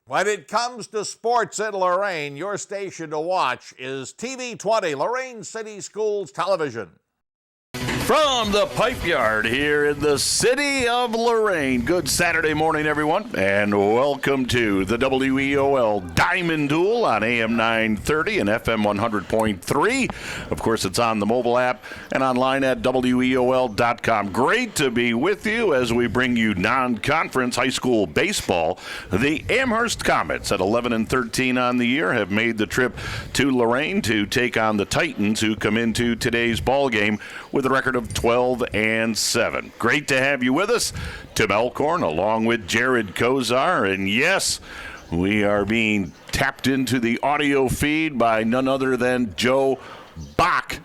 When it comes to sports in Lorain, your station to watch is TV 20, Lorain City Schools Television. From the Pipe Yard here in the city of Lorain. Good Saturday morning, everyone, and welcome to the WEOL Diamond Duel on AM 930 and FM 100.3. Of course, it's on the mobile app and online at WEOL.com. Great to be with you as we bring you non-conference high school baseball. The Amherst Comets at 11-13 on the year have made the trip to Lorain to take on the Titans, who come into today's ball game with a record of 12-7. Great to have you with us. Tim Elkhorn along with Jared Kozar. And yes, we are being tapped into the audio feed by none other than Joe Bach.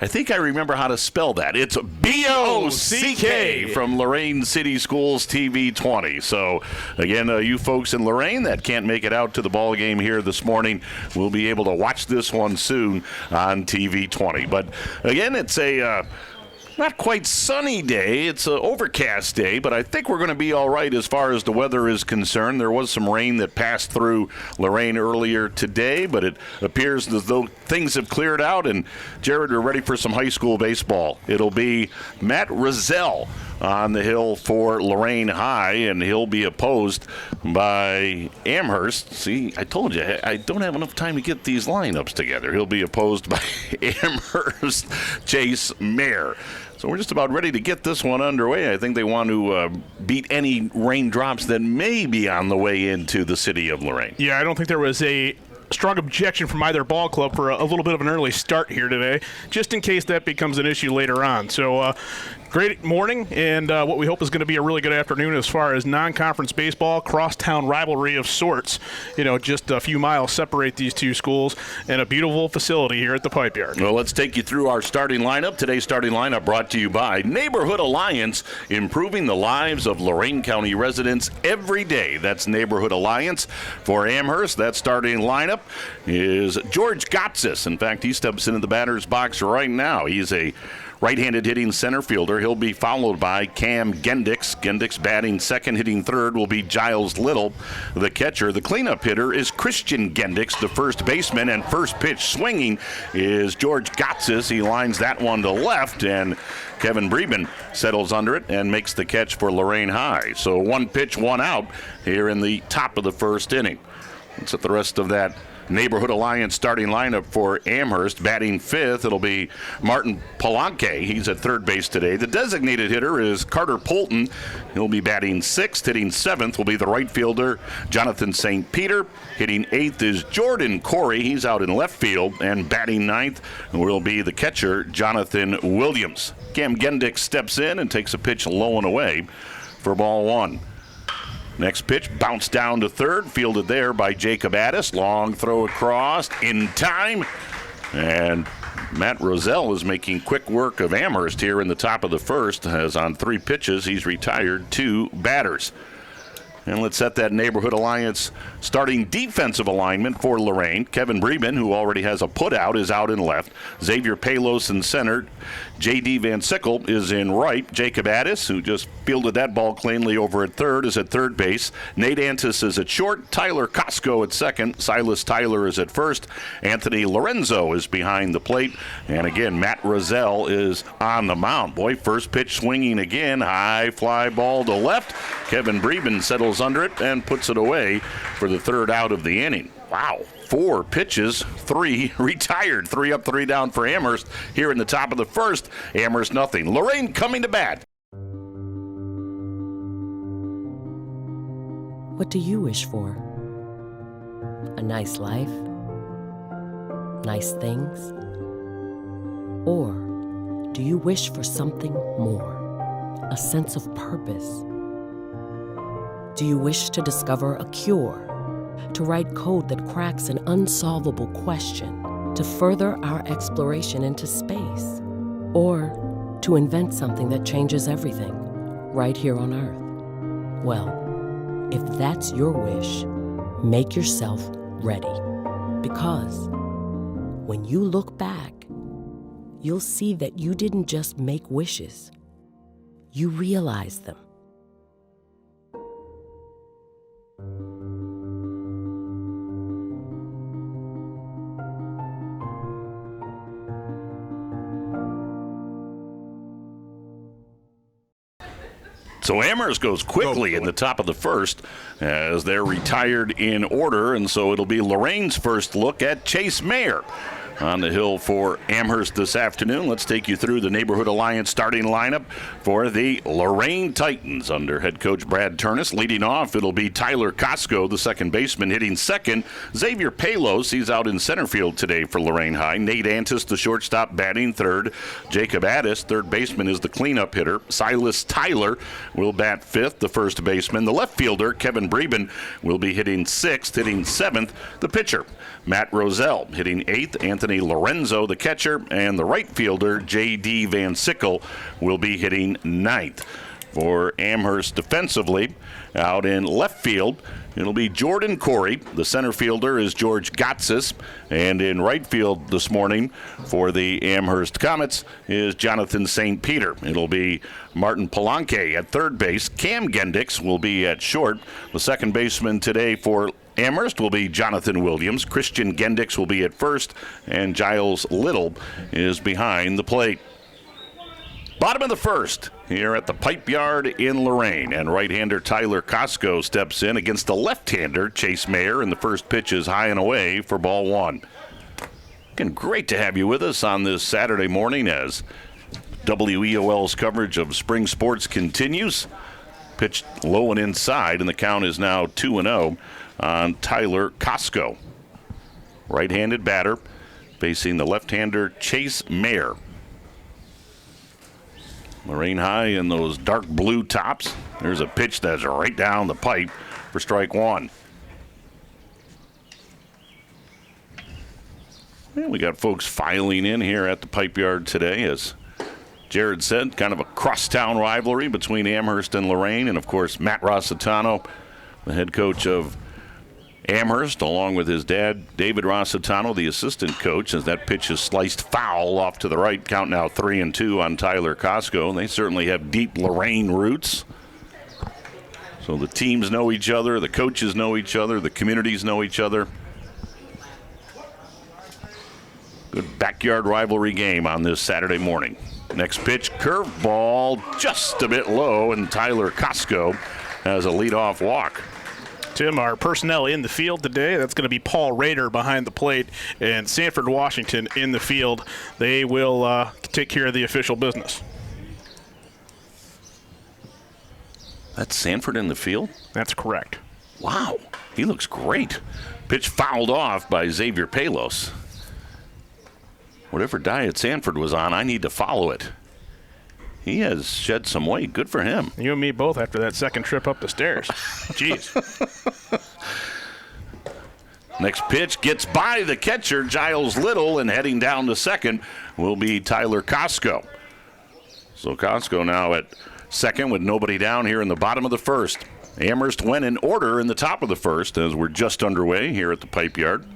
I think I remember how to spell that. It's B-O-C-K from Lorain City Schools TV 20. So, again, you folks in Lorain that can't make it out to the ball game here this morning will be able to watch this one soon on TV 20. But, again, it's a not quite sunny day. It's an overcast day, but I think we're going to be all right as far as the weather is concerned. There was some rain that passed through Lorain earlier today, but it appears as though things have cleared out. And, Jared, we're ready for some high school baseball. It'll be Matt Rosell on the hill for Lorain High, and he'll be opposed by Amherst. See, I told you, I don't have enough time to get these lineups together. He'll be opposed by Amherst Chase Mayer. So we're just about ready to get this one underway. I think they want to beat any raindrops that may be on the way into the city of Lorain. Yeah, I don't think there was a strong objection from either ball club for a little bit of an early start here today, just in case that becomes an issue later on. So great morning, and what we hope is going to be a really good afternoon as far as non-conference baseball, crosstown rivalry of sorts. You know, just a few miles separate these two schools, and a beautiful facility here at the Pipe Yard. Well, let's take you through our starting lineup. Today's starting lineup brought to you by Neighborhood Alliance, improving the lives of Lorain County residents every day. That's Neighborhood Alliance. For Amherst, that starting lineup is George Gotsis. In fact, he steps into the batter's box right now. He's a right-handed hitting center fielder. He'll be followed by Cam Gendix. Gendix batting second, hitting third will be Giles Little, the catcher. The cleanup hitter is Christian Gendix, the first baseman, and first pitch swinging is George Gotsis. He lines that one to left, and Kevin Breeben settles under it and makes the catch for Lorain High. So one pitch, one out here in the top of the first inning. Let's at the rest of that Neighborhood Alliance starting lineup for Amherst. Batting fifth, it'll be Martin Palanque. He's at third base today. The designated hitter is Carter Polton. He'll be batting sixth. Hitting seventh will be the right fielder, Jonathan St. Peter. Hitting eighth is Jordan Corey. He's out in left field. And batting ninth will be the catcher, Jonathan Williams. Cam Gendix steps in and takes a pitch low and away for ball one. Next pitch, bounced down to third, fielded there by Jacob Addis. Long throw across, in time. And Matt Rosell is making quick work of Amherst here in the top of the first, as on three pitches he's retired two batters. And let's set that Neighborhood Alliance starting defensive alignment for Lorain. Kevin Breeben, who already has a putout, is out in left. Xavier Palos in center. J.D. Van Sickle is in right. Jacob Addis, who just fielded that ball cleanly over at third, is at third base. Nate Antis is at short. Tyler Costco at second. Silas Tyler is at first. Anthony Lorenzo is behind the plate. And again, Matt Rosell is on the mound. Boy, first pitch swinging again. High fly ball to left. Kevin Breeben settles under it and puts it away for the third out of the inning. Wow. 4 pitches, 3 retired. 3 up, 3 down for Amherst here in the top of the first. Amherst nothing. Lorain coming to bat. What do you wish for? A nice life? Nice things? Or do you wish for something more? A sense of purpose? Do you wish to discover a cure? To write code that cracks an unsolvable question? To further our exploration into space? Or to invent something that changes everything right here on Earth? Well, if that's your wish, make yourself ready. Because when you look back, you'll see that you didn't just make wishes, you realized them. So Amherst goes quickly in the top of the first as they're retired in order, and so it'll be Lorraine's first look at Chase Mayer on the hill for Amherst this afternoon. Let's take you through the Neighborhood Alliance starting lineup for the Lorain Titans under head coach Brad Turnus. Leading off, it'll be Tyler Costco, the second baseman, hitting second. Xavier Palos, he's out in center field today for Lorain High. Nate Antis, the shortstop, batting third. Jacob Addis, third baseman, is the cleanup hitter. Silas Tyler will bat fifth, the first baseman. The left fielder, Kevin Breben, will be hitting sixth. Hitting seventh, the pitcher, Matt Roselle, hitting eighth. Anthony Lorenzo, the catcher, and the right fielder, J.D. Van Sickle, will be hitting ninth. For Amherst defensively, out in left field, it'll be Jordan Corey. The center fielder is George Gotsis. And in right field this morning for the Amherst Comets is Jonathan St. Peter. It'll be Martin Polanque at third base. Cam Gendix will be at short. The second baseman today for Amherst will be Jonathan Williams. Christian Gendix will be at first, and Giles Little is behind the plate. Bottom of the first here at the Pipe Yard in Lorain, and right-hander Tyler Costco steps in against the left-hander Chase Mayer, and the first pitch is high and away for ball one. Again, great to have you with us on this Saturday morning as WEOL's coverage of spring sports continues. Pitched low and inside, and the count is now 2-0 on Tyler Costco. Right-handed batter facing the left-hander Chase Mayer. Lorain High in those dark blue tops. There's a pitch that's right down the pipe for strike one. And we got folks filing in here at the Pipe Yard today, as Jared said, kind of a crosstown rivalry between Amherst and Lorain. And, of course, Matt Rossitano, the head coach of Amherst, along with his dad, David Rossitano, the assistant coach, as that pitch is sliced foul off to the right. Count now 3-2 on Tyler Costco. They certainly have deep Lorain roots. So the teams know each other, the coaches know each other, the communities know each other. Good backyard rivalry game on this Saturday morning. Next pitch, curveball, just a bit low, and Tyler Costco has a leadoff walk. Tim, our personnel in the field today, that's going to be Paul Rader behind the plate and Sanford Washington in the field. They will take care of the official business. That's Sanford in the field? That's correct. Wow, he looks great. Pitch fouled off by Xavier Palos. Whatever diet Sanford was on, I need to follow it. He has shed some weight. Good for him. You and me both after that second trip up the stairs. Jeez. Next pitch gets by the catcher, Giles Little, and heading down to second will be Tyler Costco. So Costco now at second with nobody down here in the bottom of the first. Amherst went in order in the top of the first as we're just underway here at the Pipe Yard.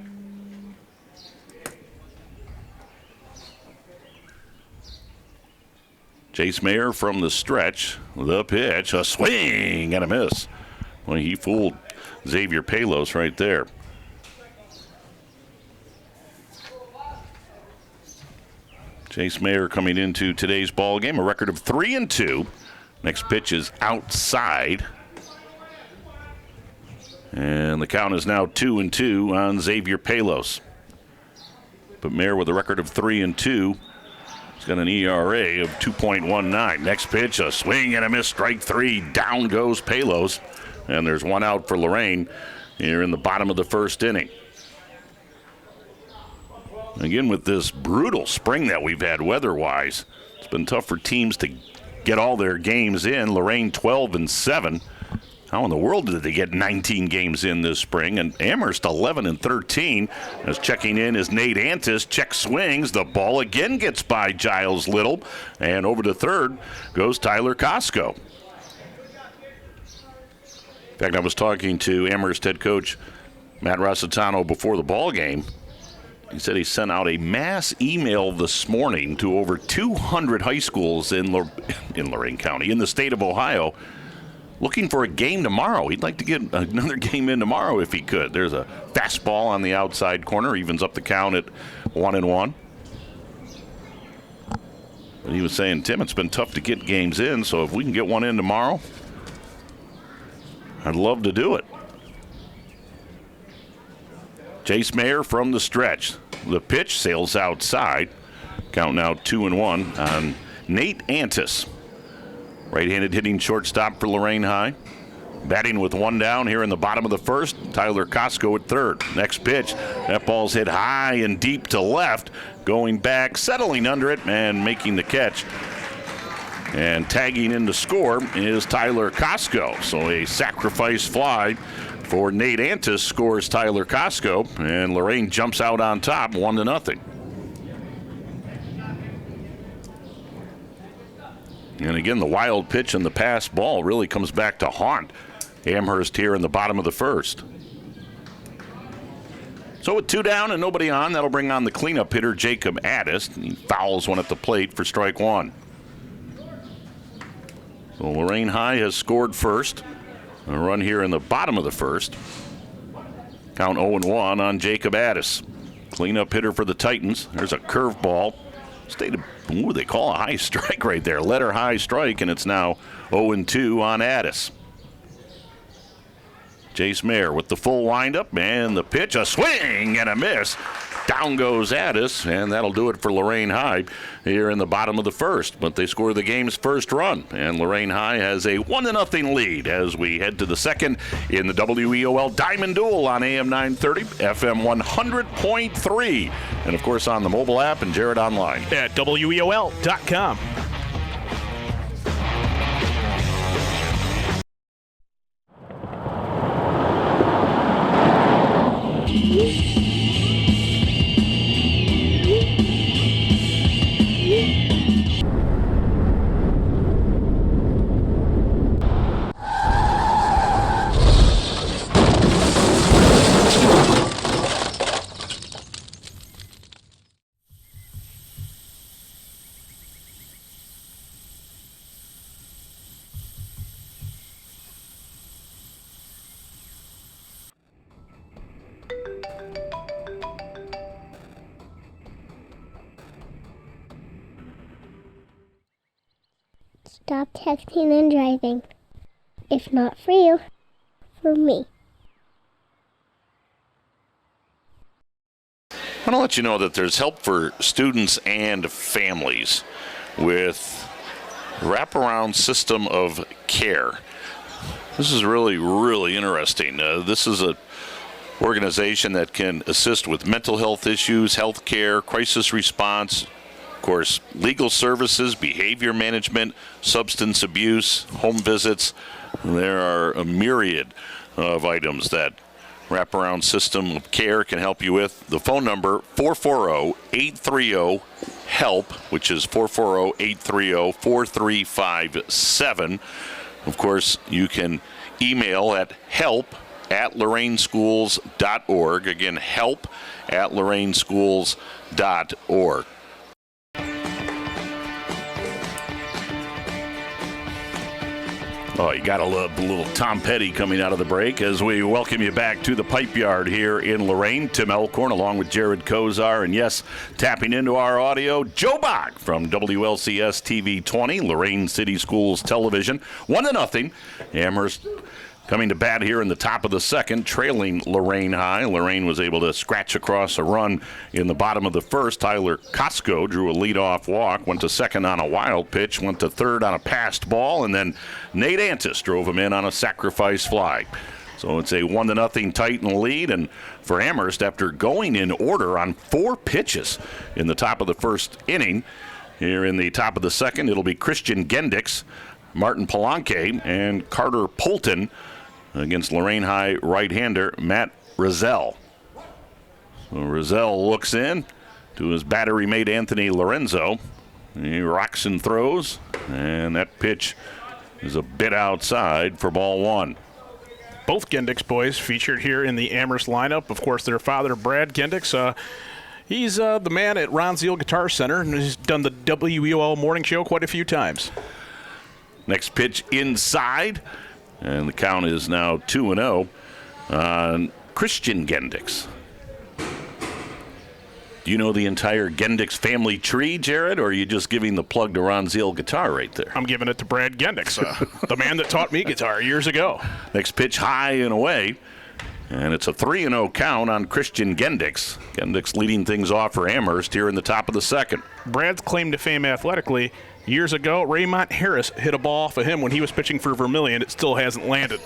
Chase Mayer from the stretch. The pitch, a swing and a miss. Well, he fooled Xavier Palos right there. Chase Mayer coming into today's ball game, a record of 3-2. Next pitch is outside. And the count is now 2-2 on Xavier Palos. But Mayer with a record of 3-2. He's got an ERA of 2.19. Next pitch, a swing and a miss, strike three. Down goes Palos. And there's one out for Lorraine here in the bottom of the first inning. Again, with this brutal spring that we've had weather-wise, it's been tough for teams to get all their games in. Lorraine 12-7. How in the world did they get 19 games in this spring? And Amherst 11-13. As checking in is Nate Antis. Check swings. The ball again gets by Giles Little. And over to third goes Tyler Costco. In fact, I was talking to Amherst head coach Matt Rossitano before the ball game. He said he sent out a mass email this morning to over 200 high schools in Lorain County, in the state of Ohio, looking for a game tomorrow. He'd like to get another game in tomorrow if he could. There's a fastball on the outside corner, evens up the count at 1-1. But he was saying, Tim, it's been tough to get games in, so if we can get one in tomorrow, I'd love to do it. Chase Mayer from the stretch. The pitch sails outside. Count now 2-1 on Nate Antis. Right-handed hitting shortstop for Lorain High. Batting with one down here in the bottom of the first, Tyler Costco at third. Next pitch, that ball's hit high and deep to left. Going back, settling under it, and making the catch. And tagging in to score is Tyler Costco. So a sacrifice fly for Nate Antis scores Tyler Costco, and Lorraine jumps out on top 1-0. And again, the wild pitch and the pass ball really comes back to haunt Amherst here in the bottom of the first. So with 2 down and nobody on, that'll bring on the cleanup hitter, Jacob Addis. He fouls one at the plate for strike one. So Lorain High has scored first. A run here in the bottom of the first. Count 0-1 on Jacob Addis. Cleanup hitter for the Titans. There's a curveball. They call a high strike right there. Letter high strike, and it's now 0-2 on Addis. Chase Mayer with the full windup, and the pitch, a swing and a miss. Down goes Addis, and that'll do it for Lorain High here in the bottom of the first. But they score the game's first run, and Lorain High has a 1-0 lead as we head to the second in the WEOL Diamond Duel on AM 930, FM 100.3, and of course on the mobile app and Jared online. At WEOL.com. Stop texting and driving. If not for you, for me. I want to let you know that there's help for students and families with wraparound system of care. This is really, really interesting. This is a organization that can assist with mental health issues, health care, crisis response, of course, legal services, behavior management, substance abuse, home visits. There are a myriad of items that wraparound system of care can help you with. The phone number, 440-830-HELP, which is 440-830-4357. Of course, you can email at help@loraineschools.org. Again, help@loraineschools.org. Oh, you got a little Tom Petty coming out of the break as we welcome you back to the Pipe Yard here in Lorain. Tim Elkhorn along with Jared Kozar. And yes, tapping into our audio, Joe Bach from WLCS TV 20, Lorain City Schools Television. 1-0. Amherst coming to bat here in the top of the second, trailing Lorain High. Lorain was able to scratch across a run in the bottom of the first. Tyler Costco drew a leadoff walk, went to second on a wild pitch, went to third on a passed ball, and then Nate Antis drove him in on a sacrifice fly. So it's a 1-0 Titan lead, and for Amherst, after going in order on 4 pitches in the top of the first inning, here in the top of the second, it'll be Christian Gendix, Martin Palanque, and Carter Polton against Lorain High right-hander Matt Rizal. So Rizal looks in to his battery mate Anthony Lorenzo. He rocks and throws, and that pitch is a bit outside for ball one. Both Gendix boys featured here in the Amherst lineup. Of course, their father, Brad Gendix, he's the man at Ron Zeal Guitar Center, and he's done the WEOL morning show quite a few times. Next pitch inside. And the count is now 2-0 on Christian Gendix. Do you know the entire Gendix family tree, Jared, or are you just giving the plug to Ron Zeal guitar right there? I'm giving it to Brad Gendix, the man that taught me guitar years ago. Next pitch high and away, and it's a 3-0 count on Christian Gendix. Gendix leading things off for Amherst here in the top of the second. Brad's claim to fame athletically, years ago, Raymont Harris hit a ball off of him when he was pitching for Vermillion. It still hasn't landed.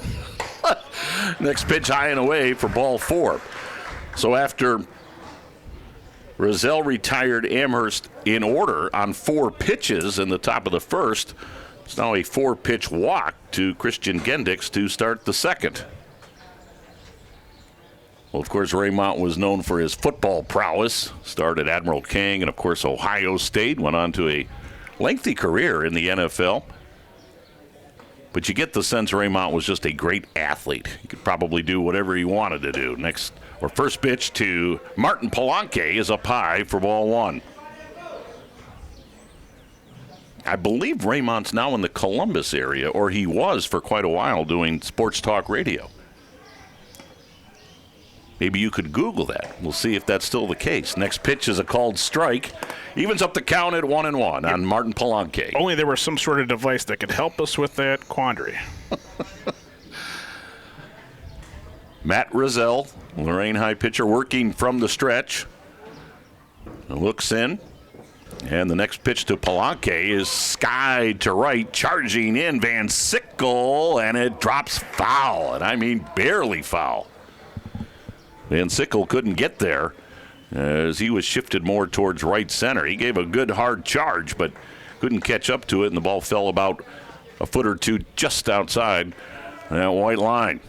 Next pitch high and away for ball 4. So after Rozelle retired Amherst in order on 4 pitches in the top of the first, it's now a 4-pitch walk to Christian Gendix to start the second. Well, of course, Raymont was known for his football prowess. Started Admiral King and, of course, Ohio State. Went on to a lengthy career in the NFL. But you get the sense Raymont was just a great athlete. He could probably do whatever he wanted to do. First pitch to Martin Palanque is up high for ball 1. I believe Raymont's now in the Columbus area, or he was for quite a while doing sports talk radio. Maybe you could Google that. We'll see if that's still the case. Next pitch is a called strike. Evens up the count at 1-1 on Martin Palanque. Only there was some sort of device that could help us with that quandary. Matt Rozelle, Lorain High pitcher, working from the stretch. Looks in. And the next pitch to Palanque is skied to right, charging in Van Sickle, and it drops foul. And I mean barely foul. Van Sickle couldn't get there as he was shifted more towards right center. He gave a good hard charge, but couldn't catch up to it, and the ball fell about a foot or two just outside that white line.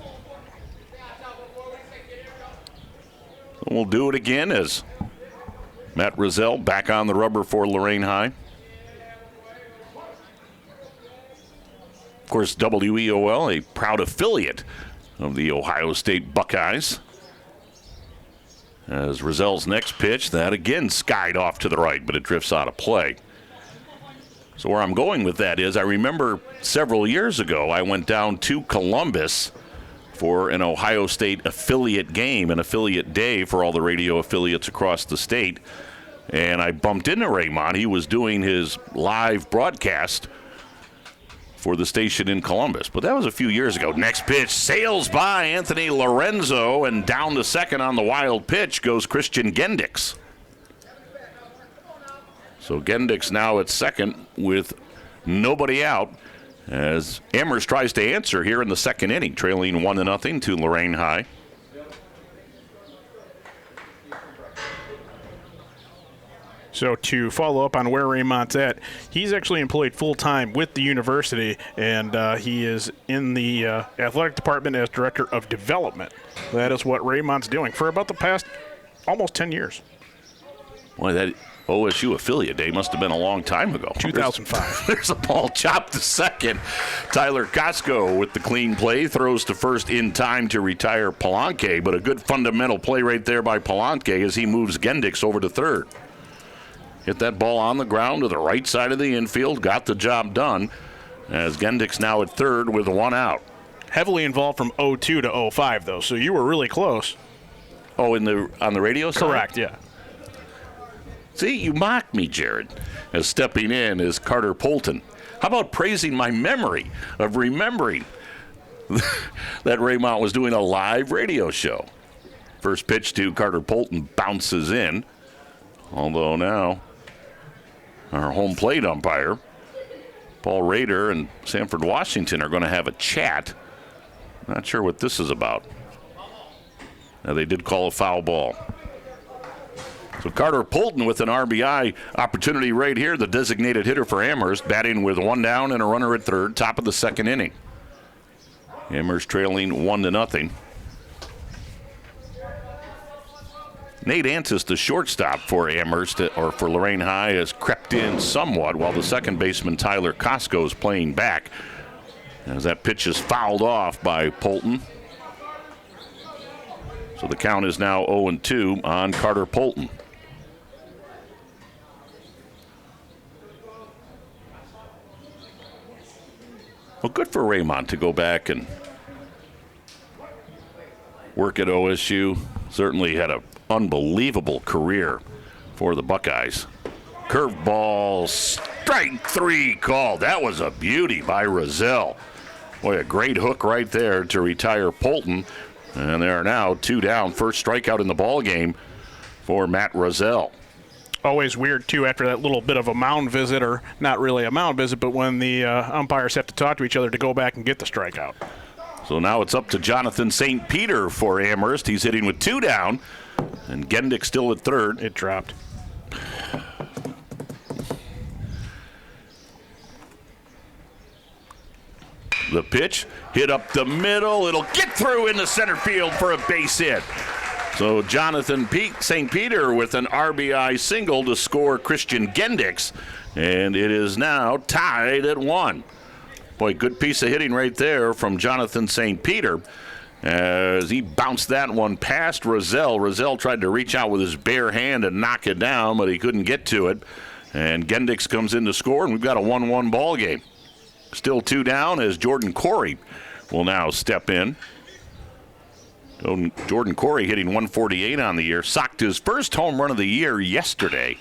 We'll do it again as Matt Rozelle back on the rubber for Lorain High. Of course, WEOL, a proud affiliate of the Ohio State Buckeyes. As Rozelle's next pitch, that again skied off to the right, but it drifts out of play. So where I'm going with that is I remember several years ago I went down to Columbus for an Ohio State affiliate game, an affiliate day for all the radio affiliates across the state. And I bumped into Raymont. He was doing his live broadcast for the station in Columbus. But that was a few years ago. Next pitch sails by Anthony Lorenzo, and down to second on the wild pitch goes Christian Gendix. So Gendix now at second with nobody out, as Amherst tries to answer here in the second inning, trailing 1-0 to Lorain High. So to follow up on where Raymont's at, he's actually employed full-time with the university, and he is in the athletic department as director of development. That is what Raymont's doing for about the past almost 10 years. Boy, that OSU affiliate day must have been a long time ago. 2005. There's a ball chopped to second. Tyler Costco with the clean play, throws to first in time to retire Palanque, but a good fundamental play right there by Palanque as he moves Gendix over to third. Hit that ball on the ground to the right side of the infield, got the job done, as Gendix now at third with 1 out. Heavily involved from 02 to 05, though, so you were really close. Oh, on the radio side? Correct, yeah. See, you mocked me, Jared, as stepping in is Carter Polton. How about praising my memory of remembering that Raymont was doing a live radio show? First pitch to Carter Polton bounces in, although now our home plate umpire, Paul Rader and Sanford Washington, are going to have a chat. Not sure what this is about. Now, they did call a foul ball. So Carter Polton with an RBI opportunity right here, the designated hitter for Amherst, batting with 1 down and a runner at third, top of the second inning. Amherst trailing 1-0. Nate Antis, the shortstop for Amherst, or for Lorain High, has crept in somewhat while the second baseman Tyler Costco is playing back, as that pitch is fouled off by Polton. So the count is now 0-2 on Carter Polton. Well, good for Raymont to go back and work at OSU. Certainly had an unbelievable career for the Buckeyes. Curveball, strike 3 called. That was a beauty by Rozelle. Boy, a great hook right there to retire Polton. And they are now 2 down. First strikeout in the ball game for Matt Rozelle. Always weird, too, after that little bit of a mound visit, or not really a mound visit, but when the umpires have to talk to each other to go back and get the strikeout. So now it's up to Jonathan St. Peter for Amherst. He's hitting with 2 down, and Gendick still at third. It dropped. The pitch hit up the middle. It'll get through into center field for a base hit. So Jonathan St. Peter with an RBI single to score Christian Gendix, and it is now tied at 1. Boy, good piece of hitting right there from Jonathan St. Peter as he bounced that one past Rozelle. Rozelle tried to reach out with his bare hand and knock it down, but he couldn't get to it. And Gendix comes in to score, and we've got a 1-1 ball game. Still 2 down as Jordan Corey will now step in. Jordan Corey hitting 148 on the year. Socked his first home run of the year yesterday.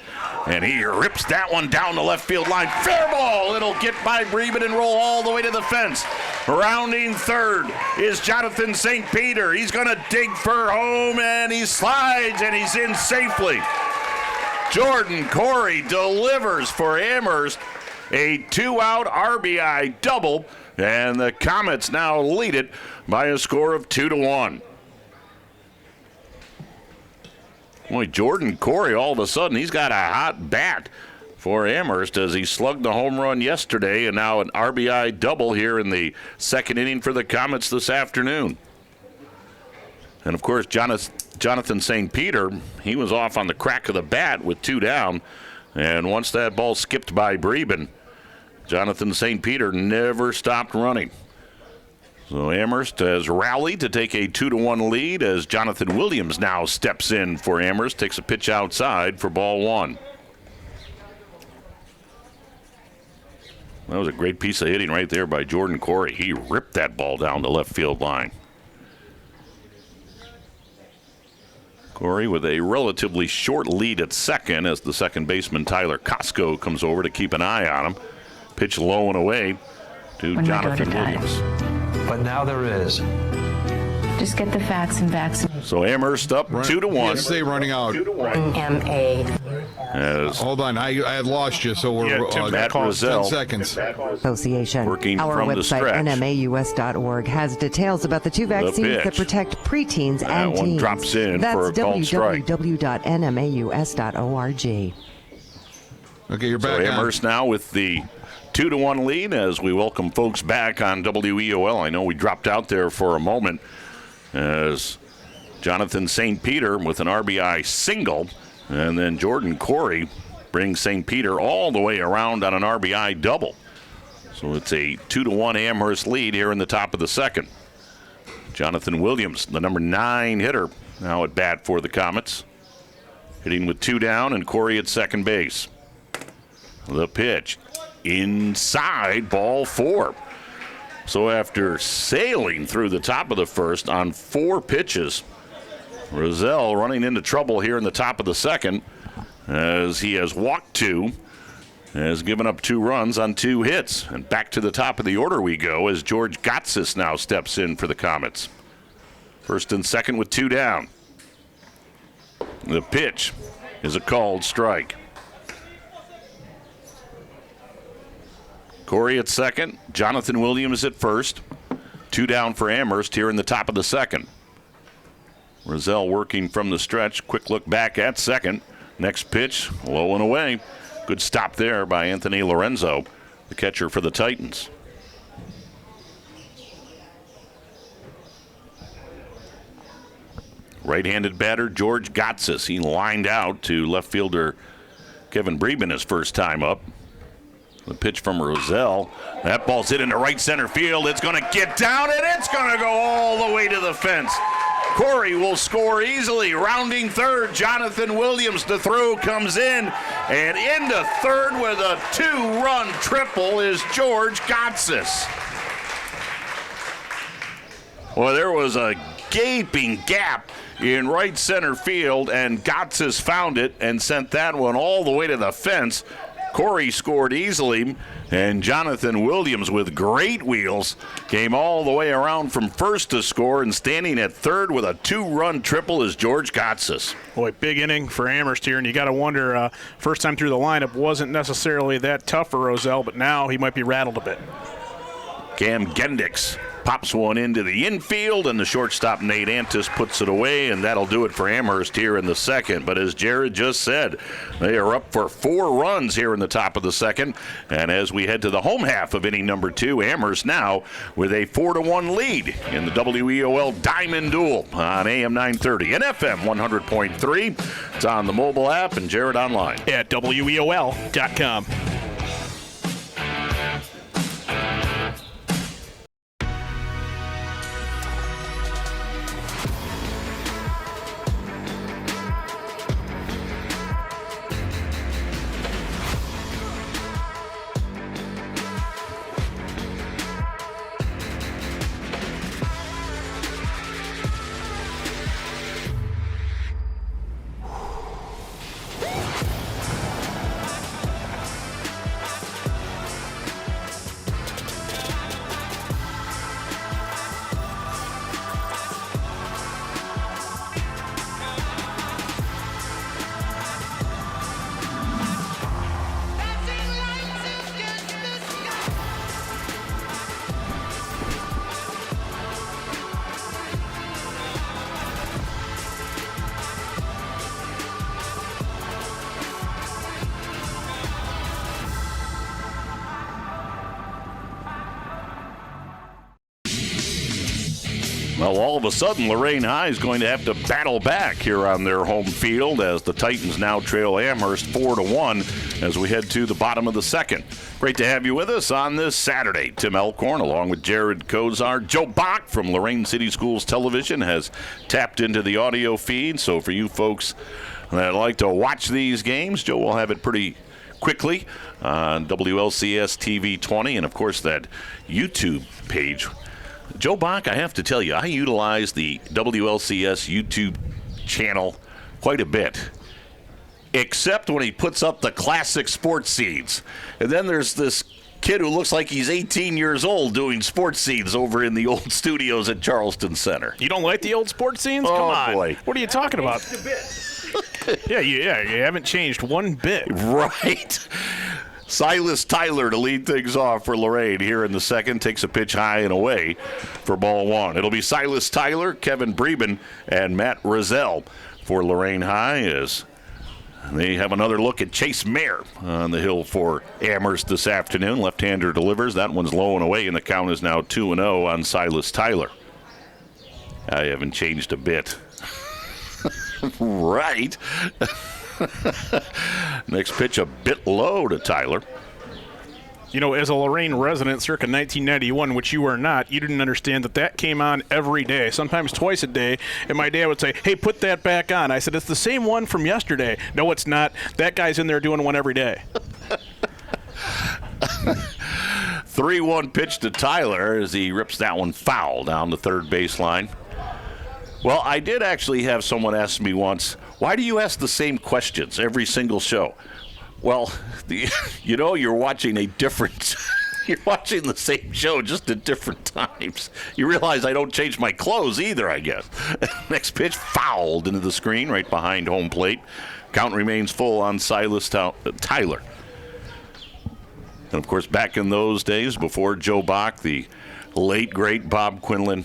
And he rips that one down the left field line. Fair ball. It'll get by Breeben and roll all the way to the fence. Rounding third is Jonathan St. Peter. He's going to dig for home, and he slides, and he's in safely. Jordan Corey delivers for Amherst. A 2-out RBI double, and the Comets now lead it by a score of 2-1. Boy, Jordan Corey, all of a sudden, he's got a hot bat for Amherst as he slugged the home run yesterday, and now an RBI double here in the second inning for the Comets this afternoon. And, of course, Jonathan St. Peter, he was off on the crack of the bat with 2 down. And once that ball skipped by Breeben, Jonathan St. Peter never stopped running. So Amherst has rallied to take a 2-1 lead as Jonathan Williams now steps in for Amherst, takes a pitch outside for ball 1. That was a great piece of hitting right there by Jordan Corey. He ripped that ball down the left field line. Corey with a relatively short lead at second as the second baseman Tyler Costco comes over to keep an eye on him. Pitch low and away to Jonathan Williams. But now there is. Just get the facts and vaccinate. So Amherst up 2-1. Yes, they running out. Hold on, I had lost you, so we're Matt Rozelle, 10 seconds. Association. Working Our from the website, stretch. nmaus.org, has details about the 2 vaccines that protect preteens and one teens. drops in That's for a called strike. www.nmaus.org. Okay, you're back So Amherst now with the 2-1 lead as we welcome folks back on WEOL. I know we dropped out there for a moment as Jonathan St. Peter with an RBI single, and then Jordan Corey brings St. Peter all the way around on an RBI double. So it's a 2-1 Amherst lead here in the top of the second. Jonathan Williams, the number 9 hitter, now at bat for the Comets. Hitting with 2 down, and Corey at second base. The pitch inside, ball 4. So after sailing through the top of the first on 4 pitches, Rozelle running into trouble here in the top of the second as he has walked 2, has given up 2 runs on 2 hits. And back to the top of the order we go as George Gotsis now steps in for the Comets. First and second with 2 down. The pitch is a called strike. Corey at second, Jonathan Williams at first. 2 down for Amherst here in the top of the second. Rozelle working from the stretch. Quick look back at second. Next pitch, low and away. Good stop there by Anthony Lorenzo, the catcher for the Titans. Right-handed batter George Gotsis. He lined out to left fielder Kevin Breeben his first time up. The pitch from Rozelle. That ball's hit into right center field. It's going to get down, and it's going to go all the way to the fence. Corey will score easily. Rounding third, Jonathan Williams. The throw comes in, and into third with a 2-run triple is George Gotsis. Well, there was a gaping gap in right center field, and Gotsis found it and sent that one all the way to the fence. Corey scored easily, and Jonathan Williams with great wheels came all the way around from first to score, and standing at third with a 2-run triple is George Gotsis. Boy, big inning for Amherst here, and you got to wonder, first time through the lineup wasn't necessarily that tough for Roselle, but now he might be rattled a bit. Cam Gendix pops one into the infield, and the shortstop Nate Antis puts it away, and that'll do it for Amherst here in the second. But as Jared just said, they are up for 4 runs here in the top of the second. And as we head to the home half of inning number 2, Amherst now with a 4-1 lead in the WEOL Diamond Duel on AM 930 and FM 100.3. It's on the mobile app and Jared online at WEOL.com. Well, all of a sudden, Lorraine High is going to have to battle back here on their home field as the Titans now trail Amherst 4-1 as we head to the bottom of the second. Great to have you with us on this Saturday. Tim Elkhorn along with Jared Kozar. Joe Bach from Lorain City Schools Television has tapped into the audio feed. So for you folks that like to watch these games, Joe will have it pretty quickly on WLCS TV 20 and, of course, that YouTube page. Joe Bach, I have to tell you, I utilize the WLCS YouTube channel quite a bit, except when he puts up the classic sports scenes. And then there's this kid who looks like he's 18 years old doing sports scenes over in the old studios at Charleston Center. You don't like the old sports scenes? Oh, come on. Boy. What are you talking about? Yeah, you haven't changed one bit. Right. Silas Tyler to lead things off for Lorraine here in the second. Takes a pitch high and away for ball one. It'll be Silas Tyler, Kevin Breben, and Matt Rozelle for Lorraine High as they have another look at Chase Mayer on the hill for Amherst this afternoon. Left-hander delivers. That one's low and away, and the count is now 2-0 on Silas Tyler. I haven't changed a bit. Right. Next pitch a bit low to Tyler. You know, as a Lorain resident circa 1991, which you are not, you didn't understand that came on every day, sometimes twice a day, and my dad would say, hey, put that back on. I said, it's the same one from yesterday. No, it's not. That guy's in there doing one every day. 3-1 pitch to Tyler as he rips that one foul down the third baseline. Well, I did actually have someone ask me once, why do you ask the same questions every single show? Well, you're watching you're watching the same show just at different times. You realize I don't change my clothes either, I guess. Next pitch fouled into the screen right behind home plate. Count remains full on Silas Tyler. And, of course, back in those days before Joe Bach, the late, great Bob Quinlan,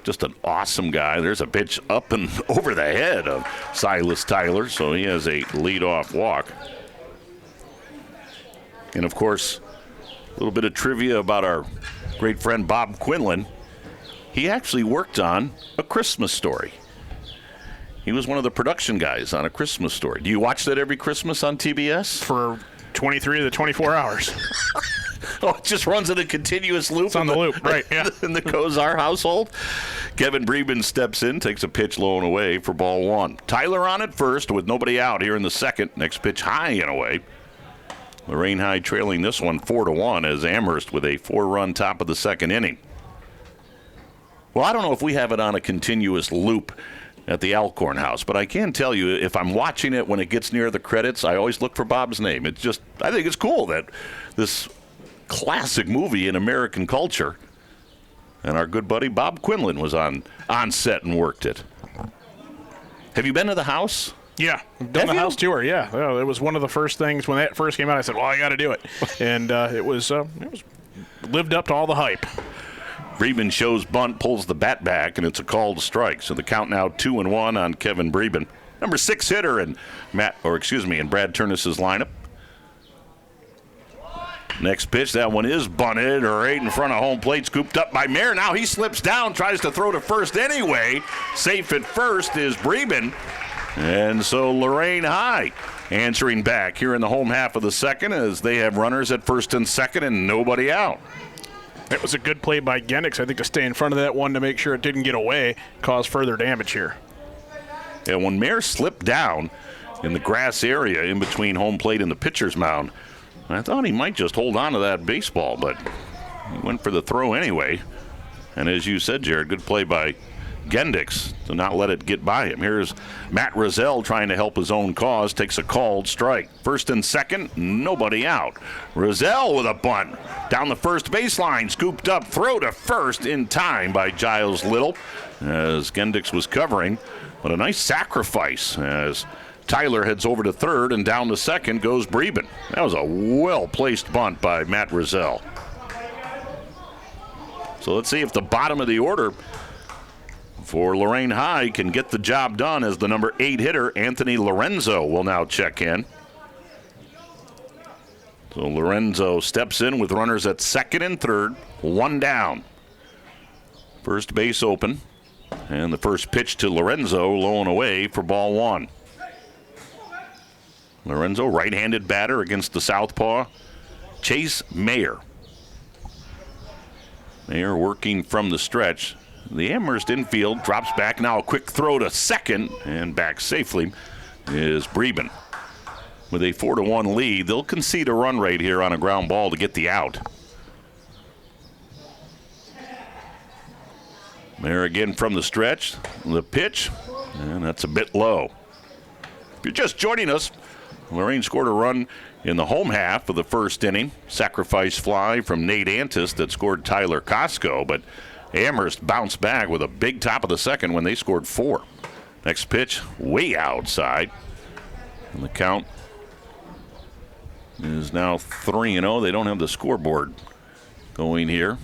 just an awesome guy. There's a pitch up and over the head of Silas Tyler, so he has a leadoff walk. And, of course, a little bit of trivia about our great friend Bob Quinlan. He actually worked on A Christmas Story. He was one of the production guys on A Christmas Story. Do you watch that every Christmas on TBS? For 23 of the 24 hours. Oh, it just runs in a continuous loop. It's on the loop, right, yeah. In the Kozar household. Kevin Breben steps in, takes a pitch low and away for ball one. Tyler on at first with nobody out here in the second. Next pitch high and away. Lorraine High trailing this one 4-1 as Amherst with a 4-run top of the second inning. Well, I don't know if we have it on a continuous loop at the Alcorn House, but I can tell you, if I'm watching it when it gets near the credits, I always look for Bob's name. It's just, I think it's cool that this classic movie in American culture, and our good buddy Bob Quinlan was on set and worked it. Have you been to the house? Yeah, I've done the house tour. Yeah, well, it was one of the first things when that first came out. I said, "Well, I got to do it," and it was lived up to all the hype. Breben shows bunt, pulls the bat back, and it's a called strike. So the count now 2-1 on Kevin Breben, number 6 hitter in Brad Turness's lineup. Next pitch, that one is bunted right in front of home plate, scooped up by Mayer. Now he slips down, tries to throw to first anyway. Safe at first is Breben. And so Lorain High answering back here in the home half of the second as they have runners at first and second and nobody out. It was a good play by Gendix, I think, to stay in front of that one to make sure it didn't get away, cause further damage here. And when Mayer slipped down in the grass area in between home plate and the pitcher's mound, I thought he might just hold on to that baseball, but he went for the throw anyway. And as you said, Jared, good play by Gendix to not let it get by him. Here's Matt Rozelle trying to help his own cause, takes a called strike. First and second, nobody out. Rozelle with a bunt down the first baseline, scooped up, throw to first in time by Giles Little as Gendix was covering. But a nice sacrifice as Tyler heads over to third, and down to second goes Breben. That was a well-placed bunt by Matt Rozelle. So let's see if the bottom of the order for Lorain High can get the job done as the number 8 hitter, Anthony Lorenzo, will now check in. So Lorenzo steps in with runners at second and third, one down. First base open, and the first pitch to Lorenzo, low and away for ball one. Lorenzo, right-handed batter against the southpaw, Chase Mayer. Mayer working from the stretch. The Amherst infield drops back. Now a quick throw to second, and back safely is Breben. With a 4-1 lead, they'll concede a run rate here on a ground ball to get the out. Mayer again from the stretch. The pitch, and that's a bit low. If you're just joining us, Lorraine scored a run in the home half of the first inning. Sacrifice fly from Nate Antis that scored Tyler Costco, but Amherst bounced back with a big top of the second when they scored 4. Next pitch, way outside. And the count is now 3-0. They don't have the scoreboard going here.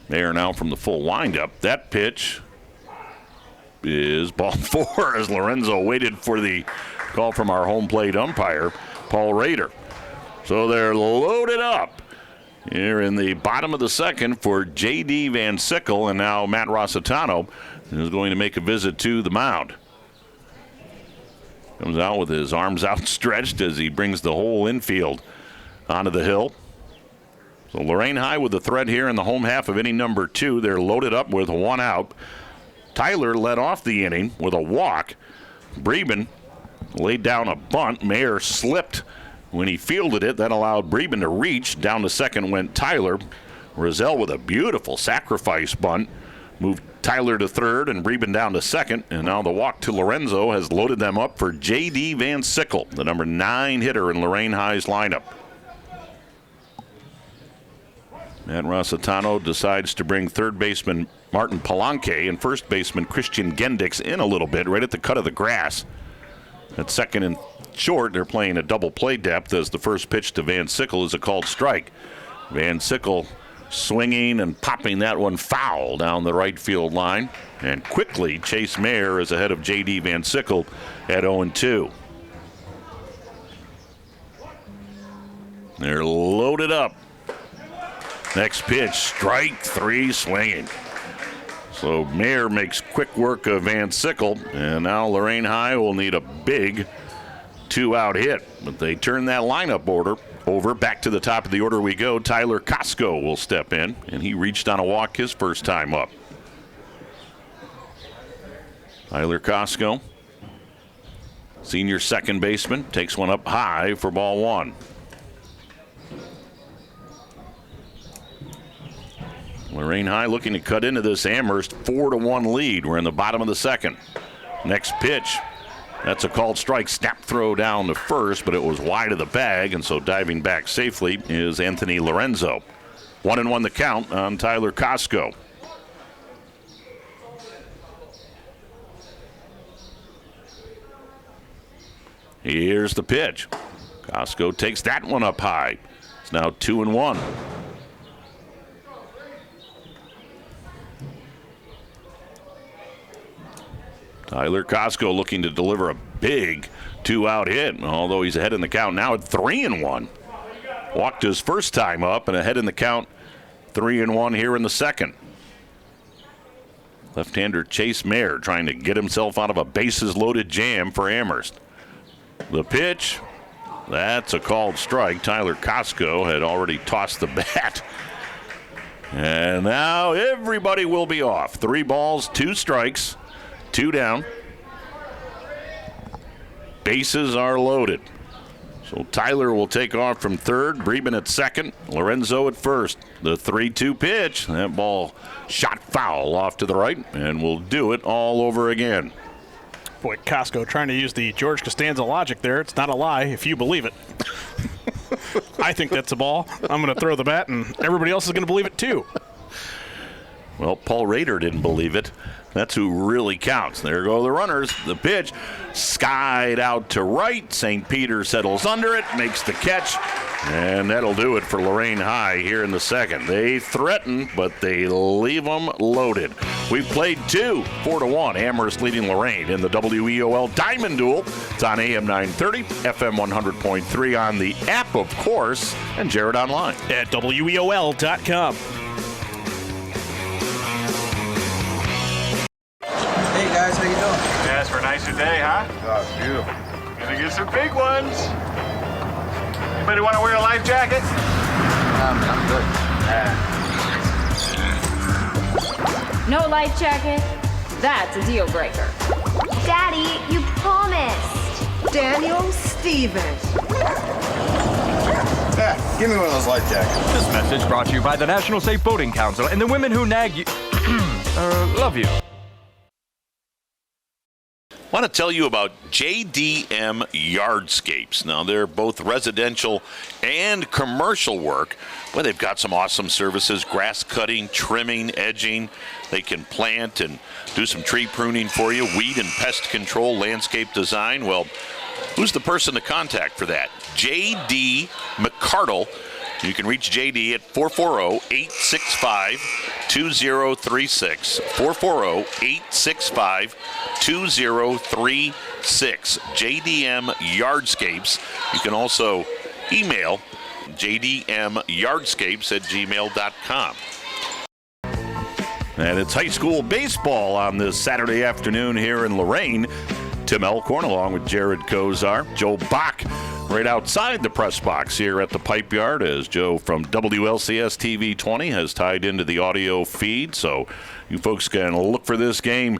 Mayer now from the full windup. That pitch is ball 4 as Lorenzo waited for the call from our home plate umpire, Paul Rader. So they're loaded up here in the bottom of the second for J.D. Van Sickle, and now Matt Rossitano is going to make a visit to the mound. Comes out with his arms outstretched as he brings the whole infield onto the hill. So Lorain High with the threat here in the home half of inning number 2. They're loaded up with 1 out. Tyler led off the inning with a walk. Breben laid down a bunt. Mayer slipped when he fielded it. That allowed Breben to reach. Down to second went Tyler. Rozelle with a beautiful sacrifice bunt moved Tyler to third and Breben down to second. And now the walk to Lorenzo has loaded them up for J.D. Van Sickle, the number 9 hitter in Lorain High's lineup. Matt Rossitano decides to bring third baseman Martin Palanque and first baseman Christian Gendix in a little bit right at the cut of the grass. At second and short, they're playing a double play depth as the first pitch to Van Sickle is a called strike. Van Sickle swinging and popping that one foul down the right field line. And quickly, Chase Mayer is ahead of J.D. Van Sickle at 0-2. They're loaded up. Next pitch, strike 3 swinging. So Mayer makes quick work of Van Sickle, and now Lorain High will need a big 2-out hit. But they turn that lineup order over. Back to the top of the order we go. Tyler Costco will step in, and he reached on a walk his first time up. Tyler Costco, senior second baseman, takes one up high for ball 1. Lorraine High looking to cut into this Amherst 4-1 lead. We're in the bottom of the second. Next pitch. That's a called strike. Snap throw down to first, but it was wide of the bag, and so diving back safely is Anthony Lorenzo. 1-1 the count on Tyler Costco. Here's the pitch. Costco takes that one up high. It's now 2-1. Tyler Costco looking to deliver a big 2-out hit, although he's ahead in the count now at 3-1. Walked his first time up and ahead in the count, 3-1 here in the second. Left-hander Chase Mayer trying to get himself out of a bases-loaded jam for Amherst. The pitch, that's a called strike. Tyler Costco had already tossed the bat. And now everybody will be off. 3 balls, 2 strikes. 2 down. Bases are loaded. So Tyler will take off from third. Breeben at second. Lorenzo at first. The 3-2 pitch. That ball shot foul off to the right, and we'll do it all over again. Boy, Costco trying to use the George Costanza logic there. It's not a lie if you believe it. I think that's a ball. I'm going to throw the bat, and everybody else is going to believe it too. Well, Paul Rader didn't believe it. That's who really counts. There go the runners. The pitch skied out to right. St. Peter settles under it, makes the catch, and that'll do it for Lorain High here in the second. They threaten, but they leave them loaded. We've played 2, 4-1. Amherst leading Lorain in the WEOL Diamond Duel. It's on AM 930, FM 100.3 on the app, of course, and Jared online at WEOL.com. Hey guys, how you doing? Yes, for a nicer day, huh? Oh, it's beautiful. Gonna get some big ones. Anybody want to wear a life jacket? I'm good. No life jacket? That's a deal breaker. Daddy, you promised. Daniel Stevens. Yeah, give me one of those life jackets. This message brought to you by the National Safe Boating Council and the women who nag you. Love you. I want to tell you about JDM Yardscapes. Now, they're both residential and commercial work. Well, they've got some awesome services, grass cutting, trimming, edging. They can plant and do some tree pruning for you, weed and pest control, landscape design. Well, who's the person to contact for that? J.D. McCardle. You can reach JD at 440-865-2036. 440-865-2036. JDM Yardscapes. You can also email jdmyardscapes@gmail.com. And it's high school baseball on this Saturday afternoon here in Lorain. Tim Elkhorn along with Jared Kozar. Joe Bach right outside the press box here at the Pipe Yard, as Joe from WLCS TV 20 has tied into the audio feed. So you folks can look for this game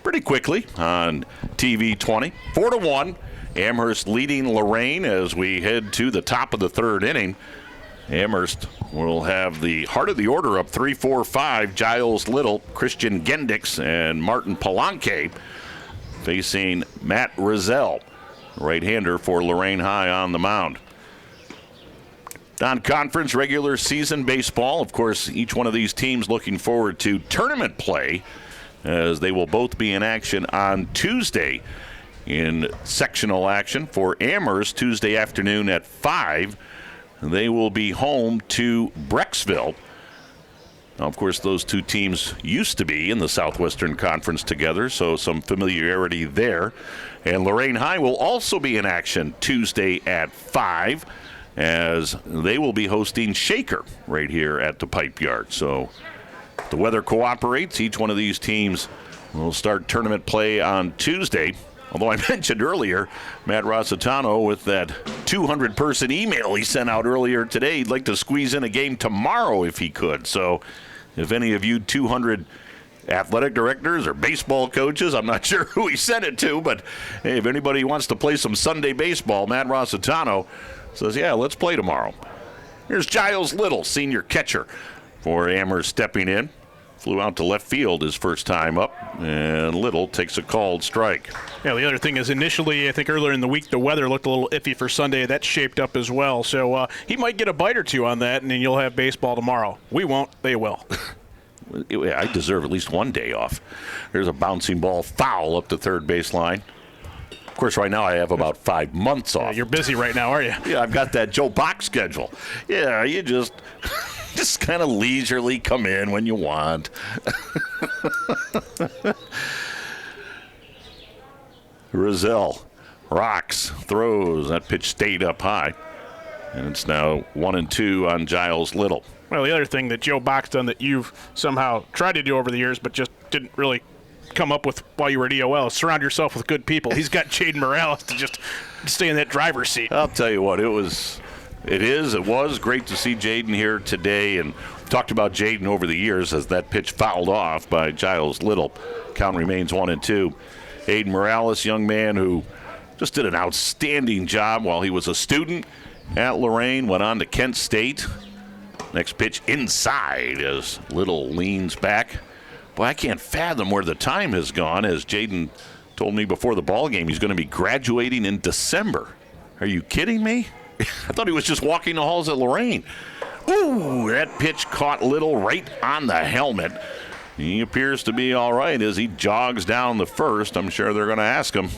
pretty quickly on TV 20. 4-1. Amherst leading Lorain as we head to the top of the third inning. Amherst will have the heart of the order up 3-4-5. Giles Little, Christian Gendix, and Martin Palanque facing Matt Rizal, right-hander for Lorain High on the mound. Non-conference regular season baseball. Of course, each one of these teams looking forward to tournament play, as they will both be in action on Tuesday in sectional action. For Amherst, Tuesday afternoon at 5. They will be home to Brecksville. Now, of course, those two teams used to be in the Southwestern Conference together, so some familiarity there. And Lorain High will also be in action Tuesday at 5, as they will be hosting Shaker right here at the Pipe Yard. So if the weather cooperates, each one of these teams will start tournament play on Tuesday. Although I mentioned earlier, Matt Rossitano, with that 200-person email he sent out earlier today, he'd like to squeeze in a game tomorrow if he could. So if any of you 200 athletic directors or baseball coaches, I'm not sure who he sent it to, but hey, if anybody wants to play some Sunday baseball, Matt Rossitano says, yeah, let's play tomorrow. Here's Giles Little, senior catcher for Amherst stepping in. Flew out to left field his first time up, and Little takes a called strike. Yeah, the other thing is initially, I think earlier in the week, the weather looked a little iffy for Sunday. That shaped up as well. So he might get a bite or two on that, and then you'll have baseball tomorrow. We won't. They will. I deserve at least one day off. There's a bouncing ball foul up the third baseline. Of course, right now I have about 5 months off. Yeah, you're busy right now, are you? Yeah, I've got that Joe Bach schedule. Yeah, you just kind of leisurely come in when you want. Rizal rocks, throws. That pitch stayed up high. And it's now 1-2 on Giles Little. Well, the other thing that Joe Bach's done that you've somehow tried to do over the years but just didn't really come up with while you were at EOL is surround yourself with good people. He's got Jaden Morales to just stay in that driver's seat. I'll tell you what, it was great to see Jaden here today, and talked about Jaden over the years as that pitch fouled off by Giles Little. Count remains 1-2. Aiden Morales, young man who just did an outstanding job while he was a student at Lorain, went on to Kent State. Next pitch inside as Little leans back. Boy, I can't fathom where the time has gone, as Jaden told me before the ball game he's going to be graduating in December. Are you kidding me? I thought he was just walking the halls at Lorain. Ooh, that pitch caught Little right on the helmet. He appears to be all right as he jogs down the first. I'm sure they're going to ask him,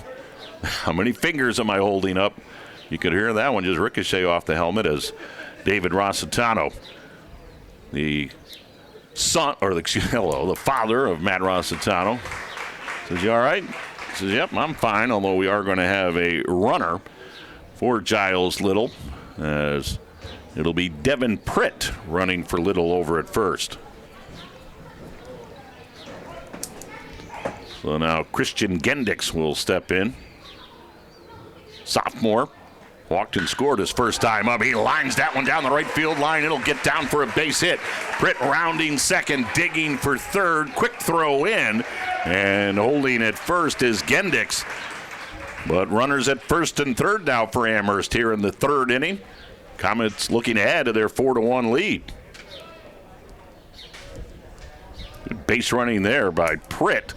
how many fingers am I holding up? You could hear that one just ricochet off the helmet as David Rossitano, the father of Matt Rossitano, says, you all right? He says, yep, I'm fine, although we are going to have a runner for Giles Little, as it'll be Devin Pritt running for Little over at first. So now Christian Gendix will step in. Sophomore. Walked and scored his first time up. He lines that one down the right field line. It'll get down for a base hit. Pritt rounding second, digging for third. Quick throw in. And holding at first is Gendix. But runners at first and third now for Amherst here in the third inning. Comets looking ahead to their 4-1 lead. Good base running there by Pritt.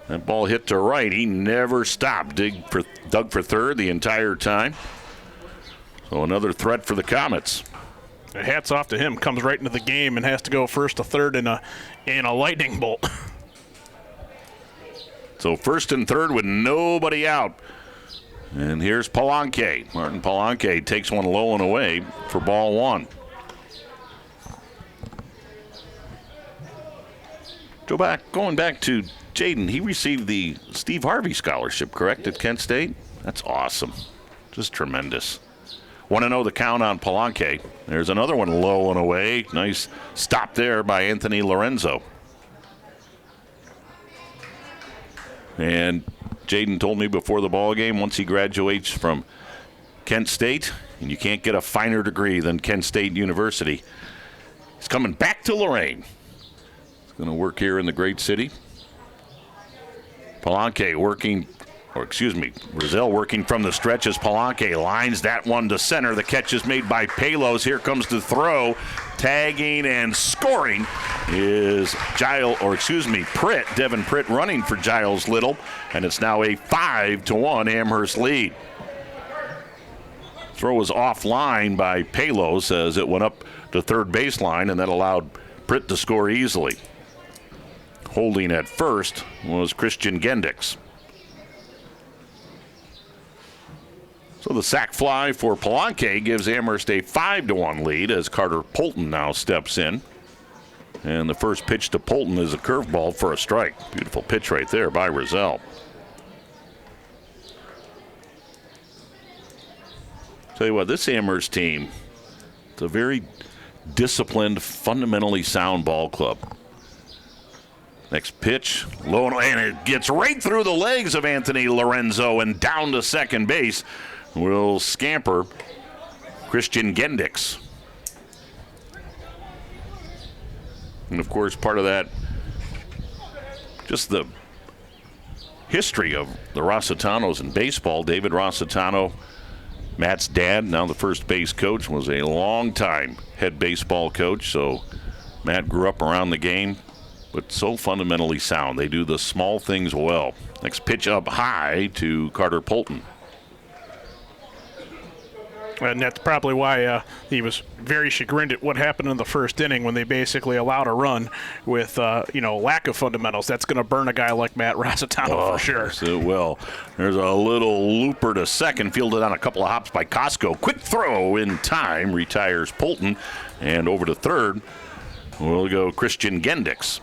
That ball hit to right. He never stopped. Dug for third the entire time. So another threat for the Comets. Hats off to him. Comes right into the game and has to go first to third in a lightning bolt. So first and third with nobody out. And here's Palanque. Martin Palanque takes one low and away for ball one. Going back to Jaden, he received the Steve Harvey Scholarship, correct, at Kent State? That's awesome. Just tremendous. 1-0 the count on Palanque. There's another one low and away. Nice stop there by Anthony Lorenzo. And Jaden told me before the ball game, once he graduates from Kent State, and you can't get a finer degree than Kent State University, he's coming back to Lorain. He's going to work here in the great city. Rizal working from the stretch as Palanque lines that one to center. The catch is made by Palos. Here comes the throw. Tagging and scoring is Pritt. Devin Pritt running for Giles Little. And it's now a 5-1 Amherst lead. Throw was offline by Palos as it went up to third baseline, and that allowed Pritt to score easily. Holding at first was Christian Gendix. So the sac fly for Palanque gives Amherst a 5-1 lead as Carter Polton now steps in. And the first pitch to Polton is a curveball for a strike. Beautiful pitch right there by Rizal. Tell you what, this Amherst team, it's a very disciplined, fundamentally sound ball club. Next pitch, low, and it gets right through the legs of Anthony Lorenzo and down to second base. Will scamper Christian Gendix. And, of course, part of that, just the history of the Rossitanos in baseball. David Rossitano, Matt's dad, now the first base coach, was a long-time head baseball coach. So Matt grew up around the game, but so fundamentally sound. They do the small things well. Next pitch up high to Carter Polton. And that's probably why he was very chagrined at what happened in the first inning when they basically allowed a run with, lack of fundamentals. That's going to burn a guy like Matt Rossitano for sure. Yes, it will. There's a little looper to second, fielded on a couple of hops by Costco. Quick throw in time, retires Polton. And over to third, we'll go Christian Gendix.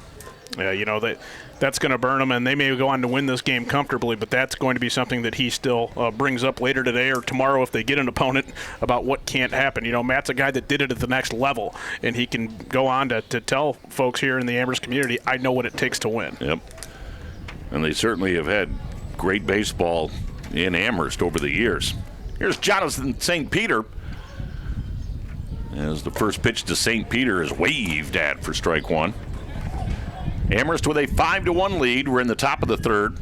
Yeah, that's going to burn him, and they may go on to win this game comfortably, but that's going to be something that he still brings up later today or tomorrow if they get an opponent about what can't happen. Matt's a guy that did it at the next level, and he can go on to tell folks here in the Amherst community, I know what it takes to win. Yep. And they certainly have had great baseball in Amherst over the years. Here's Jonathan St. Peter, as the first pitch to St. Peter is waved at for strike one. Amherst with a 5-1 lead. We're in the top of the third.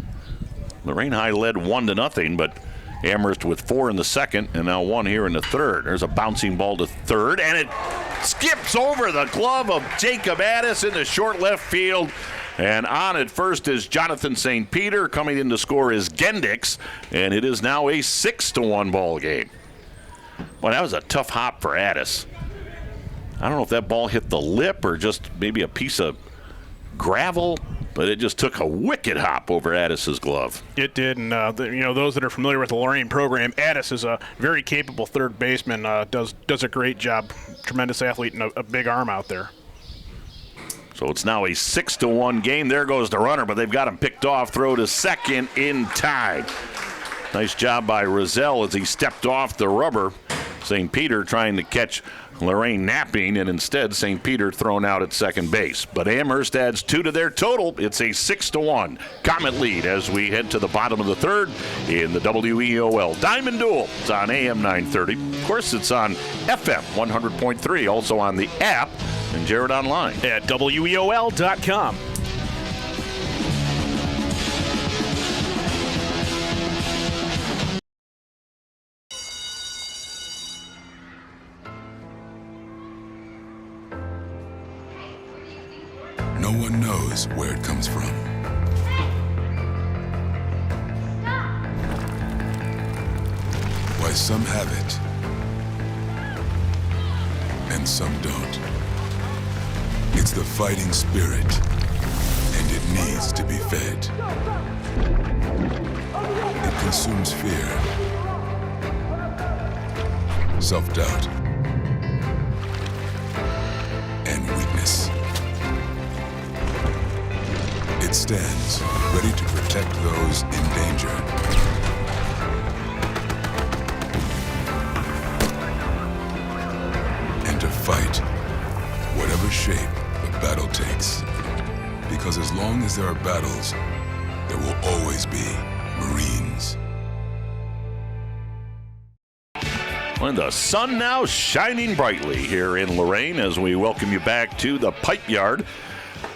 Lorain High led 1-0, but Amherst with 4 in the second and now 1 here in the third. There's a bouncing ball to third, and it skips over the glove of Jacob Addis into short left field. And on at first is Jonathan St. Peter. Coming in to score is Gendix, and it is now a 6-1 ball game. Well, that was a tough hop for Addis. I don't know if that ball hit the lip or just maybe a piece of gravel, but it just took a wicked hop over Addis's glove. It did, and those that are familiar with the Lorain program, Addis is a very capable third baseman, does a great job, tremendous athlete, and a big arm out there. So it's now a 6-1 game. There goes the runner, but they've got him picked off. Throw to second in time. Nice job by Rozelle as he stepped off the rubber. St. Peter trying to catch Lorraine napping, and instead St. Peter thrown out at second base. But Amherst adds 2 to their total. It's a 6-1 Comet lead as we head to the bottom of the third in the WEOL Diamond Duel. It's on AM 930. Of course, it's on FM 100.3, also on the app, and Jared online at WEOL.com. No one knows where it comes from. Why some have it, and some don't. It's the fighting spirit, and it needs to be fed. It consumes fear, self-doubt, and weakness. It stands ready to protect those in danger. And to fight whatever shape the battle takes. Because as long as there are battles, there will always be Marines. And the sun now shining brightly here in Lorain as we welcome you back to the Pipe Yard.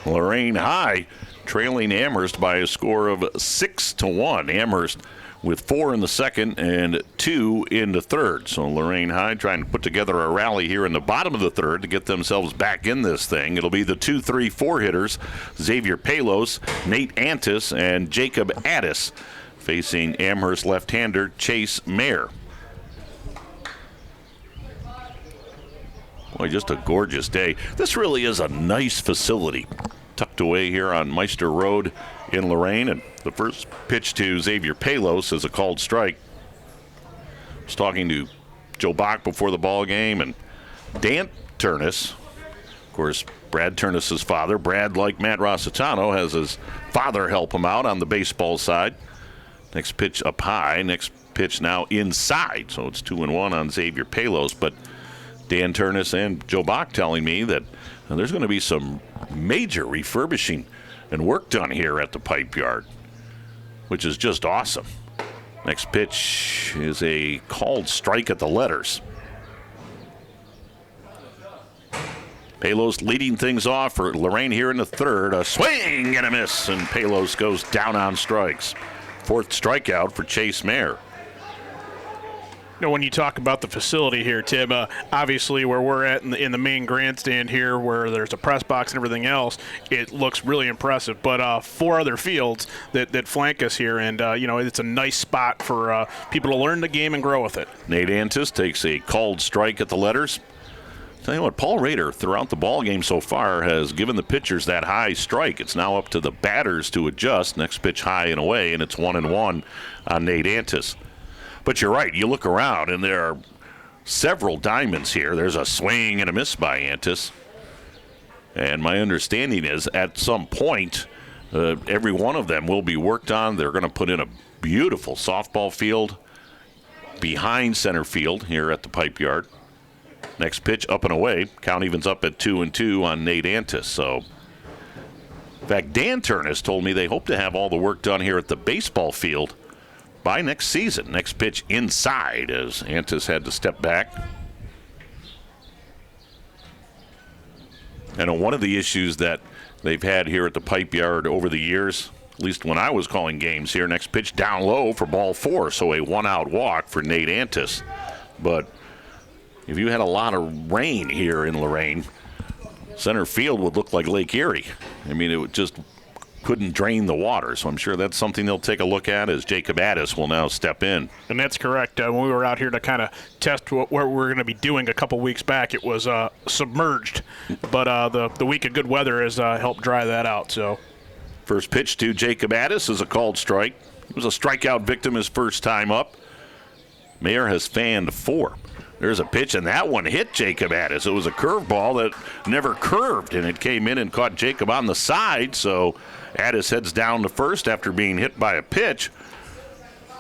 Lorain High trailing Amherst by a score of 6-1. Amherst with 4 in the second and 2 in the third. So Lorain High trying to put together a rally here in the bottom of the third to get themselves back in this thing. It'll be the 2, 3, 4 hitters, Xavier Palos, Nate Antis, and Jacob Addis, facing Amherst left-hander Chase Mayer. Boy, just a gorgeous day. This really is a nice facility tucked away here on Meister Road in Lorain. And the first pitch to Xavier Palos is a called strike. I was talking to Joe Bach before the ball game, and Dan Turnus, of course, Brad Turnus' father. Brad, like Matt Rossitano, has his father help him out on the baseball side. Next pitch up high. Next pitch now inside. So it's 2-1 on Xavier Palos. But Dan Turnus and Joe Bach telling me that there's going to be some major refurbishing and work done here at the Pipe Yard, which is just awesome. Next pitch is a called strike at the letters. Palos leading things off for Lorraine here in the third. A swing and a miss, and Palos goes down on strikes. Fourth strikeout for Chase Mayer. When you talk about the facility here, Tim, obviously where we're at in the main grandstand here, where there's a press box and everything else, it looks really impressive. But 4 other fields that flank us here, and it's a nice spot for people to learn the game and grow with it. Nate Antis takes a called strike at the letters. Tell you what, Paul Rader throughout the ball game so far has given the pitchers that high strike. It's now up to the batters to adjust. Next pitch high and away, and it's 1-1 on Nate Antis. But you're right. You look around, and there are several diamonds here. There's a swing and a miss by Antis. And my understanding is at some point, every one of them will be worked on. They're going to put in a beautiful softball field behind center field here at the Pipe Yard. Next pitch up and away. Count evens up at 2-2 on Nate Antis. So, in fact, Dan Turnus told me they hope to have all the work done here at the baseball field by next season. Next pitch inside as Antis had to step back. And one of the issues that they've had here at the Pipe Yard over the years, at least when I was calling games here, next pitch down low for ball 4, so a 1-out walk for Nate Antis. But if you had a lot of rain here in Lorain, center field would look like Lake Erie. I mean, it would just couldn't drain the water, so I'm sure that's something they'll take a look at as Jacob Addis will now step in. And that's correct. When we were out here to kind of test what we're going to be doing a couple weeks back, it was submerged, but the week of good weather has helped dry that out. So, first pitch to Jacob Addis is a called strike. He was a strikeout victim his first time up. Mayer has fanned 4. There's a pitch, and that one hit Jacob Addis. It was a curveball that never curved, and it came in and caught Jacob on the side, so Addis heads down to first after being hit by a pitch.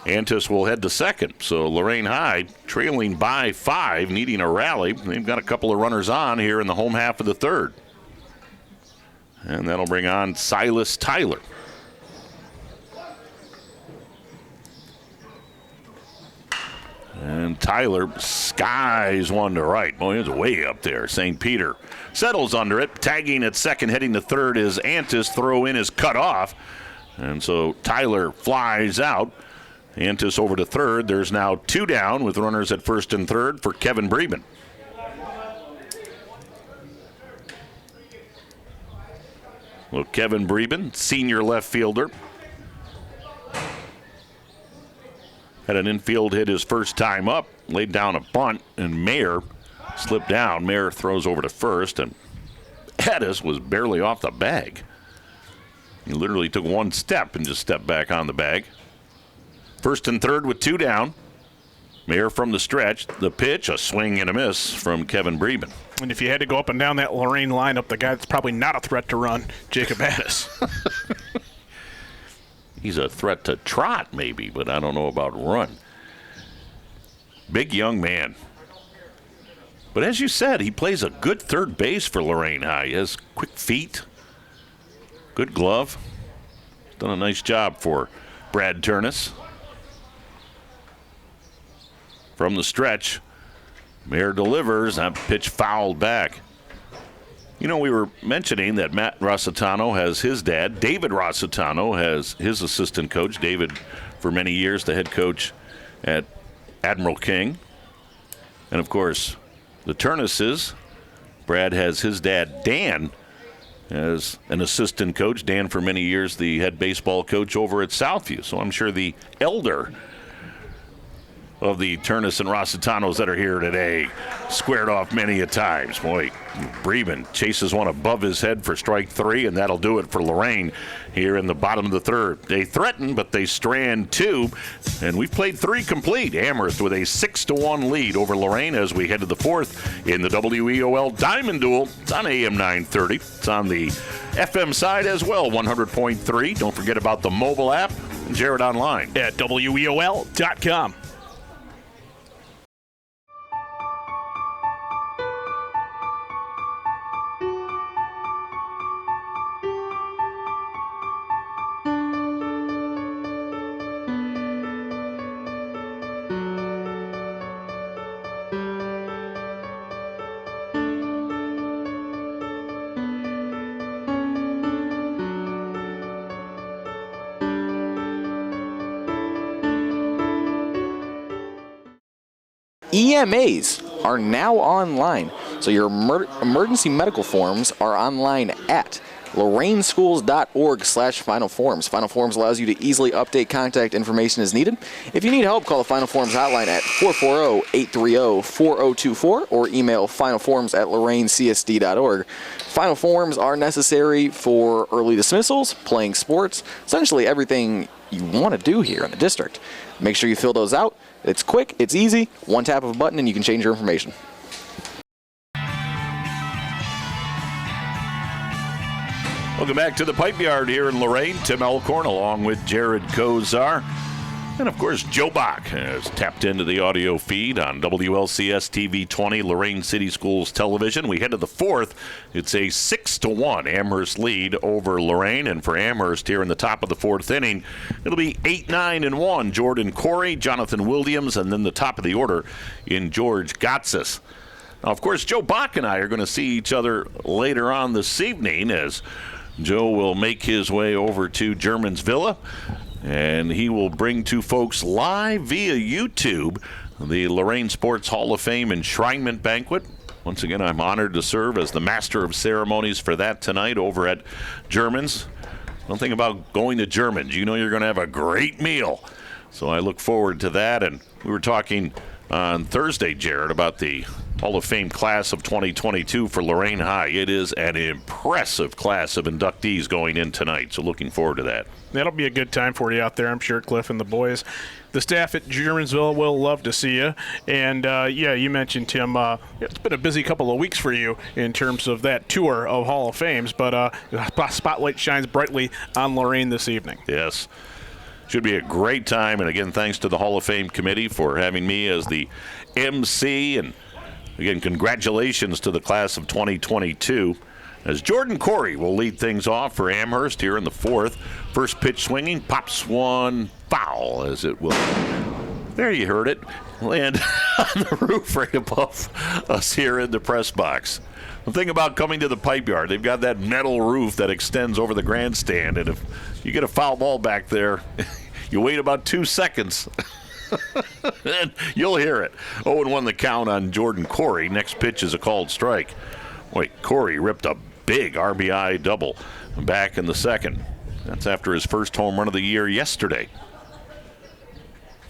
Antis will head to second. So Lorraine High trailing by 5, needing a rally. They've got a couple of runners on here in the home half of the third. And that'll bring on Silas Tyler. And Tyler skies one to right. Boy, he's way up there. St. Peter settles under it. Tagging at second, heading to third is Antis. Throw in is cut off. And so Tyler flies out. Antis over to third. There's now 2 down with runners at first and third for Kevin Bremen. Well, Kevin Bremen, senior left fielder, had an infield hit his first time up, laid down a bunt, and Mayer slipped down. Mayer throws over to first, and Addis was barely off the bag. He literally took one step and just stepped back on the bag. First and third with 2 down. Mayer from the stretch. The pitch, a swing and a miss from Kevin Bremen. And if you had to go up and down that Lorain lineup, the guy that's probably not a threat to run, Jacob Addis. He's a threat to trot, maybe, but I don't know about run. Big young man. But as you said, he plays a good third base for Lorain High. He has quick feet, good glove. Done a nice job for Brad Turnus. From the stretch, Mayer delivers. That pitch fouled back. You know, we were mentioning that Matt Rossitano has his dad. David Rossitano has his assistant coach. David, for many years, the head coach at Admiral King. And, of course, the Turnuses. Brad has his dad, Dan, as an assistant coach. Dan, for many years, the head baseball coach over at Southview. So I'm sure the elder of the Turnus and Rossitanos that are here today squared off many a times. Boy, Bremen chases one above his head for strike 3, and that'll do it for Lorraine here in the bottom of the third. They threaten, but they strand 2, and we've played 3 complete. Amherst with a 6-1 lead over Lorraine as we head to the 4th in the WEOL Diamond Duel. It's on AM 930. It's on the FM side as well, 100.3. Don't forget about the mobile app and Jared online at WEOL.com. EMAs are now online. So your emergency medical forms are online at loraineschools.org/Final Forms. Final Forms allows you to easily update contact information as needed. If you need help, call the Final Forms hotline at 440-830-4024 or email finalforms@loraincsd.org. Final Forms are necessary for early dismissals, playing sports, essentially everything you want to do here in the district. Make sure you fill those out. It's quick, it's easy, one tap of a button and you can change your information. Welcome back to the Pipe Yard here in Lorain. Tim Elkhorn along with Jared Kozar. And, of course, Joe Bach has tapped into the audio feed on WLCS TV 20, Lorain City Schools Television. We head to the fourth. It's a 6-1 Amherst lead over Lorain. And for Amherst here in the top of the fourth inning, it'll be 8-9-1. Jordan Corey, Jonathan Williams, and then the top of the order in George Gotsis. Now, of course, Joe Bach and I are going to see each other later on this evening as Joe will make his way over to German's Villa, and he will bring to folks live via YouTube the Lorain Sports Hall of Fame Enshrinement Banquet. Once again, I'm honored to serve as the master of ceremonies for that tonight over at German's. One thing about going to German's, you know you're going to have a great meal. So I look forward to that. And we were talking on Thursday, Jared, about the Hall of Fame class of 2022 for Lorain High. It is an impressive class of inductees going in tonight, so looking forward to that. That'll be a good time for you out there, I'm sure, Cliff and the boys. The staff at Germansville will love to see you. And, you mentioned, Tim, it's been a busy couple of weeks for you in terms of that tour of Hall of Fames, but the spotlight shines brightly on Lorain this evening. Yes. Should be a great time, and again, thanks to the Hall of Fame committee for having me as the MC, and again, congratulations to the class of 2022. As Jordan Corey will lead things off for Amherst here in the fourth. First pitch swinging, pops one foul as it will. There you heard it. Land on the roof right above us here in the press box. The thing about coming to the Pipe Yard, they've got that metal roof that extends over the grandstand, and if you get a foul ball back there, you wait about 2 seconds. And you'll hear it. 0-1 the count on Jordan Corey. Next pitch is a called strike. Wait, Corey ripped a big RBI double back in the second. That's after his first home run of the year yesterday.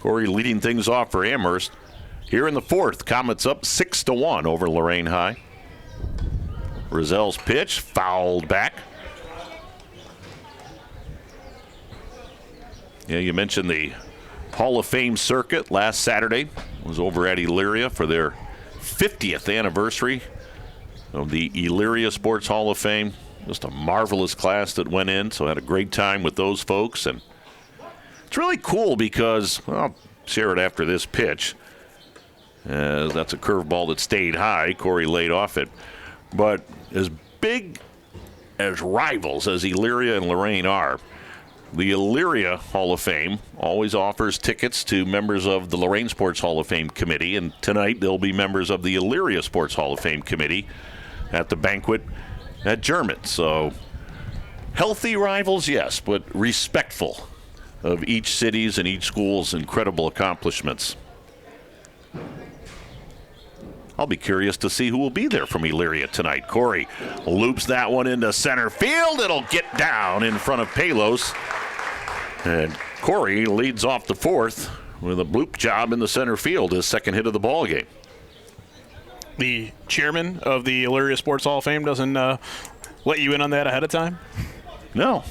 Corey leading things off for Amherst. Here in the fourth, Comets up 6-1 over Lorain High. Rozelle's pitch fouled back. Yeah, you mentioned the Hall of Fame circuit last Saturday. Was over at Elyria for their 50th anniversary of the Elyria Sports Hall of Fame. Just a marvelous class that went in, so I had a great time with those folks. And it's really cool because, well, I'll share it after this pitch. That's a curveball that stayed high. Corey laid off it. But as big as rivals as Elyria and Lorain are, the Elyria Hall of Fame always offers tickets to members of the Lorain Sports Hall of Fame Committee, and tonight they'll be members of the Elyria Sports Hall of Fame Committee at the banquet at German. So healthy rivals, yes, but respectful of each city's and each school's incredible accomplishments. I'll be curious to see who will be there from Elyria tonight. Corey loops that one into center field. It'll get down in front of Palos. And Corey leads off the fourth with a bloop job in the center field, his second hit of the ball game. The chairman of the Elyria Sports Hall of Fame doesn't let you in on that ahead of time? No.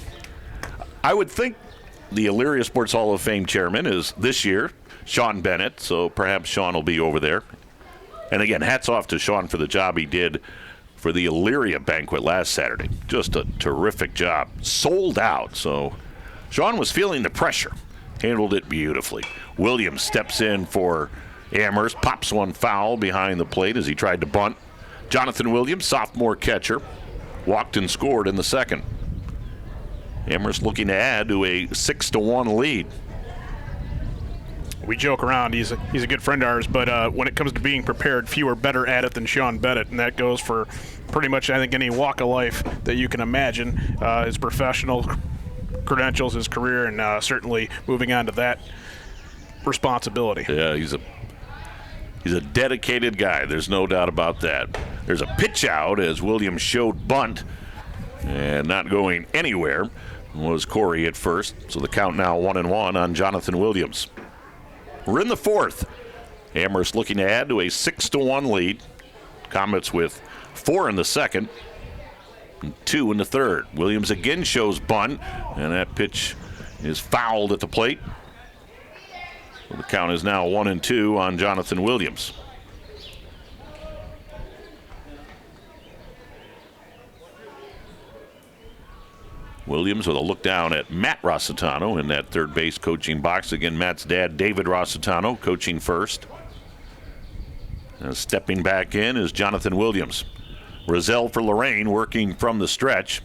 I would think the Elyria Sports Hall of Fame chairman is this year Sean Bennett, so perhaps Sean will be over there. And again, hats off to Sean for the job he did for the Elyria banquet last Saturday. Just a terrific job. Sold out, so Sean was feeling the pressure. Handled it beautifully. Williams steps in for Amherst, pops one foul behind the plate as he tried to bunt. Jonathan Williams, sophomore catcher, walked and scored in the second. Amherst looking to add to a 6-1 lead. We joke around, he's a good friend of ours, but when it comes to being prepared, few are better at it than Sean Bennett, and that goes for pretty much, I think, any walk of life that you can imagine. His professional credentials, his career, and certainly moving on to that responsibility. Yeah, he's He's a dedicated guy. There's no doubt about that. There's a pitch out as Williams showed bunt. And not going anywhere was Corey at first. So the count now 1-1 on Jonathan Williams. We're in the fourth. Amherst looking to add to a 6-1 lead. Comets with 4 in the second and 2 in the third. Williams again shows bunt, and that pitch is fouled at the plate. So the count is now 1-2 on Jonathan Williams. Williams with a look down at Matt Rossitano in that third base coaching box. Again, Matt's dad, David Rossitano, coaching first. And stepping back in is Jonathan Williams. Rizal for Lorain working from the stretch.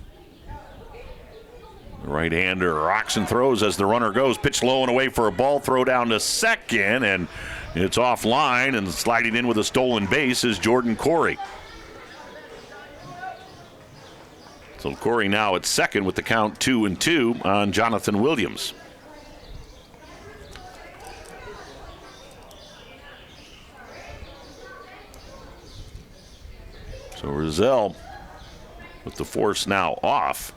The right-hander rocks and throws as the runner goes. Pitch low and away for a ball. Throw down to second, and it's offline, and sliding in with a stolen base is Jordan Corey. So Corey now at second with the count 2-2 on Jonathan Williams. So Rizal with the force now off.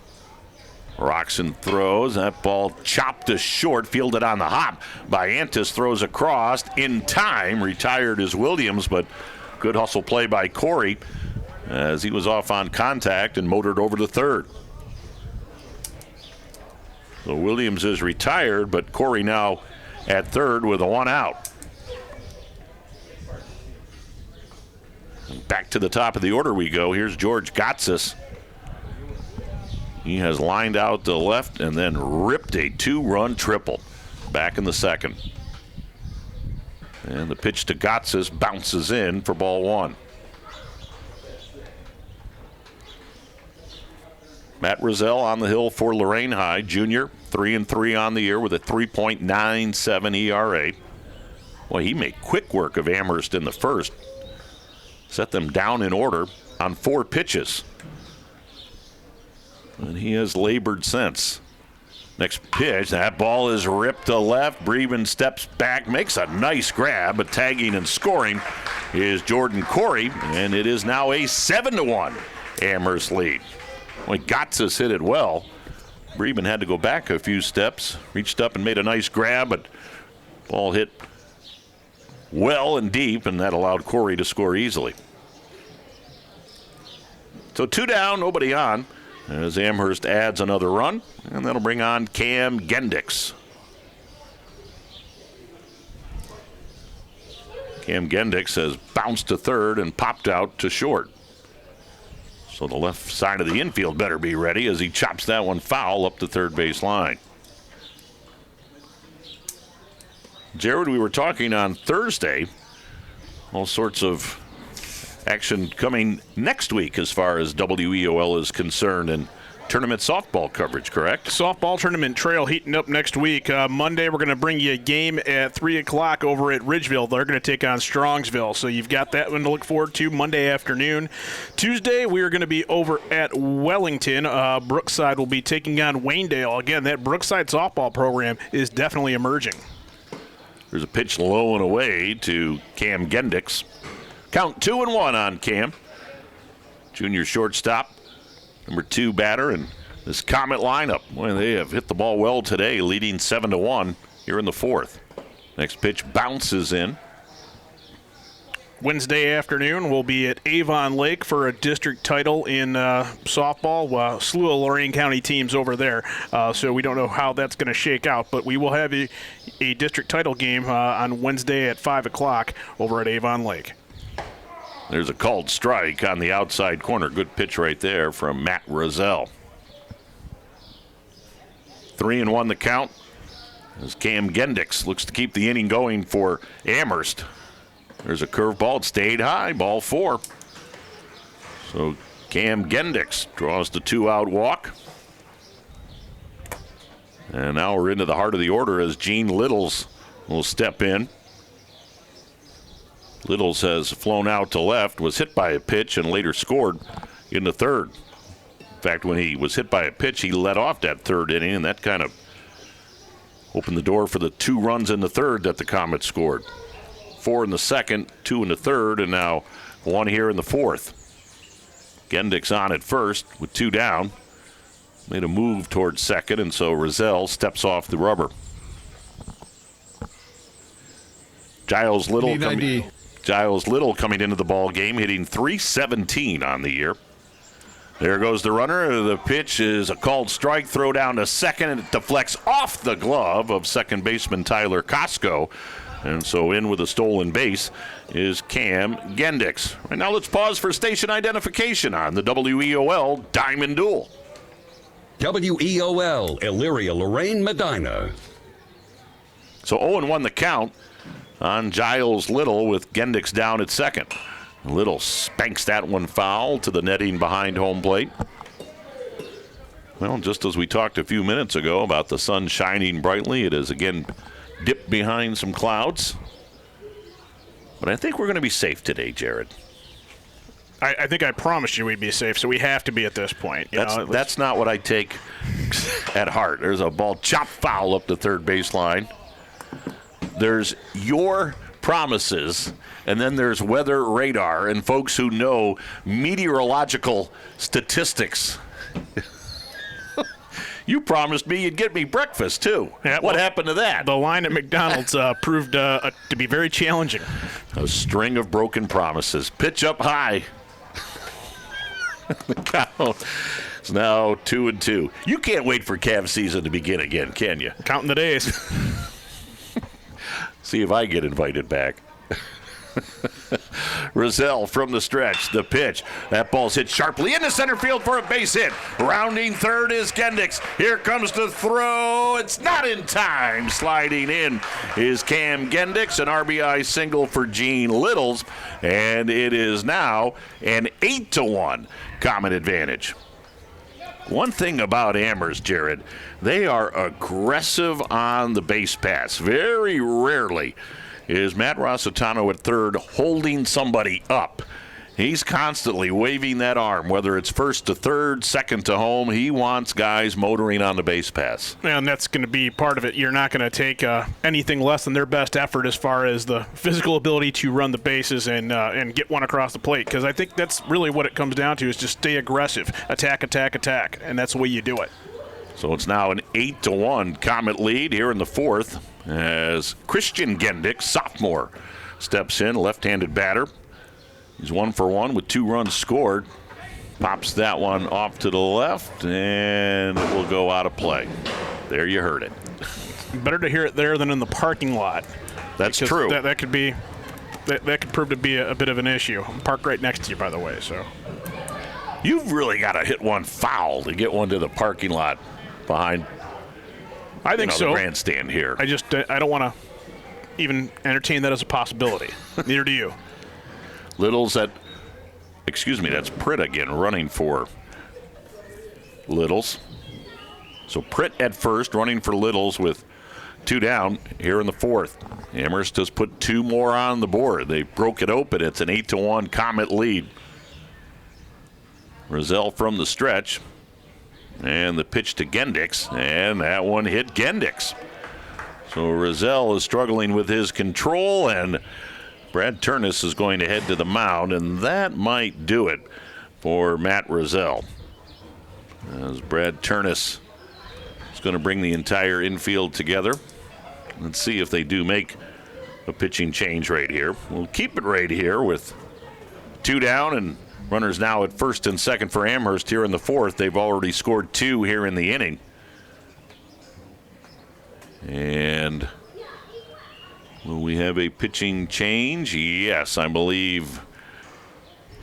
Rocks and throws. That ball chopped to short, fielded on the hop by Antis. Throws across in time. Retired is Williams, but good hustle play by Corey as he was off on contact and motored over to third. So Williams is retired, but Corey now at third with a 1 out. Back to the top of the order we go. Here's George Gotsis. He has lined out to left and then ripped a 2-run triple back in the second. And the pitch to Gotsis bounces in for ball 1. Matt Rizal on the hill for Lorain High, junior, 3-3 on the year with a 3.97 ERA. Well, he made quick work of Amherst in the first. Set them down in order on 4 pitches. And he has labored since. Next pitch, that ball is ripped to left. Breven steps back, makes a nice grab, but tagging and scoring is Jordan Corey, and it is now a 7-1 Amherst lead. Well, Gotsis hit it well. Breven had to go back a few steps, reached up and made a nice grab, but ball hit well and deep, and that allowed Corey to score easily. So 2 down, nobody on, as Amherst adds another run, and that'll bring on Cam Gendix. Cam Gendix has bounced to third and popped out to short. So the left side of the infield better be ready as he chops that one foul up the third base line. Jared, we were talking on Thursday, all sorts of action coming next week as far as WEOL is concerned, and tournament softball coverage, correct? Softball tournament trail heating up next week. Monday, we're going to bring you a game at 3 o'clock over at Ridgeville. They're going to take on Strongsville, so you've got that one to look forward to Monday afternoon. Tuesday, we are going to be over at Wellington. Brookside will be taking on Waynedale. Again, that Brookside softball program is definitely emerging. There's a pitch low and away to Cam Gendix. Count 2-1 on Cam. Junior shortstop, number 2 batter, and this Comet lineup, well, they have hit the ball well today, leading 7-1 here in the fourth. Next pitch bounces in. Wednesday afternoon, we'll be at Avon Lake for a district title in softball. Slew of Lorain County teams over there, so we don't know how that's going to shake out, but we will have a district title game on Wednesday at 5 o'clock over at Avon Lake. There's a called strike on the outside corner. Good pitch right there from Matt Rizal. 3-1 the count as Cam Gendix looks to keep the inning going for Amherst. There's a curveball. It stayed high. Ball 4. So Cam Gendix draws the 2-out walk. And now we're into the heart of the order as Gene Littles will step in. Littles has flown out to left, was hit by a pitch, and later scored in the third. In fact, when he was hit by a pitch, he led off that third inning, and that kind of opened the door for the 2 runs in the third that the Comets scored. 4 in the second, 2 in the third, and now 1 here in the fourth. Gendix on at first with 2 down. Made a move towards second, and so Rizal steps off the rubber. Giles Little coming into the ball game, hitting .317 on the year. There goes the runner. The pitch is a called strike. Throw down to second, and it deflects off the glove of second baseman Tyler Costco. And so in with a stolen base is Cam Gendix. Right now let's pause for station identification on the WEOL Diamond Duel. WEOL, Elyria, Lorain, Medina. So 0-1 the count on Giles Little with Gendix down at second. Little spanks that one foul to the netting behind home plate. Well, just as we talked a few minutes ago about the sun shining brightly, it has again dipped behind some clouds. But I think we're going to be safe today, Jared. I think I promised you we'd be safe, so we have to be at this point. That's not what I take at heart. There's a ball chopped foul up the third baseline. There's your promises, and then there's weather radar and folks who know meteorological statistics. You promised me you'd get me breakfast, too. Yeah, what happened to that? The line at McDonald's proved to be very challenging. A string of broken promises. Pitch up high. The count is now 2-2. You can't wait for Cavs season to begin again, can you? Counting the days. See if I get invited back. Rizal from the stretch. The pitch. That ball's hit sharply into center field for a base hit. Rounding third is Gendix. Here comes the throw. It's not in time. Sliding in is Cam Gendix. An RBI single for Gene Littles. And it is now an 8-1 Comet advantage. One thing about Amherst, Jared, they are aggressive on the base pass. Very rarely is Matt Rossitano at third holding somebody up. He's constantly waving that arm, whether it's first to third, second to home. He wants guys motoring on the base pass. And that's going to be part of it. You're not going to take anything less than their best effort as far as the physical ability to run the bases and get one across the plate, because I think that's really what it comes down to, is just stay aggressive, attack, attack, attack, and that's the way you do it. So it's now an 8-1 Comet lead here in the fourth as Christian Gendix, sophomore, steps in, left-handed batter. He's 1 for 1 with 2 runs scored. Pops that one off to the left, and it will go out of play. There you heard it. Better to hear it there than in the parking lot. That's true. That could be that could prove to be a bit of an issue. I'm parked right next to you, by the way. So you've really got to hit one foul to get one to the parking lot behind. I think so. The grandstand here. I don't want to even entertain that as a possibility. Neither do you. Littles that's Pritt again running for Littles. So Pritt at first, running for Littles with 2 down here in the fourth. Amherst has put 2 more on the board. They broke it open. It's an 8-1 Comet lead. Rizal from the stretch. And the pitch to Gendix, and that one hit Gendix. So Rizal is struggling with his control, and Brad Turnus is going to head to the mound, and that might do it for Matt Rizal. As Brad Turnus is going to bring the entire infield together. Let's see if they do make a pitching change right here. We'll keep it right here with 2 down and runners now at first and second for Amherst here in the fourth. They've already scored 2 here in the inning. And will we have a pitching change? Yes, I believe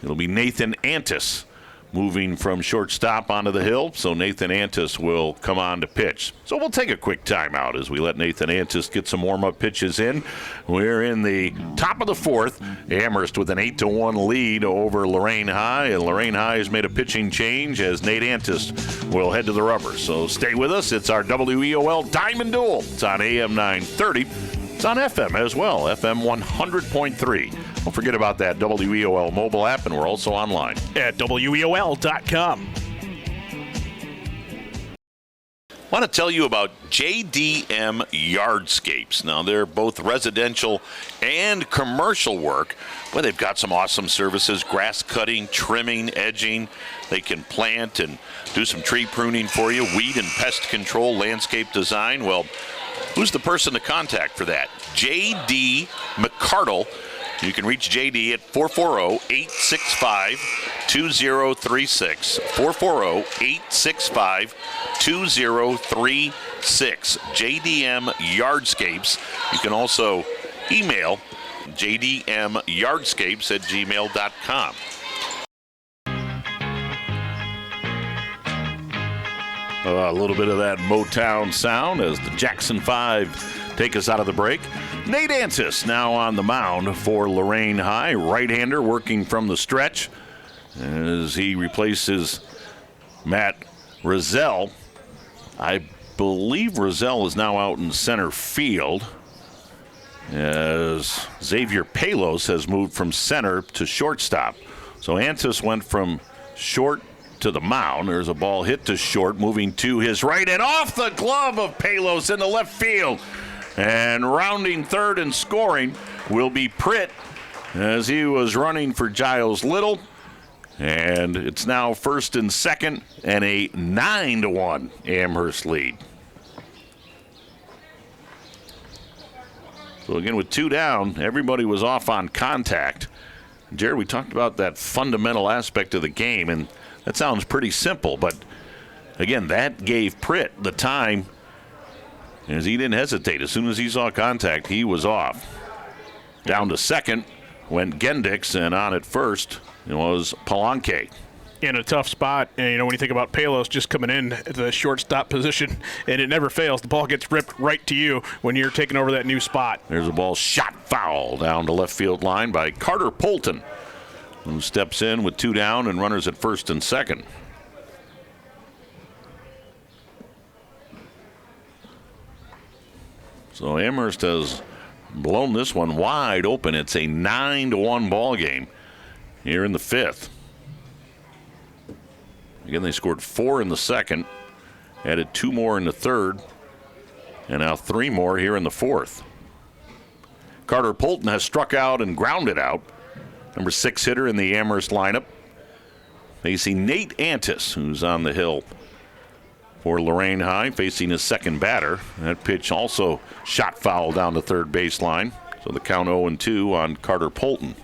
it'll be Nathan Antis moving from shortstop onto the hill. So Nathan Antis will come on to pitch. So we'll take a quick timeout as we let Nathan Antis get some warm-up pitches in. We're in the top of the fourth. Amherst with an 8-1 lead over Lorain High. And Lorain High has made a pitching change as Nate Antis will head to the rubber. So stay with us. It's our WEOL Diamond Duel. It's on AM 930. It's on FM as well, FM 100.3. Don't forget about that WEOL mobile app, and we're also online at WEOL.com. Want to tell you about JDM Yardscapes. Now, they're both residential and commercial work, but they've got some awesome services: grass cutting, trimming, edging. They can plant and do some tree pruning for you, weed and pest control, landscape design. Well, who's the person to contact for that? J.D. McCardle. You can reach JD at 440-865-2036. 440-865-2036. JDM Yardscapes. You can also email jdmyardscapes@gmail.com. A little bit of that Motown sound as the Jackson 5 take us out of the break. Nate Antis now on the mound for Lorain High. Right-hander working from the stretch as he replaces Matt Rozelle. I believe Rozelle is now out in center field as Xavier Palos has moved from center to shortstop. So Antis went from short to the mound. There's a ball hit to short, moving to his right and off the glove of Palos in the left field. And rounding third and scoring will be Pritt as he was running for Giles Little. And it's now first and second and a 9-1 Amherst lead. So again, with two down, everybody was off on contact. Jared, we talked about that fundamental aspect of the game, and that sounds pretty simple, but again, that gave Pritt the time as he didn't hesitate. As soon as he saw contact, he was off. Down to second went Gendix, and on at first it was Palanque. In a tough spot, and when you think about Palos just coming in at the shortstop position, and it never fails, the ball gets ripped right to you when you're taking over that new spot. There's a ball shot foul down to left field line by Carter Polton, who steps in with two down and runners at first and second. So Amherst has blown this one wide open. It's a 9-1 ball game here in the fifth. Again, they scored 4 in the second, added 2 more in the third, and now 3 more here in the fourth. Carter Polton has struck out and grounded out. Number 6 hitter in the Amherst lineup. Facing Nate Antis, who's on the hill for Lorain High, facing his second batter. That pitch also shot foul down the third baseline. So the count 0-2 on Carter Polton.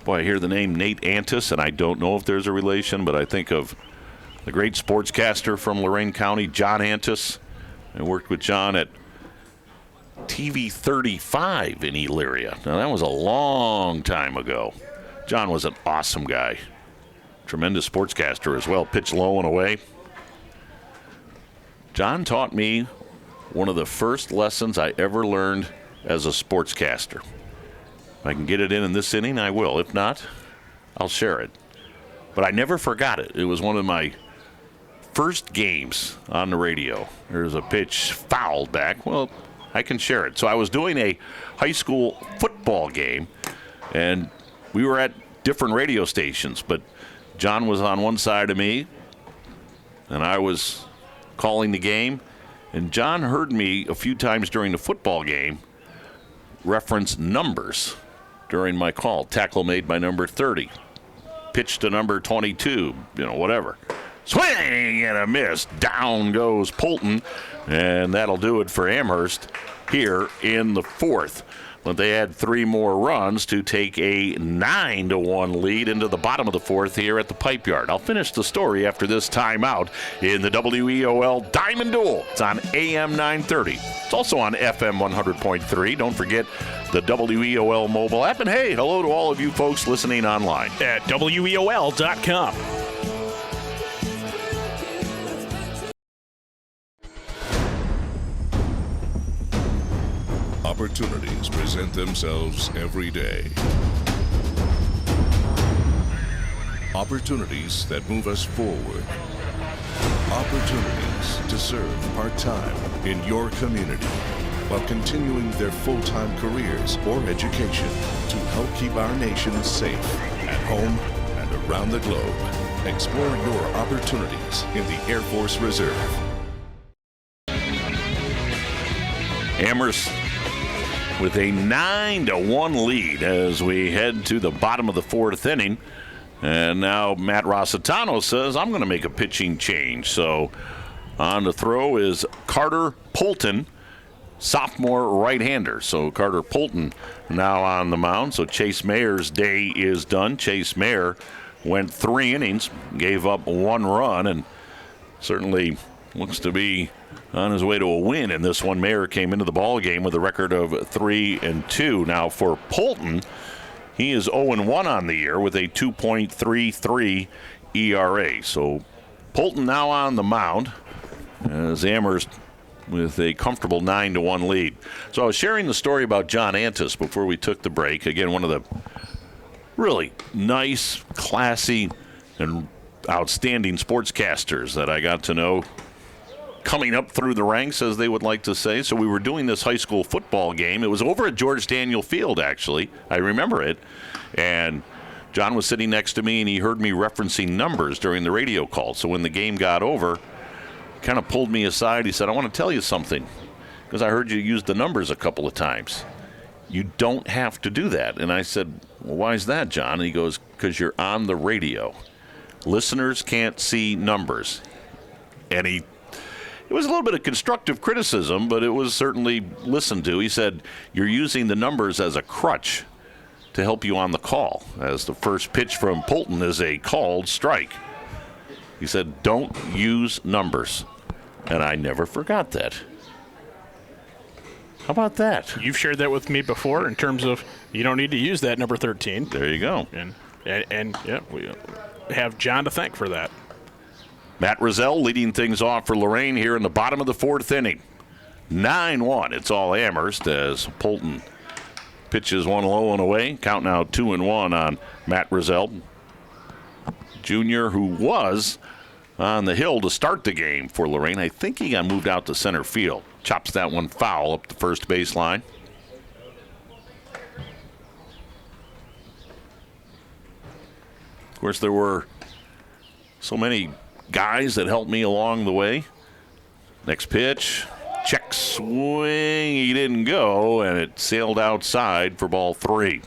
Boy, I hear the name Nate Antis, and I don't know if there's a relation, but I think of the great sportscaster from Lorain County, John Antis. I worked with John at TV 35 in Elyria. Now, that was a long time ago. John was an awesome guy. Tremendous sportscaster as well. Pitch low and away. John taught me one of the first lessons I ever learned as a sportscaster. If I can get it in this inning, I will. If not, I'll share it. But I never forgot it. It was one of my first games on the radio. There's a pitch fouled back. Well, I can share it. So I was doing a high school football game, and we were at different radio stations, but John was on one side of me, and I was calling the game. And John heard me a few times during the football game reference numbers during my call. Tackle made by number 30. Pitch to number 22, whatever. Swing and a miss. Down goes Polton, and that'll do it for Amherst here in the fourth. But they had 3 more runs to take a 9-1 lead into the bottom of the fourth here at the Pipe Yard. I'll finish the story after this timeout in the WEOL Diamond Duel. It's on AM 930. It's also on FM 100.3. Don't forget the WEOL mobile app. And hey, hello to all of you folks listening online at WEOL.com. Opportunities present themselves every day. Opportunities that move us forward. Opportunities to serve part-time in your community while continuing their full-time careers or education to help keep our nation safe at home and around the globe. Explore your opportunities in the Air Force Reserve. Amherst with a 9-1 lead as we head to the bottom of the fourth inning. And now Matt Rossitano says, I'm going to make a pitching change. So on the throw is Carter Polton, sophomore right-hander. So Carter Polton now on the mound. So Chase Mayer's day is done. Chase Mayer went 3 innings, gave up 1 run, and certainly looks to be on his way to a win in this one. Mayer came into the ball game with a record of 3-2. Now for Polton, he is 0-1 on the year with a 2.33 ERA. So Polton now on the mound as Amherst with a comfortable 9-1 lead. So I was sharing the story about John Antis before we took the break. Again, one of the really nice, classy, and outstanding sportscasters that I got to know coming up through the ranks, as they would like to say. So we were doing this high school football game. It was over at George Daniel Field, actually. I remember it. And John was sitting next to me, and he heard me referencing numbers during the radio call. So when the game got over, he kind of pulled me aside. He said, I want to tell you something, because I heard you use the numbers a couple of times. You don't have to do that. And I said, well, why is that, John? And he goes, because you're on the radio. Listeners can't see numbers. And it was a little bit of constructive criticism, but it was certainly listened to. He said, you're using the numbers as a crutch to help you on the call, as the first pitch from Polton is a called strike. He said, don't use numbers. And I never forgot that. How about that? You've shared that with me before in terms of you don't need to use that number 13. There you go. And yeah, we have John to thank for that. Matt Rizell leading things off for Lorraine here in the bottom of the fourth inning. 9-1. It's all Amherst as Polton pitches one low and away. Count now 2-1 on Matt Rizell, junior, who was on the hill to start the game for Lorraine. I think he got moved out to center field. Chops that one foul up the first baseline. Of course, there were so many guys that helped me along the way. Next pitch, check swing, he didn't go, and it sailed outside for ball 3.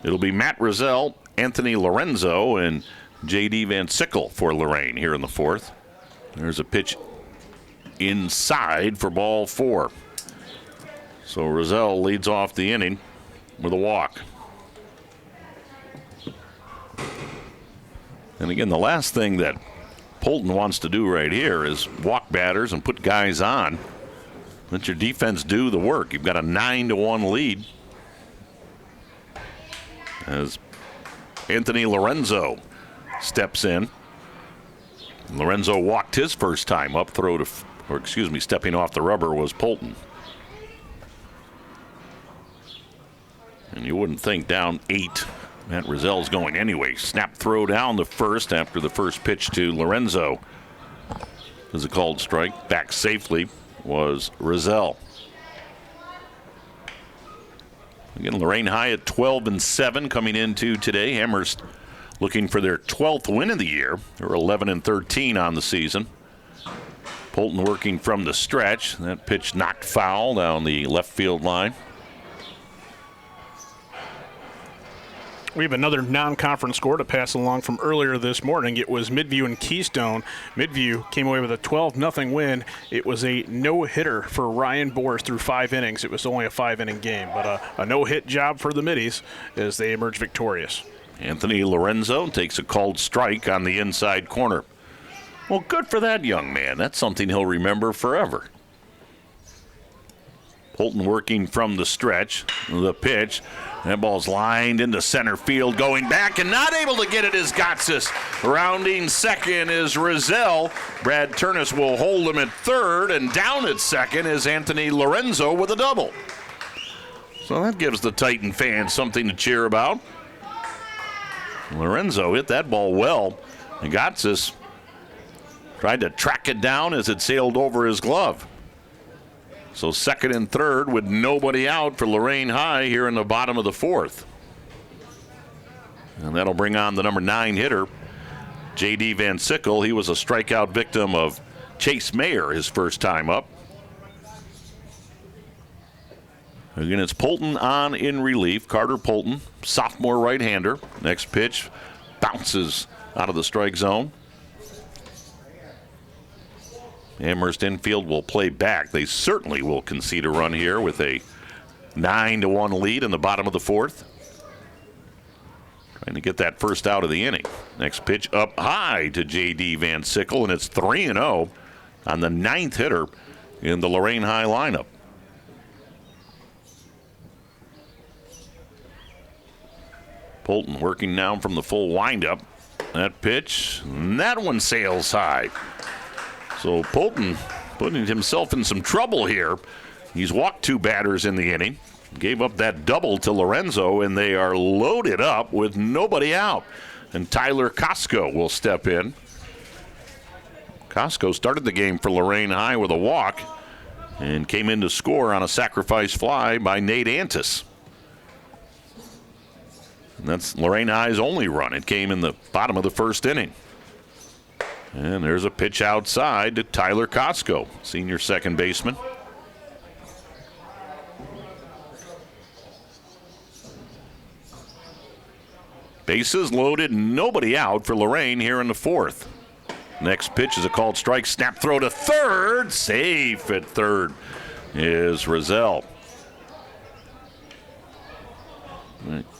It'll be Matt Rizell, Anthony Lorenzo, and J.D. Van Sickle for Lorraine here in the fourth. There's a pitch inside for ball 4. So Rizell leads off the inning with a walk. And again, the last thing that Polton wants to do right here is walk batters and put guys on. Let your defense do the work. You've got a 9-1 lead. As Anthony Lorenzo steps in. Lorenzo walked his first time up, stepping off the rubber was Polton. And you wouldn't think down 8, Matt Rizell's going anyway. Snap throw down the first after the first pitch to Lorenzo. As a called strike, back safely was Rizell. Again, Lorraine high at 12-7 coming into today. Amherst looking for their 12th win of the year. They're 11-13 on the season. Polton working from the stretch. That pitch knocked foul down the left field line. We have another non-conference score to pass along from earlier this morning. It was Midview and Keystone. Midview came away with a 12-0 win. It was a no-hitter for Ryan Boers through 5 innings. It was only a 5-inning game, but a no-hit job for the Middies as they emerge victorious. Anthony Lorenzo takes a called strike on the inside corner. Well, good for that young man. That's something he'll remember forever. Polton working from the stretch. The pitch. That ball's lined into center field, going back and not able to get it is Gotsis. Rounding second is Rizell. Brad Turnus will hold him at third, and down at second is Anthony Lorenzo with a double. So that gives the Titan fans something to cheer about. Lorenzo hit that ball well, and Gotsis tried to track it down as it sailed over his glove. So second and third with nobody out for Lorain High here in the bottom of the fourth. And that'll bring on the number 9 hitter, J.D. Van Sickle. He was a strikeout victim of Chase Mayer his first time up. Again, it's Polton on in relief. Carter Polton, sophomore right-hander. Next pitch bounces out of the strike zone. Amherst infield will play back. They certainly will concede a run here with a 9-1 lead in the bottom of the fourth. Trying to get that first out of the inning. Next pitch up high to J.D. Van Sickle, and it's 3-0 on the 9th hitter in the Lorain High lineup. Polton working now from the full windup. That pitch, and that one sails high. So Polton putting himself in some trouble here. He's walked 2 batters in the inning. Gave up that double to Lorenzo, and they are loaded up with nobody out. And Tyler Costco will step in. Costco started the game for Lorain High with a walk and came in to score on a sacrifice fly by Nate Antis. And that's Lorain High's only run. It came in the bottom of the first inning. And there's a pitch outside to Tyler Costco, senior second baseman. Bases loaded, nobody out for Lorain here in the fourth. Next pitch is a called strike. Snap throw to third. Safe at third is Rozelle.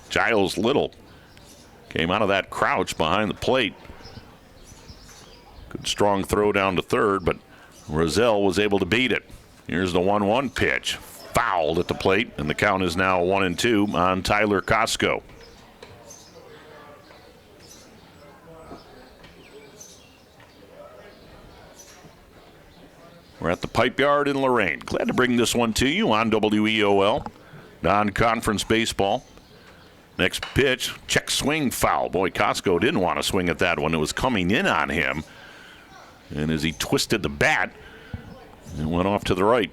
Giles Little came out of that crouch behind the plate. Good strong throw down to third, but Rozelle was able to beat it. Here's the 1-1 pitch. Fouled at the plate, and the count is now 1-2 on Tyler Costco. We're at the Pipe Yard in Lorain. Glad to bring this one to you on WEOL, non-conference baseball. Next pitch, check swing foul. Boy, Costco didn't want to swing at that one. It was coming in on him. And as he twisted the bat, it went off to the right.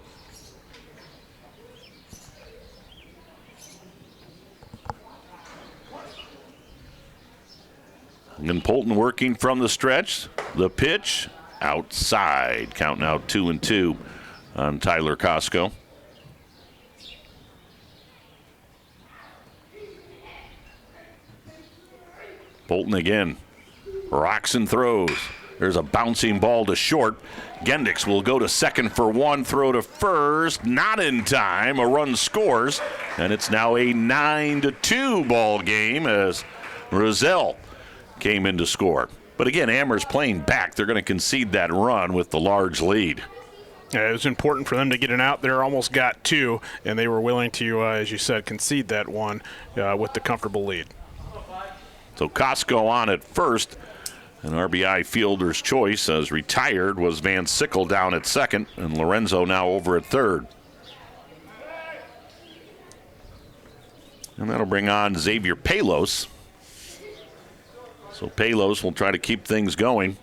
And Polton working from the stretch. The pitch. Outside. Count now 2-2 on Tyler Costco. Polton again. Rocks and throws. There's a bouncing ball to short. Gendix will go to second for one. Throw to first. Not in time. A run scores. And it's now a 9-2 ball game as Rozelle came in to score. But again, Amherst playing back. They're going to concede that run with the large lead. Yeah, it was important for them to get an out there. Almost got 2, and they were willing to, as you said, concede that one with the comfortable lead. So Costco on at first. An RBI fielder's choice, as retired was Van Sickle down at second, and Lorenzo now over at third. And that'll bring on Xavier Palos. So Palos will try to keep things going.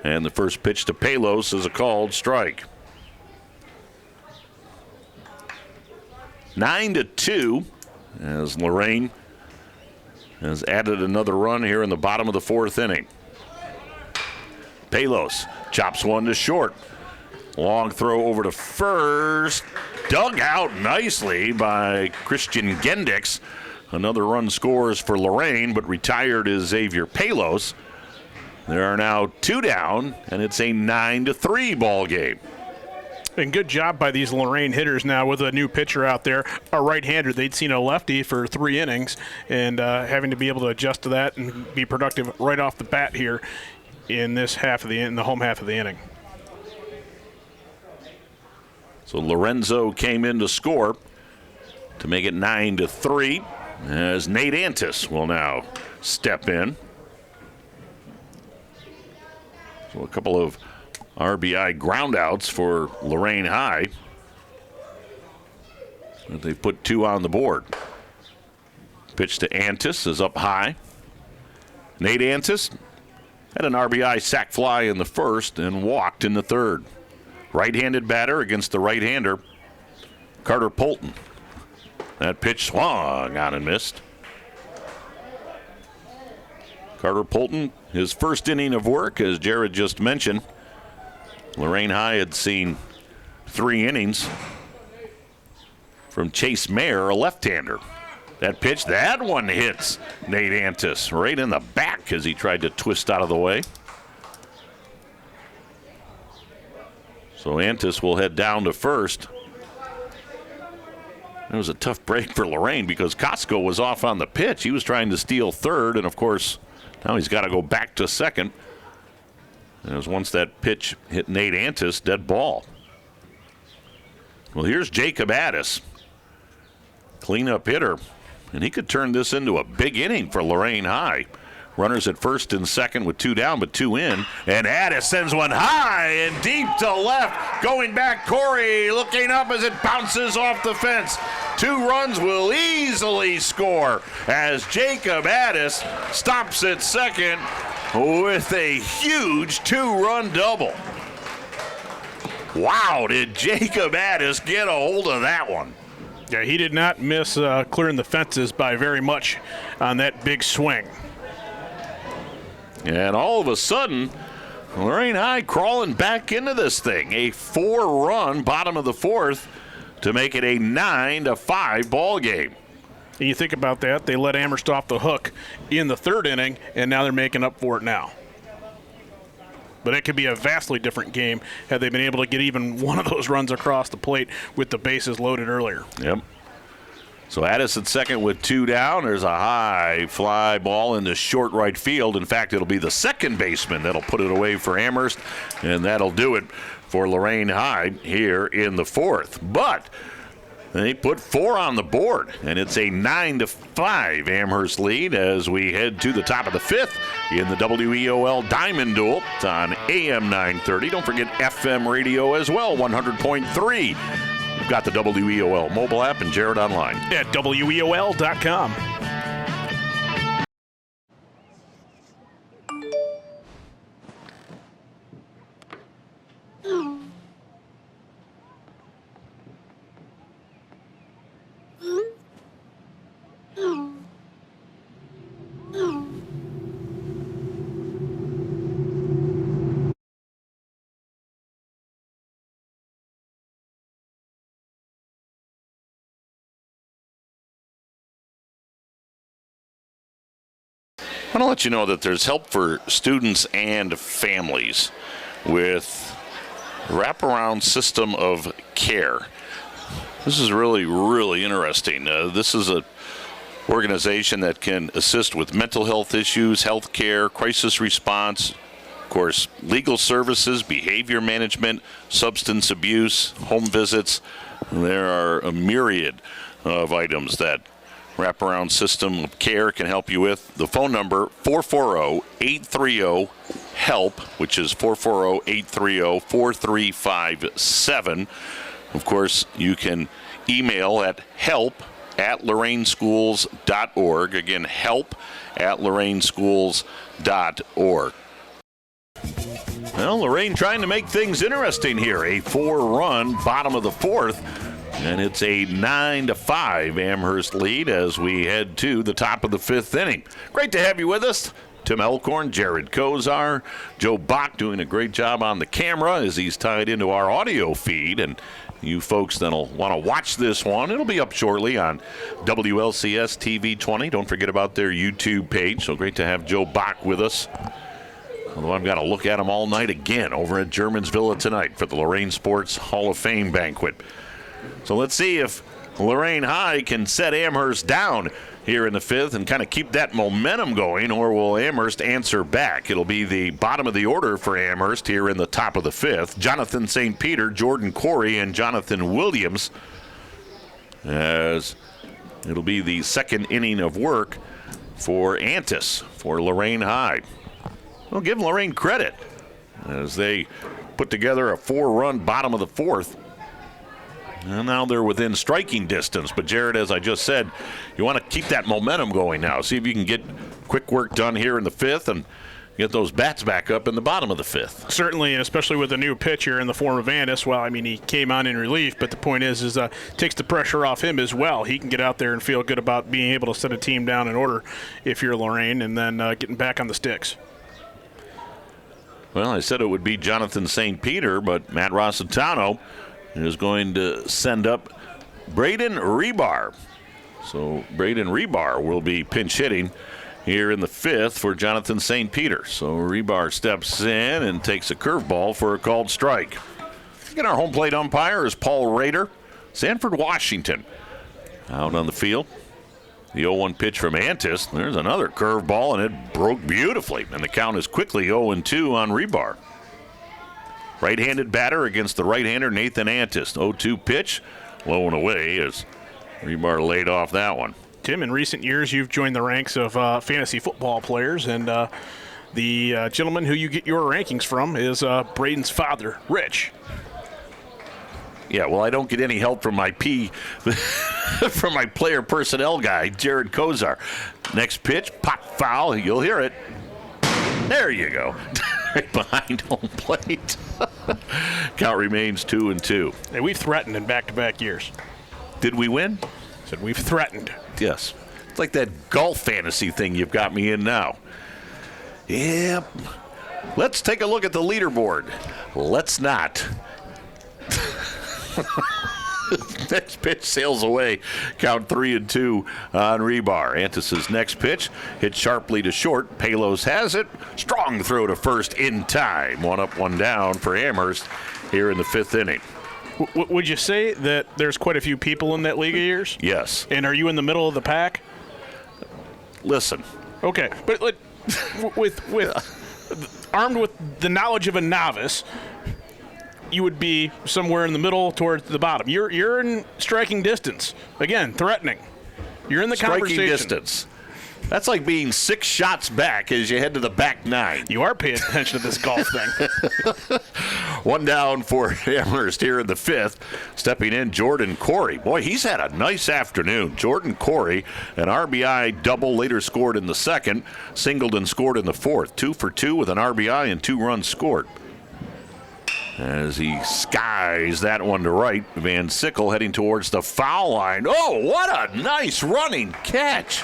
And the first pitch to Palos is a called strike. 9-2 as Lorraine has added another run here in the bottom of the fourth inning. Palos chops one to short. Long throw over to first. Dug out nicely by Christian Gendix. Another run scores for Lorain, but retired is Xavier Palos. There are now 2 down, and it's a 9-3 ball game. And good job by these Lorain hitters now with a new pitcher out there, a right-hander. They'd seen a lefty for 3 innings, and having to be able to adjust to that and be productive right off the bat here in this half of in the home half of the inning. So Lorenzo came in to score to make it 9-3 as Nate Antis will now step in. So a couple of RBI groundouts for Lorain High. They've put 2 on the board. Pitch to Antis is up high. Nate Antis had an RBI sac fly in the first and walked in the third. Right-handed batter against the right-hander, Carter Polton. That pitch swung on and missed. Carter Polton, his first inning of work, as Jared just mentioned. Lorain High had seen 3 innings from Chase Mayer, a left-hander. That pitch, that one hits Nate Antis right in the back as he tried to twist out of the way. So Antis will head down to first. It was a tough break for Lorain because Costco was off on the pitch. He was trying to steal third, and of course, now he's got to go back to second. And it was once that pitch hit Nate Antis, dead ball. Well, here's Jacob Addis, cleanup hitter, and he could turn this into a big inning for Lorain High. Runners at first and second with 2 down, but 2 in. And Addis sends one high and deep to left. Going back, Corey looking up as it bounces off the fence. 2 runs will easily score as Jacob Addis stops at second with a huge 2-run double. Wow, did Jacob Addis get a hold of that one? Yeah, he did not miss clearing the fences by very much on that big swing. And all of a sudden, Lorain High crawling back into this thing. A 4-run bottom of the 4th to make it a 9-5 ball game. And you think about that, they let Amherst off the hook in the 3rd inning, and now they're making up for it now. But it could be a vastly different game had they been able to get even one of those runs across the plate with the bases loaded earlier. Yep. So Addis at second with 2 down. There's a high fly ball into short right field. In fact, it'll be the second baseman that'll put it away for Amherst, and that'll do it for Lorain High here in the 4th. But they put 4 on the board, and it's a 9-5 Amherst lead as we head to the top of the 5th in the WEOL Diamond Duel. It's on AM 930. Don't forget FM radio as well, 100.3. We've got the WEOL mobile app and Jared online at WEOL.com. I want to let you know that there's help for students and families with wraparound system of care. This is really, really interesting. This is an organization that can assist with mental health issues, health care, crisis response, of course, legal services, behavior management, substance abuse, home visits. There are a myriad of items that wraparound system of care can help you with. The phone number 440-830-HELP, which is 440-830-4357. Of course, you can email at help@lorainschools.org. Again, help@lorainschools.org. Well, Lorain trying to make things interesting here. A 4-run bottom of the 4th. And it's a 9-5 Amherst lead as we head to the top of the 5th inning. Great to have you with us. Tim Elkhorn, Jared Kozar, Joe Bach doing a great job on the camera as he's tied into our audio feed. And you folks that'll want to watch this one, it'll be up shortly on WLCS TV 20. Don't forget about their YouTube page. So great to have Joe Bach with us. Although I've got to look at him all night again over at Germans Villa tonight for the Lorain Sports Hall of Fame banquet. So let's see if Lorain High can set Amherst down here in the 5th and kind of keep that momentum going, or will Amherst answer back? It'll be the bottom of the order for Amherst here in the top of the 5th. Jonathan St. Peter, Jordan Corey, and Jonathan Williams, as it'll be the second inning of work for Antis for Lorain High. We'll give Lorain credit as they put together a 4-run bottom of the 4th. And now they're within striking distance. But, Jared, as I just said, you want to keep that momentum going now. See if you can get quick work done here in the 5th and get those bats back up in the bottom of the fifth. Certainly, and especially with a new pitcher in the form of Andis. Well, I mean, he came on in relief, but the point is takes the pressure off him as well. He can get out there and feel good about being able to set a team down in order if you're Lorain, and then getting back on the sticks. Well, I said it would be Jonathan St. Peter, but Matt Rossitano is going to send up Braden Rebar. So Braden Rebar will be pinch hitting here in the fifth for Jonathan St. Peter. So Rebar steps in and takes a curveball for a called strike. And our home plate umpire is Paul Rader, Sanford, Washington. Out on the field. The 0-1 pitch from Antis. There's another curveball, and it broke beautifully. And the count is quickly 0-2 on Rebar. Right-handed batter against the right-hander Nathan Antis. 0-2 pitch, low and away as Rebar laid off that one. Tim, in recent years, you've joined the ranks of fantasy football players, and the gentleman who you get your rankings from is Braden's father, Rich. Yeah, well, I don't get any help from my from my player personnel guy, Jared Kozar. Next pitch, pop foul. You'll hear it. There you go. Right behind home plate. Count remains 2-2. Hey, we've threatened in back-to-back years. Did we win? Said we've threatened. Yes. It's like that golf fantasy thing you've got me in now. Yep. Let's take a look at the leaderboard. Let's not. Next pitch sails away. Count 3-2 on Rebar. Antis' next pitch hit sharply to short. Palos has it. Strong throw to first in time. 1 up, 1 down for Amherst here in the fifth inning. Would you say that there's quite a few people in that league of yours? Yes. And are you in the middle of the pack? Listen. Okay, but with armed with the knowledge of a novice, you would be somewhere in the middle towards the bottom. You're in striking distance. Again, threatening. You're in the striking conversation. Distance. That's like being 6 shots back as you head to the back 9. You are paying attention to this golf thing. 1 down for Amherst here in the fifth. Stepping in, Jordan Corey. Boy, he's had a nice afternoon. Jordan Corey, an RBI double, later scored in the second. Singled and scored in the fourth. 2 for 2 with an RBI and 2 runs scored. As he skies that one to right, Van Sickle heading towards the foul line. Oh, what a nice running catch.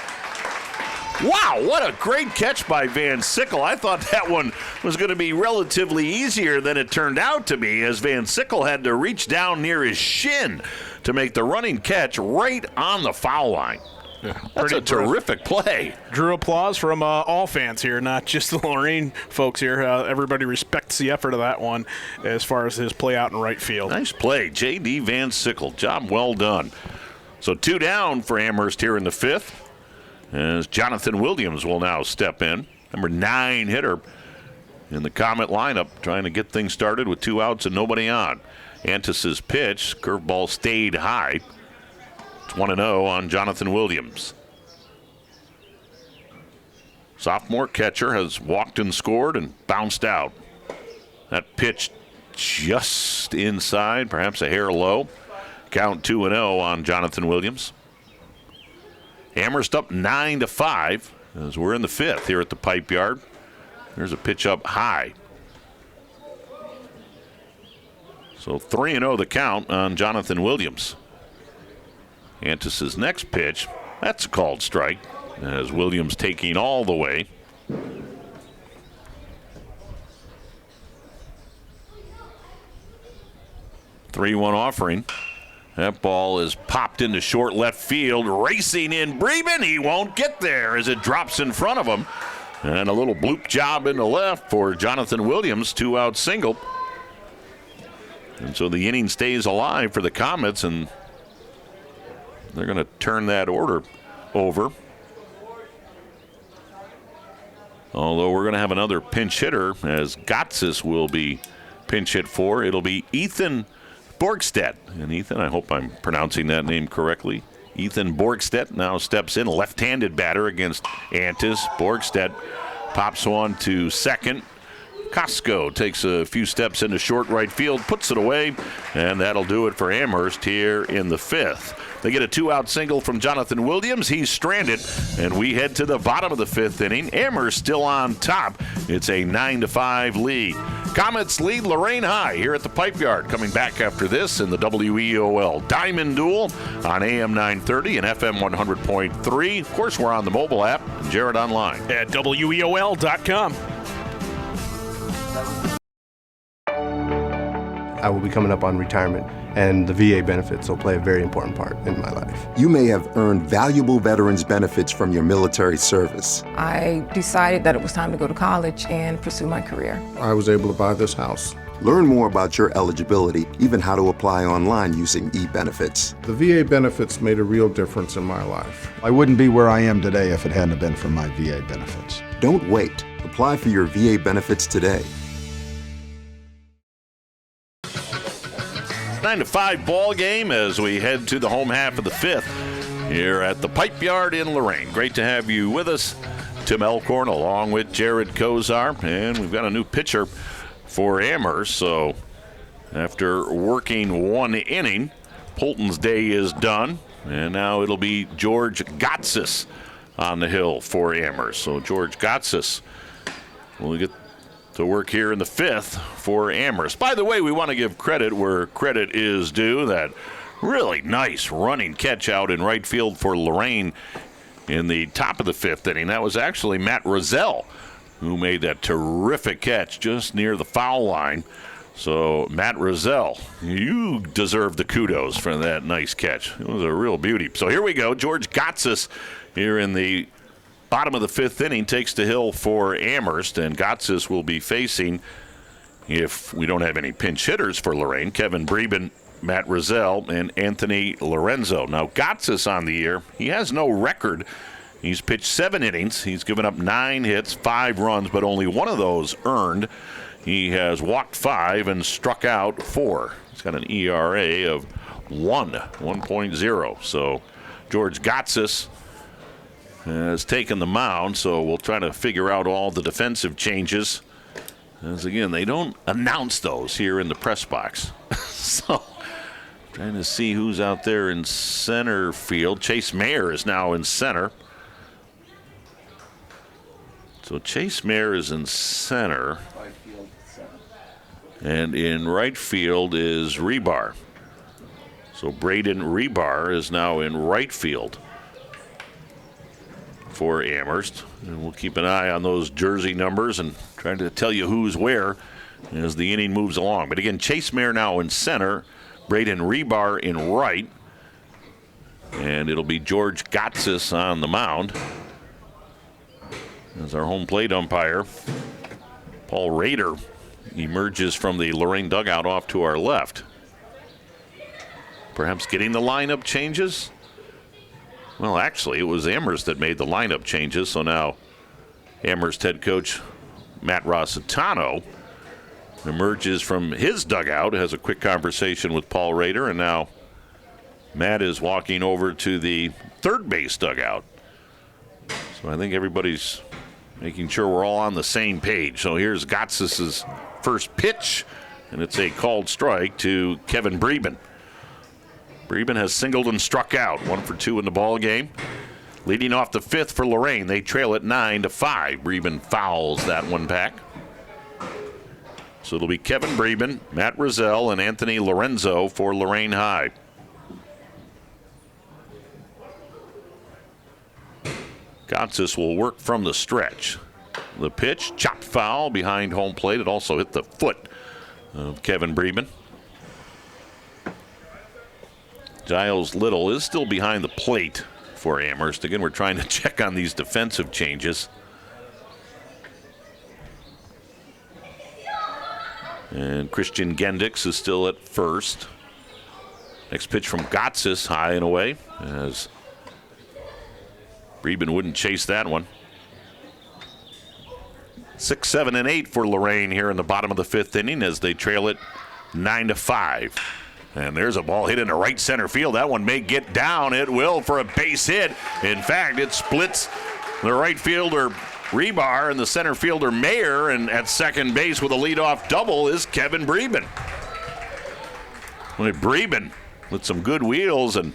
Wow, what a great catch by Van Sickle. I thought that one was going to be relatively easier than it turned out to be, as Van Sickle had to reach down near his shin to make the running catch right on the foul line. Yeah, that's a terrific play. Drew applause from all fans here, not just the Lorain folks here. Everybody respects the effort of that one as far as his play out in right field. Nice play, J.D. Van Sickle. Job well done. So 2 down for Amherst here in the fifth, as Jonathan Williams will now step in. Number 9 hitter in the Comet lineup, trying to get things started with 2 outs and nobody on. Antis' pitch, curveball stayed high. It's 1-0 on Jonathan Williams. Sophomore catcher has walked and scored and bounced out. That pitch just inside, perhaps a hair low. Count 2-0 on Jonathan Williams. Amherst up 9-5 as we're in the fifth here at the Pipe Yard. There's a pitch up high. So 3-0 the count on Jonathan Williams. Antis' next pitch, that's a called strike, as Williams taking all the way. Three-one offering. That ball is popped into short left field. Racing in Bremen. He won't get there as it drops in front of him. And a little bloop job into left for Jonathan Williams. 2-out single. And so the inning stays alive for the Comets, and they're going to turn that order over. Although we're going to have another pinch hitter, as Gotsis will be pinch hit for. It'll be Ethan Borgstedt. And Ethan, I hope I'm pronouncing that name correctly. Ethan Borgstedt now steps in, left-handed batter against Antis. Borgstedt pops one to second. Costco takes a few steps into short right field, puts it away, and that'll do it for Amherst here in the 5th. They get a 2-out single from Jonathan Williams. He's stranded, and we head to the bottom of the 5th inning. Amherst still on top. It's a 9-5 lead. Comets lead Lorraine High here at the Pipe Yard. Coming back after this in the WEOL Diamond Duel on AM 930 and FM 100.3. Of course, we're on the mobile app. Jared online at WEOL.com. I will be coming up on retirement, and the VA benefits will play a very important part in my life. You may have earned valuable veterans benefits from your military service. I decided that it was time to go to college and pursue my career. I was able to buy this house. Learn more about your eligibility, even how to apply online using e-benefits. The VA benefits made a real difference in my life. I wouldn't be where I am today if it hadn't been for my VA benefits. Don't wait. Apply for your VA benefits today. 9-5 ball game as we head to the home half of the 5th here at the Pipe Yard in Lorain. Great to have you with us. Tim Elkhorn along with Jared Kozar, and we've got a new pitcher for Amherst. So after working 1 inning, Polton's day is done, and now it'll be George Gotsis on the hill for Amherst. So George Gotsis will get to work here in the 5th for Amherst. By the way, we want to give credit where credit is due. That really nice running catch out in right field for Lorraine in the top of the 5th inning. That was actually Matt Rozelle who made that terrific catch just near the foul line. So, Matt Rozelle, you deserve the kudos for that nice catch. It was a real beauty. So here we go. George Gotsis here in the bottom of the 5th inning takes the hill for Amherst, and Gotsis will be facing, if we don't have any pinch hitters for Lorraine, Kevin Breben, Matt Rozelle, and Anthony Lorenzo. Now, Gotsis on the year, he has no record. He's pitched 7 innings. He's given up 9 hits, 5 runs, but only 1 of those earned. He has walked 5 and struck out 4. He's got an ERA of 1.0. So, George Gotsis has taken the mound, so we'll try to figure out all the defensive changes. As again, they don't announce those here in the press box. So, trying to see who's out there in center field. Chase Mayer is now in center. So Chase Mayer is in center. And in right field is Rebar. So Braden Rebar is now in right field for Amherst. And we'll keep an eye on those jersey numbers and try to tell you who's where as the inning moves along. But again, Chase Mayer now in center, Braden Rebar in right, and it'll be George Gotsis on the mound as our home plate umpire. Paul Rader emerges from the Lorraine dugout off to our left. Perhaps getting the lineup changes? Well, actually, it was Amherst that made the lineup changes, so now Amherst head coach Matt Rossitano emerges from his dugout, has a quick conversation with Paul Rader, and now Matt is walking over to the third base dugout. So I think everybody's making sure we're all on the same page. So here's Gotsis' first pitch, and it's a called strike to Kevin Breben. Breben has singled and struck out, 1 for 2 in the ball game. Leading off the 5th for Lorraine, they trail it 9-5. Breben fouls that one back. So it'll be Kevin Breben, Matt Rozelle, and Anthony Lorenzo for Lorraine High. Gotsis will work from the stretch. The pitch, chopped foul behind home plate. It also hit the foot of Kevin Breben. Giles Little is still behind the plate for Amherst. Again, we're trying to check on these defensive changes. And Christian Gendix is still at first. Next pitch from Gotsis, high and away, as Breben wouldn't chase that one. 6, 7, and 8 for Lorraine here in the bottom of the 5th inning as they trail it 9-5. And there's a ball hit into right center field. That one may get down. It will for a base hit. In fact, it splits the right fielder rebar, and the center fielder Mayer, and at second base with a leadoff double is Kevin Breben. Breben with some good wheels, and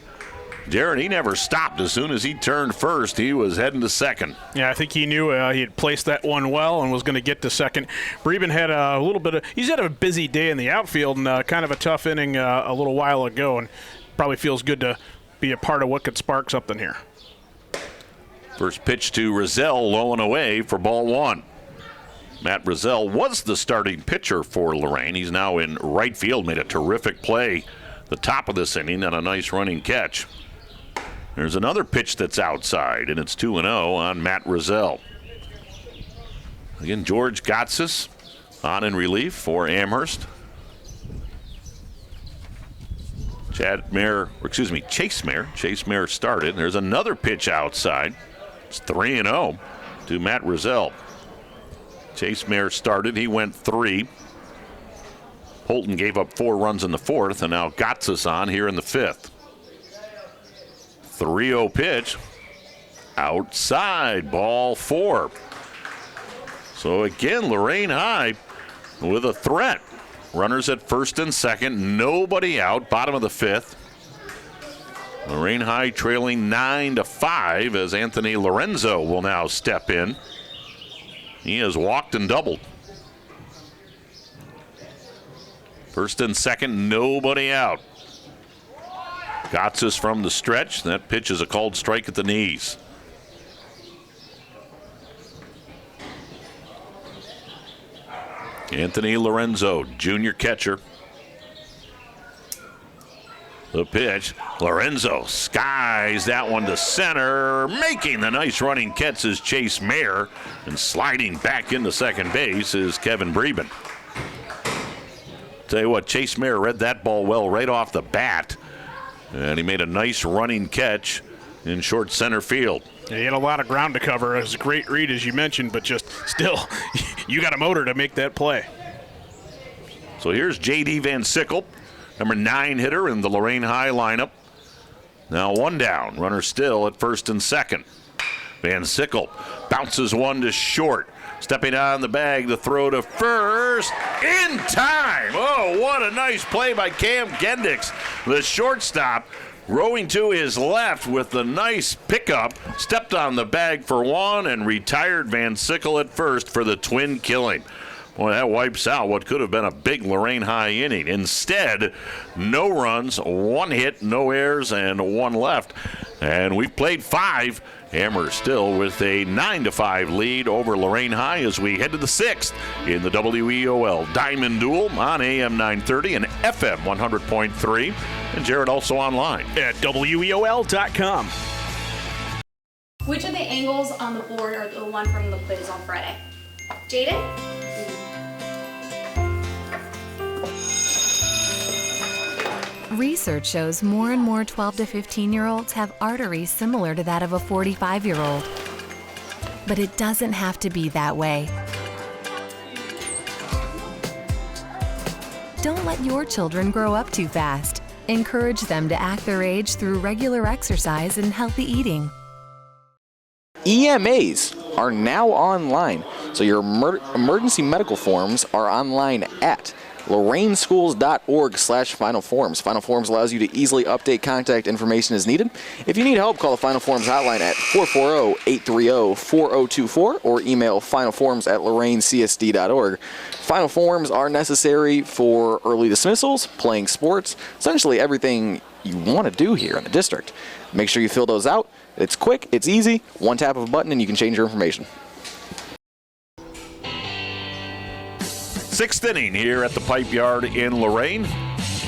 Darren, he never stopped. As soon as he turned first, he was heading to second. Yeah, I think he knew he had placed that one well and was going to get to second. Breben had a little bit of – he's had a busy day in the outfield and kind of a tough inning a little while ago, and probably feels good to be a part of what could spark something here. First pitch to Rizal, low and away for ball one. Matt Rizal was the starting pitcher for Lorain. He's now in right field, made a terrific play the top of this inning and a nice running catch. There's another pitch that's outside, and it's 2-0 on Matt Rizal. Again, George Gotsis on in relief for Amherst. Chase Mayer started. There's another pitch outside. It's 3-0 to Matt Rizal. Chase Mayer started. He went 3. Holton gave up 4 runs in the 4th, and now Gotsis on here in the 5th. 3-0 pitch. Outside, ball 4. So again, Lorain High with a threat. Runners at first and second, nobody out, bottom of the 5th. Lorain High trailing 9-5 as Anthony Lorenzo will now step in. He has walked and doubled. First and second, nobody out. Gotsis from the stretch. That pitch is a called strike at the knees. Anthony Lorenzo, junior catcher. The pitch. Lorenzo skies that one to center. Making the nice running catch is Chase Mayer. And sliding back into second base is Kevin Breben. Tell you what, Chase Mayer read that ball well right off the bat. And he made a nice running catch in short center field. Yeah, he had a lot of ground to cover. It was a great read, as you mentioned, but just still, you got a motor to make that play. So here's J.D. Van Sickle, number 9 hitter in the Lorain High lineup. Now 1 down, runner still at first and second. Van Sickle bounces one to short. Stepping on the bag, the throw to first in time. Oh, what a nice play by Cam Gendix. The shortstop rowing to his left with the nice pickup. Stepped on the bag for one and retired Van Sickle at first for the twin killing. Boy, that wipes out what could have been a big Lorain High inning. Instead, no runs, 1 hit, no errors, and 1 left. And we've played 5. Amherst still with a 9-5 lead over Lorain High as we head to the 6th in the WEOL Diamond Duel on AM 930 and FM 100.3. And Jared also online at WEOL.com. Which of the angles on the board are the one from the quiz on Friday? Jaden? Research shows more and more 12 to 15-year-olds have arteries similar to that of a 45-year-old. But it doesn't have to be that way. Don't let your children grow up too fast. Encourage them to act their age through regular exercise and healthy eating. EMAs are now online, so your emergency medical forms are online at loraineschools.org/Final Forms. Final Forms allows you to easily update contact information as needed. If you need help, call the Final Forms hotline at 440-830-4024 or email finalforms@loraincsd.org. Final Forms are necessary for early dismissals, playing sports, essentially everything you want to do here in the district. Make sure you fill those out. It's quick, it's easy, 1 tap of a button and you can change your information. 6th inning here at the Pipe Yard in Lorain.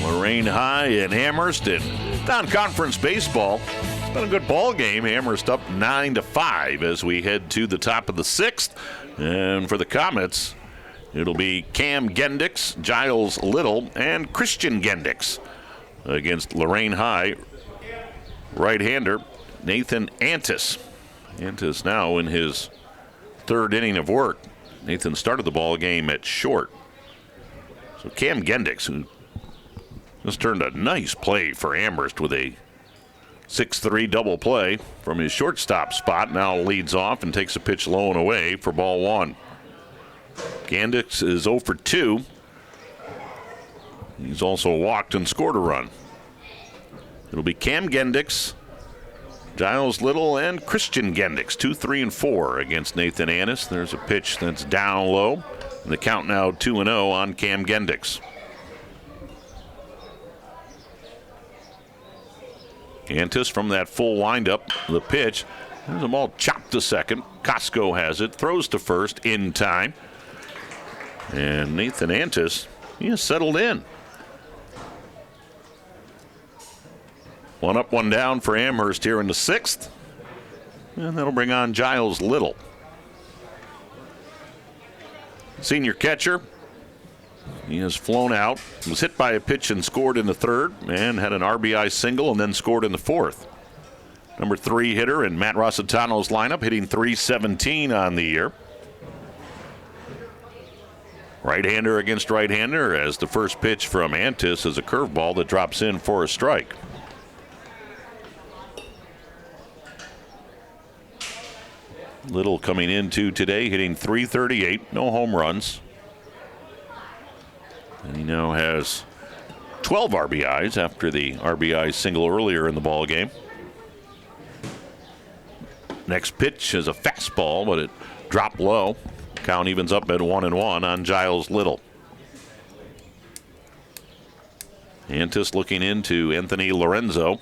Lorain High and Amherst in non-conference baseball. It's been a good ball game. Amherst up 9-5 as we head to the top of the 6th. And for the Comets, it'll be Cam Gendix, Giles Little, and Christian Gendix against Lorain High. Right-hander Nathan Antis. Antis now in his 3rd inning of work. Nathan started the ball game at short. So Cam Gendix, who just turned a nice play for Amherst with a 6-3 double play from his shortstop spot. Now leads off and takes a pitch low and away for ball one. Gandix is 0 for 2. He's also walked and scored a run. It'll be Cam Gendix, Giles Little, and Christian Gendix, 2, 3, and 4 against Nathan Annis. There's a pitch that's down low. And the count now 2-0 on Cam Gendix. Antis from that full windup, the pitch. There's a ball chopped to second. Costco has it, throws to first in time. And Nathan Antis, he has settled in. 1 up, 1 down for Amherst here in the 6th. And that'll bring on Giles Little. Senior catcher. He has flown out, was hit by a pitch and scored in the 3rd, and had an RBI single and then scored in the 4th. Number 3 hitter in Matt Rossitano's lineup, hitting .317 on the year. Right-hander against right-hander, as the first pitch from Antis is a curveball that drops in for a strike. Little coming into today, hitting .338, no home runs. And he now has 12 RBIs after the RBI single earlier in the ball game. Next pitch is a fastball, but it dropped low. Count evens up at 1-1 on Giles Little. Antis looking into Anthony Lorenzo.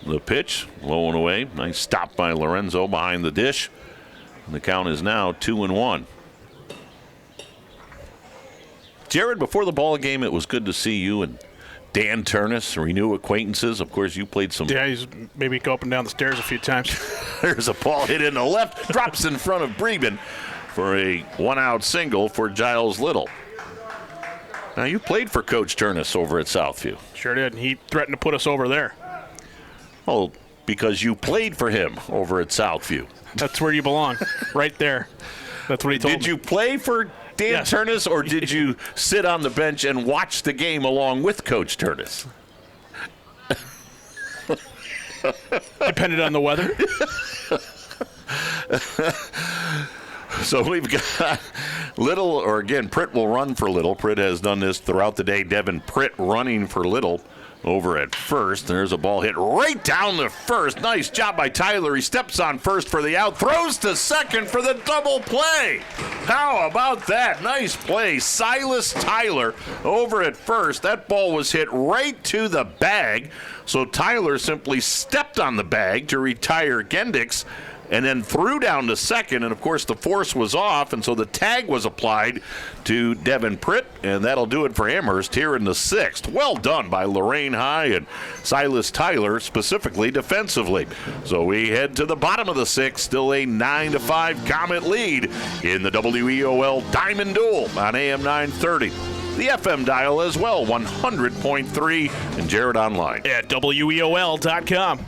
The pitch, low and away. Nice stop by Lorenzo behind the dish. And the count is now 2-1. Jared, before the ball game, it was good to see you and Dan Turnus, renew acquaintances. Of course, you played some. Yeah, he's maybe go up and down the stairs a few times. There's a ball hit in the left, drops in front of Breben for a 1-out single for Giles Little. Now, you played for Coach Turnus over at Southview. Sure did. He threatened to put us over there. Oh, because you played for him over at Southview. That's where you belong, right there. That's what he told me. Did you play for Dan Turnus, or did you sit on the bench and watch the game along with Coach Turnus? Depended on the weather. So we've got Little, or again, Pritt will run for Little. Pritt has done this throughout the day. Devin Pritt running for Little over at first. There's a ball hit right down the first. Nice job by Tyler. He steps on first for the out, throws to second for the double play. How about that? Nice play. Silas Tyler over at first. That ball was hit right to the bag. So Tyler simply stepped on the bag to retire Gendix, and then threw down to second, and of course the force was off, and so the tag was applied to Devin Pritt, and that'll do it for Amherst here in the 6th. Well done by Lorraine High and Silas Tyler, specifically defensively. So we head to the bottom of the 6th, still a 9-5 Comet lead in the WEOL Diamond Duel on AM 930. The FM dial as well, 100.3, and Jared online at WEOL.com.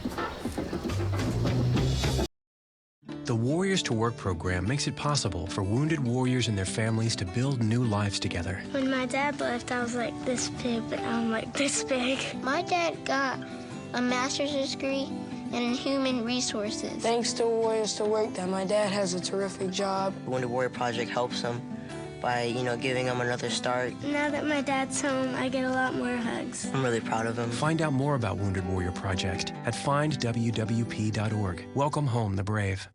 The Warriors to Work program makes it possible for wounded warriors and their families to build new lives together. When my dad left, I was like this big, but now I'm like this big. My dad got a master's degree in human resources. Thanks to Warriors to Work that my dad has a terrific job. The Wounded Warrior Project helps him by, giving him another start. Now that my dad's home, I get a lot more hugs. I'm really proud of him. Find out more about Wounded Warrior Project at findwwp.org. Welcome home the brave.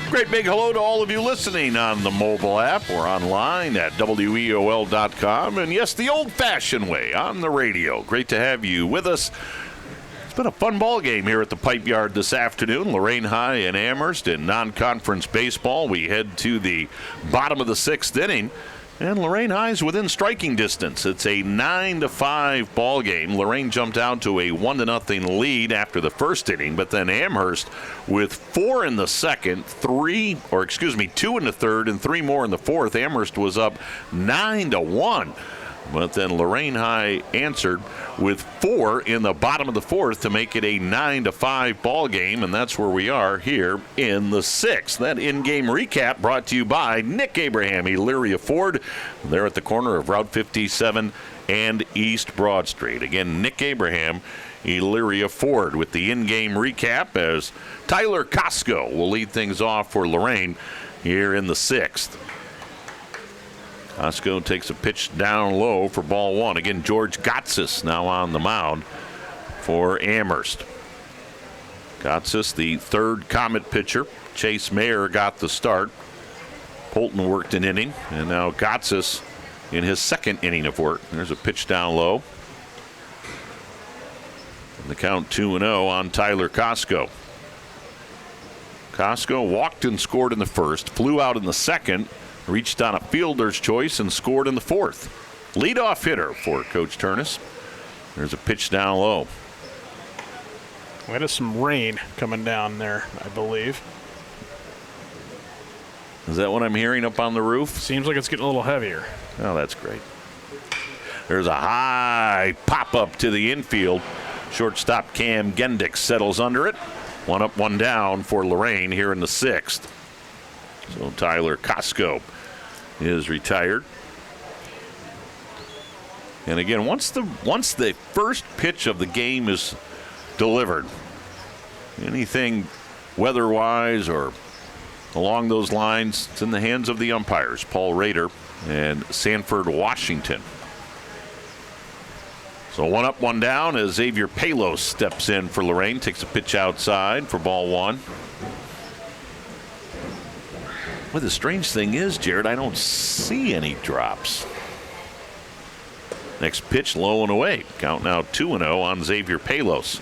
Great big hello to all of you listening on the mobile app or online at WEOL.com. And yes, the old-fashioned way on the radio. Great to have you with us. It's been a fun ball game here at the Pipe Yard this afternoon. Lorraine High and Amherst in non-conference baseball. We head to the bottom of the 6th inning. And Lorraine High's within striking distance. It's a 9-5 ball game. Lorraine jumped out to a 1-0 lead after the first inning, but then Amherst with 4 in the second, 2 in the third, and 3 more in the fourth. Amherst was up 9-1. But then Lorraine High answered with 4 in the bottom of the fourth to make it a 9-5 ball game, and that's where we are here in the 6th. That in-game recap brought to you by Nick Abraham, Elyria Ford. They're at the corner of Route 57 and East Broad Street. Again, Nick Abraham, Elyria Ford with the in-game recap as Tyler Costco will lead things off for Lorain here in the 6th. Costco takes a pitch down low for ball 1. Again, George Gotsis now on the mound for Amherst. Gotsis, the 3rd Comet pitcher. Chase Mayer got the start. Polton worked an inning, and now Gotsis in his 2nd inning of work. There's a pitch down low. And the count 2-0 on Tyler Costco. Costco walked and scored in the 1st, flew out in the 2nd, reached on a fielder's choice and scored in the 4th. Leadoff hitter for Coach Turnus. There's a pitch down low. We had some rain coming down there, I believe. Is that what I'm hearing up on the roof? Seems like it's getting a little heavier. Oh, that's great. There's a high pop-up to the infield. Shortstop Cam Gendick settles under it. 1 up, 1 down for Lorraine here in the 6th. So Tyler Costco is retired. And again, once the first pitch of the game is delivered, anything weather-wise or along those lines, it's in the hands of the umpires, Paul Rader and Sanford Washington. So 1 up, 1 down as Xavier Palos steps in for Lorraine, takes a pitch outside for ball 1. Well, the strange thing is, Jared, I don't see any drops. Next pitch, low and away. Count now 2-0 on Xavier Palos.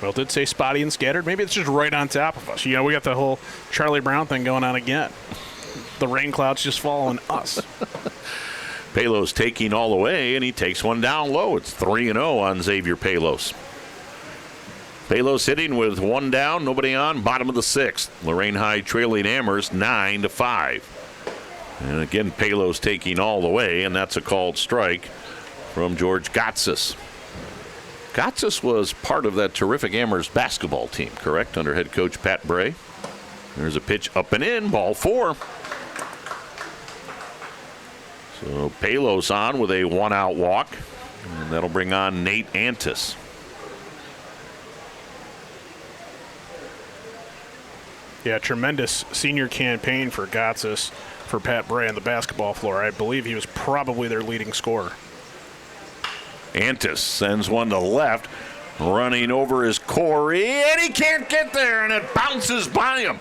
Well, it did say spotty and scattered. Maybe it's just right on top of us. You know, we got the whole Charlie Brown thing going on again. The rain clouds just following us. Palos taking all the way, and he takes one down low. It's 3-0 on Xavier Palos. Palos hitting with 1 down, nobody on, bottom of the 6th. Lorain High trailing Amherst 9-5. And again, Palos taking all the way, and that's a called strike from George Gotsis. Gotsis was part of that terrific Amherst basketball team, correct, under head coach Pat Bray. There's a pitch up and in, ball 4. So Palos on with a 1-out walk, and that'll bring on Nate Antis. Yeah, tremendous senior campaign for Gotsis, for Pat Bray on the basketball floor. I believe he was probably their leading scorer. Antis sends one to left, running over is Corey, and he can't get there, and it bounces by him.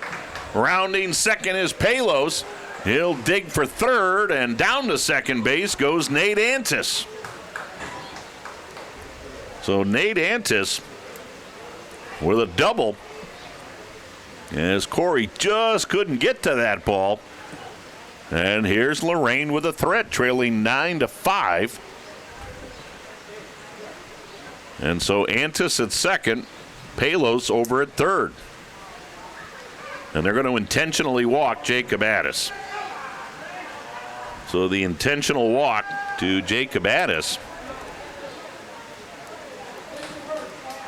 Rounding second is Palos. He'll dig for third, and down to second base goes Nate Antis. So Nate Antis with a double, as Corey just couldn't get to that ball. And here's Lorraine with a threat, trailing 9-5. And so Antis at second, Palos over at third. And they're going to intentionally walk Jacob Addis. So the intentional walk to Jacob Addis.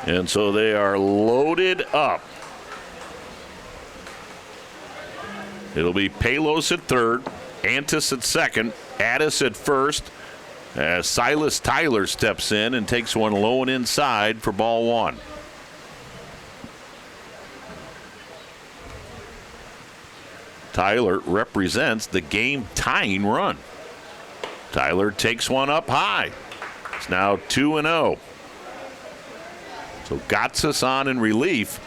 And so they are loaded up. It'll be Palos at third, Antis at second, Addis at first, as Silas Tyler steps in and takes one low and inside for ball 1. Tyler represents the game-tying run. Tyler takes one up high. It's now 2-0. So Gotsis on in relief,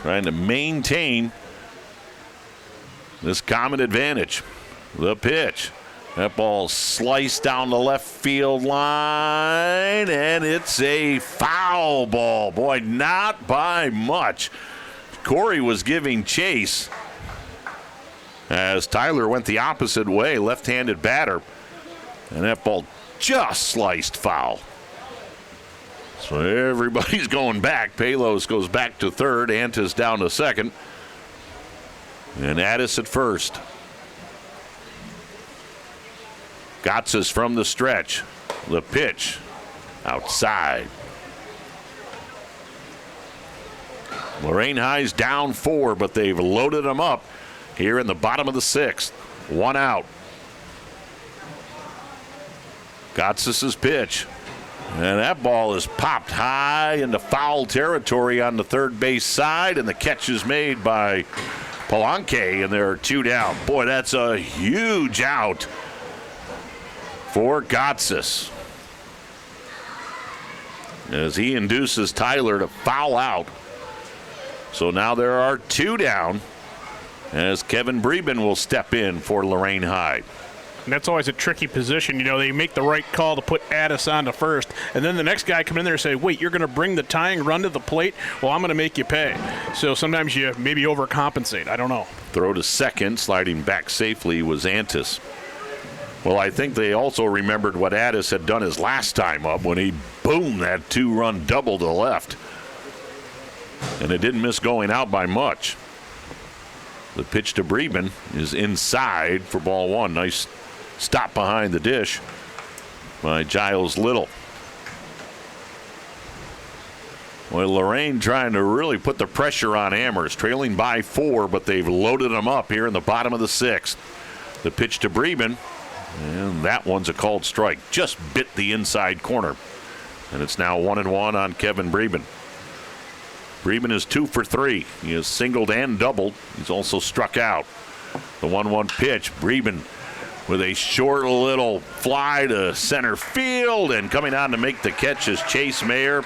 trying to maintain this Comet advantage. The pitch. That ball sliced down the left field line, and it's a foul ball. Boy, not by much. Corey was giving chase as Tyler went the opposite way, left-handed batter, and that ball just sliced foul. So everybody's going back. Palos goes back to third, Antis down to second, and Addis at first. Gotsis from the stretch. The pitch outside. Lorain High's down 4, but they've loaded them up here in the bottom of the 6th. 1 out. Gotsis' pitch. And that ball is popped high into foul territory on the third base side, and the catch is made by Polanque, and there are 2 down. Boy, that's a huge out for Gotsis, as he induces Tyler to foul out. So now there are 2 down, as Kevin Breben will step in for Lorain High. And that's always a tricky position. You know, they make the right call to put Addis on to first, and then the next guy come in there and say, wait, you're going to bring the tying run to the plate? Well, I'm going to make you pay. So sometimes you maybe overcompensate. I don't know. Throw to second, sliding back safely was Antis. Well, I think they also remembered what Addis had done his last time up when he boomed that 2-run double to left. And it didn't miss going out by much. The pitch to Breben is inside for ball 1. Nice stop behind the dish by Giles Little. Well, Lorraine trying to really put the pressure on Amherst, trailing by 4, but they've loaded them up here in the bottom of the 6th. The pitch to Breben, and that one's a called strike. Just bit the inside corner. And it's now 1-1 on Kevin Breben. Breben is 2 for 3. He has singled and doubled. He's also struck out. The 1-1 pitch, Breben with a short little fly to center field, and coming on to make the catch is Chase Mayer.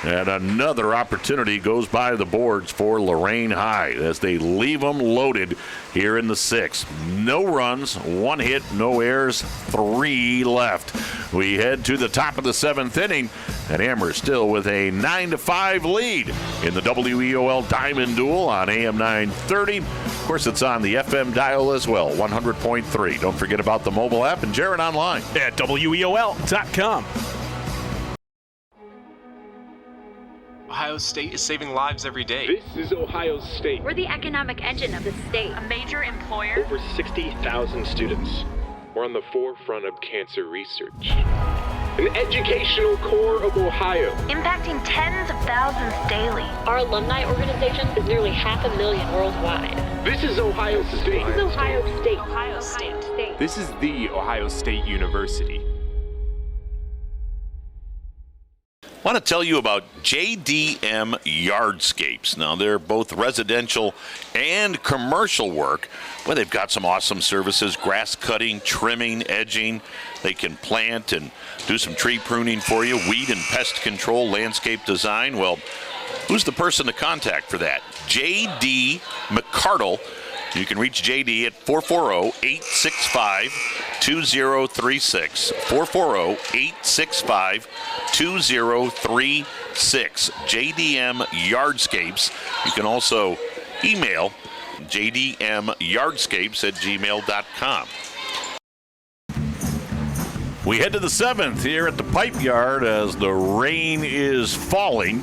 And another opportunity goes by the boards for Lorain High as they leave them loaded here in the 6th. No runs, 1 hit, no errors, 3 left. We head to the top of the 7th inning, and Amherst still with a 9-5 lead in the WEOL Diamond Duel on AM 930. Of course, it's on the FM dial as well, 100.3. Don't forget about the mobile app and Jared online at WEOL.com. Ohio State is saving lives every day. This is Ohio State. We're the economic engine of the state, a major employer. Over 60,000 students. We're on the forefront of cancer research. An educational core of Ohio. Impacting tens of thousands daily. Our alumni organization is nearly 500,000 worldwide. This is Ohio State. This is Ohio State. Ohio State. This is the Ohio State University. I want to tell you about JDM Yardscapes. Now, they're both residential and commercial work, but they've got some awesome services: grass cutting, trimming, edging. They can plant and do some tree pruning for you, weed and pest control, landscape design. Well, who's the person to contact for that? J.D. McCardle. You can reach JD at 440-865-2036. 440-865-2036. JDM Yardscapes. You can also email jdmyardscapes@gmail.com. We head to the 7th here at the Pipe Yard as the rain is falling.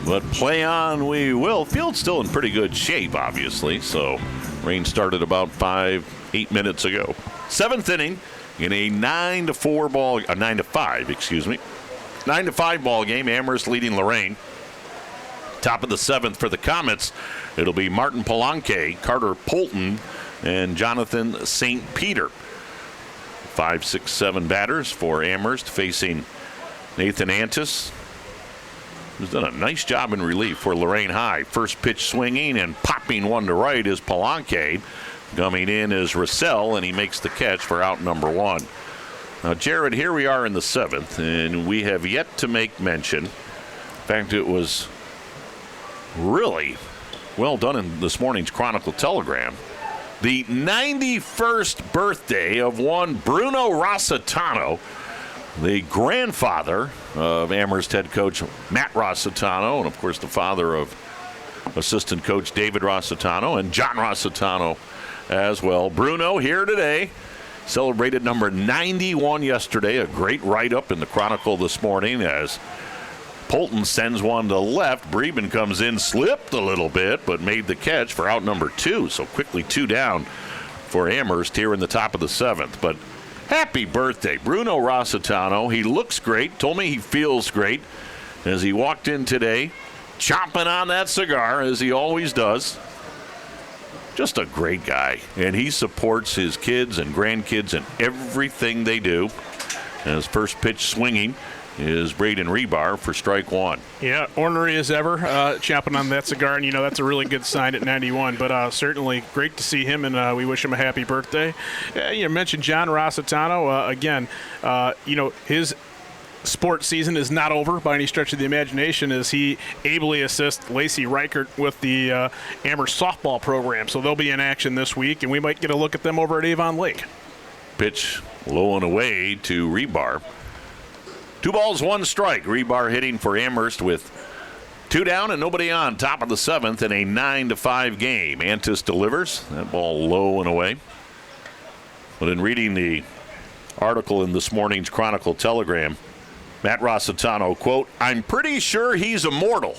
But play on we will. Field's still in pretty good shape, obviously. So rain started about 8 minutes ago. 7th inning in a 9-5 ball game. Amherst leading Lorraine. Top of the 7th for the Comets. It'll be Martin Polanque, Carter Polton, and Jonathan St. Peter. 5, 6, 7 batters for Amherst facing Nathan Antis, who's done a nice job in relief for Lorain High. First pitch swinging and popping one to right is Polanque. Coming in is Russell, and he makes the catch for out number 1. Now, Jared, here we are in the 7th, and we have yet to make mention. In fact, it was really well done in this morning's Chronicle Telegram. The 91st birthday of one Bruno Rossitano, the grandfather of Amherst head coach Matt Rossitano, and of course the father of assistant coach David Rossitano and John Rossitano as well. Bruno here today, celebrated number 91 yesterday. A great write-up in the Chronicle this morning as Polton sends one to left. Breben comes in, slipped a little bit, but made the catch for out number 2. So quickly 2 down for Amherst here in the top of the 7th. But happy birthday, Bruno Rossitano. He looks great. Told me he feels great as he walked in today, chomping on that cigar as he always does. Just a great guy. And he supports his kids and grandkids in everything they do. His first pitch swinging is Braden Rebar for strike one. Yeah, ornery as ever, chomping on that cigar, and that's a really good sign at 91. But certainly great to see him, and we wish him a happy birthday. You mentioned John Rossitano again. His sports season is not over by any stretch of the imagination as he ably assists Lacey Reichert with the Amherst softball program. So they'll be in action this week, and we might get a look at them over at Avon Lake. Pitch low and away to Rebar. 2 balls, 1 strike. Rebar hitting for Amherst with 2 down and nobody on. Top of the 7th in a 9-5 game. Antis delivers. That ball low and away. But in reading the article in this morning's Chronicle Telegram, Matt Rossitano, quote, "I'm pretty sure he's immortal."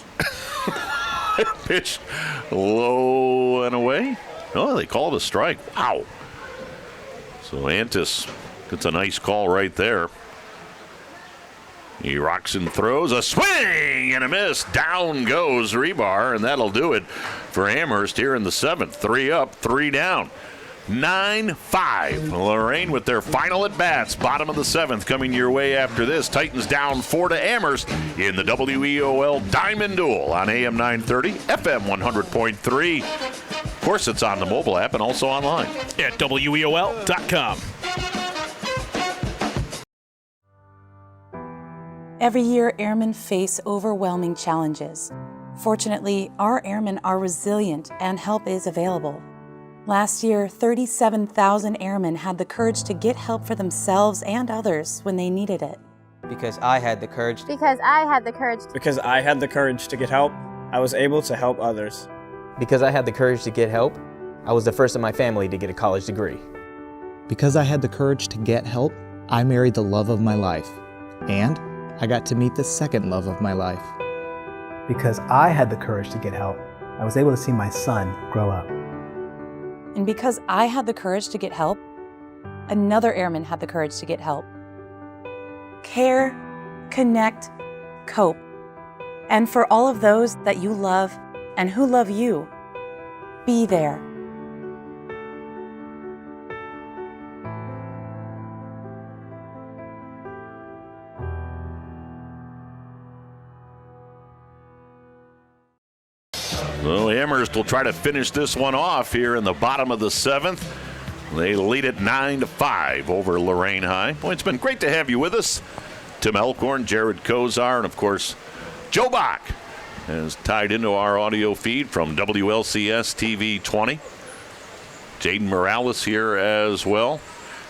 Pitch low and away. Oh, they call it a strike. Wow. So Antis gets a nice call right there. He rocks and throws, a swing and a miss. Down goes Rebar, and that'll do it for Amherst here in the 7th. 3 up, 3 down. 9-5. Lorraine with their final at bats. Bottom of the 7th coming your way after this. Titans down 4 to Amherst in the WEOL Diamond Duel on AM 930, FM 100.3. Of course, it's on the mobile app and also online at WEOL.com. Every year, airmen face overwhelming challenges. Fortunately, our airmen are resilient and help is available. Last year, 37,000 airmen had the courage to get help for themselves and others when they needed it. Because I had the courage. Because I had the courage. Because I had the courage to get help, I was able to help others. Because I had the courage to get help, I was the first in my family to get a college degree. Because I had the courage to get help, I married the love of my life. And I got to meet the second love of my life. Because I had the courage to get help, I was able to see my son grow up. And because I had the courage to get help, another airman had the courage to get help. Care, connect, cope. And for all of those that you love and who love you, be there. So Amherst will try to finish this one off here in the bottom of the 7th. They lead it 9-5 over Lorain High. Well, it's been great to have you with us. Tim Elkhorn, Jared Kozar, and of course, Joe Bach has tied into our audio feed from WLCS TV 20. Jaden Morales here as well.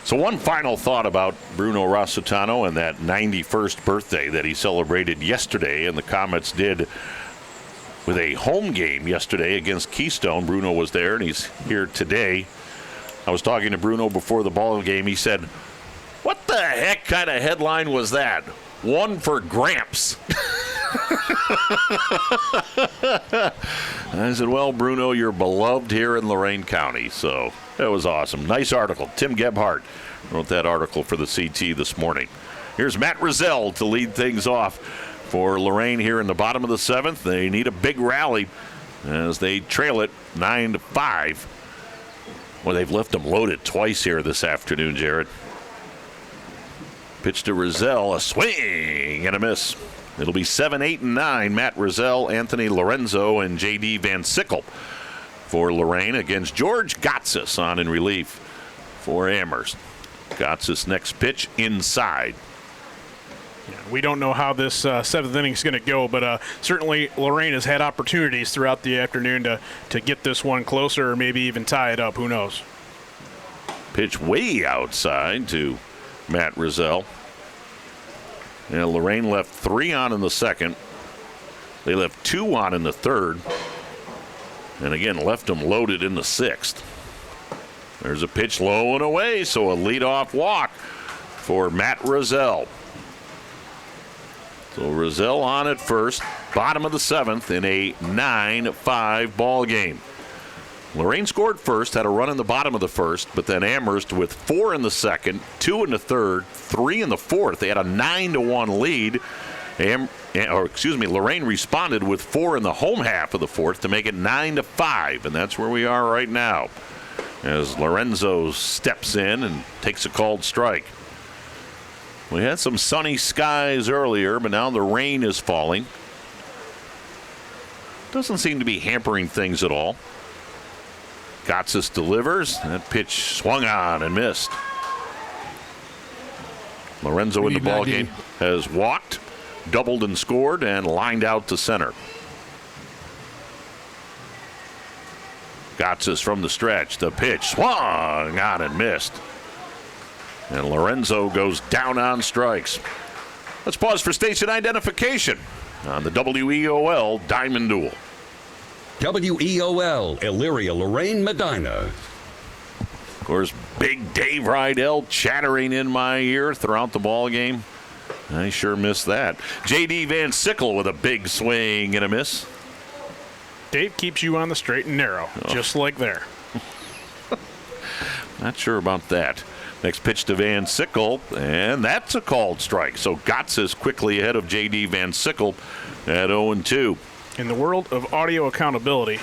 So one final thought about Bruno Rossitano and that 91st birthday that he celebrated yesterday, and the Comets did with a home game yesterday against Keystone. Bruno was there, and he's here today. I was talking to Bruno before the ball game. He said, "What the heck kind of headline was that? One for Gramps." I said, "Well, Bruno, you're beloved here in Lorain County." So that was awesome. Nice article. Tim Gebhardt wrote that article for the CT this morning. Here's Matt Rizal to lead things off for Lorain here in the bottom of the 7th. They need a big rally as they trail it 9-5. Well, they've left them loaded twice here this afternoon, Jared. Pitch to Rizal, a swing and a miss. It'll be 7, 8, and 9. Matt Rizal, Anthony Lorenzo, and J.D. Van Sickle for Lorain against George Gotsis on in relief for Amherst. Gotsis next pitch inside. Yeah, we don't know how this 7th inning is going to go, but certainly Lorain has had opportunities throughout the afternoon to get this one closer or maybe even tie it up. Who knows? Pitch way outside to Matt Rizal. And Lorain left 3 on in the 2nd. They left 2 on in the 3rd. And again, left them loaded in the 6th. There's a pitch low and away, so a leadoff walk for Matt Rizal. So Rizal on at first, bottom of the 7th in a 9-5 ball game. Lorain scored first, had a run in the bottom of the 1st, but then Amherst with 4 in the 2nd, 2 in the 3rd, 3 in the 4th. They had a 9-1 lead. Lorain responded with 4 in the home half of the 4th to make it 9-5, and that's where we are right now as Lorenzo steps in and takes a called strike. We had some sunny skies earlier, but now the rain is falling. Doesn't seem to be hampering things at all. Gotsis delivers. That pitch swung on and missed. Lorenzo in the ball game has walked, doubled and scored, and lined out to center. Gotsis from the stretch. The pitch swung on and missed. And Lorenzo goes down on strikes. Let's pause for station identification on the WEOL Diamond Duel. WEOL, Elyria, Lorain, Medina. Of course, big Dave Rydell chattering in my ear throughout the ball game. I sure missed that. J.D. Van Sickle with a big swing and a miss. Dave keeps you on the straight and narrow, just like there. Not sure about that. Next pitch to Van Sickle, and that's a called strike. So Gotsis quickly ahead of J.D. Van Sickle at 0-2. In the world of audio accountability,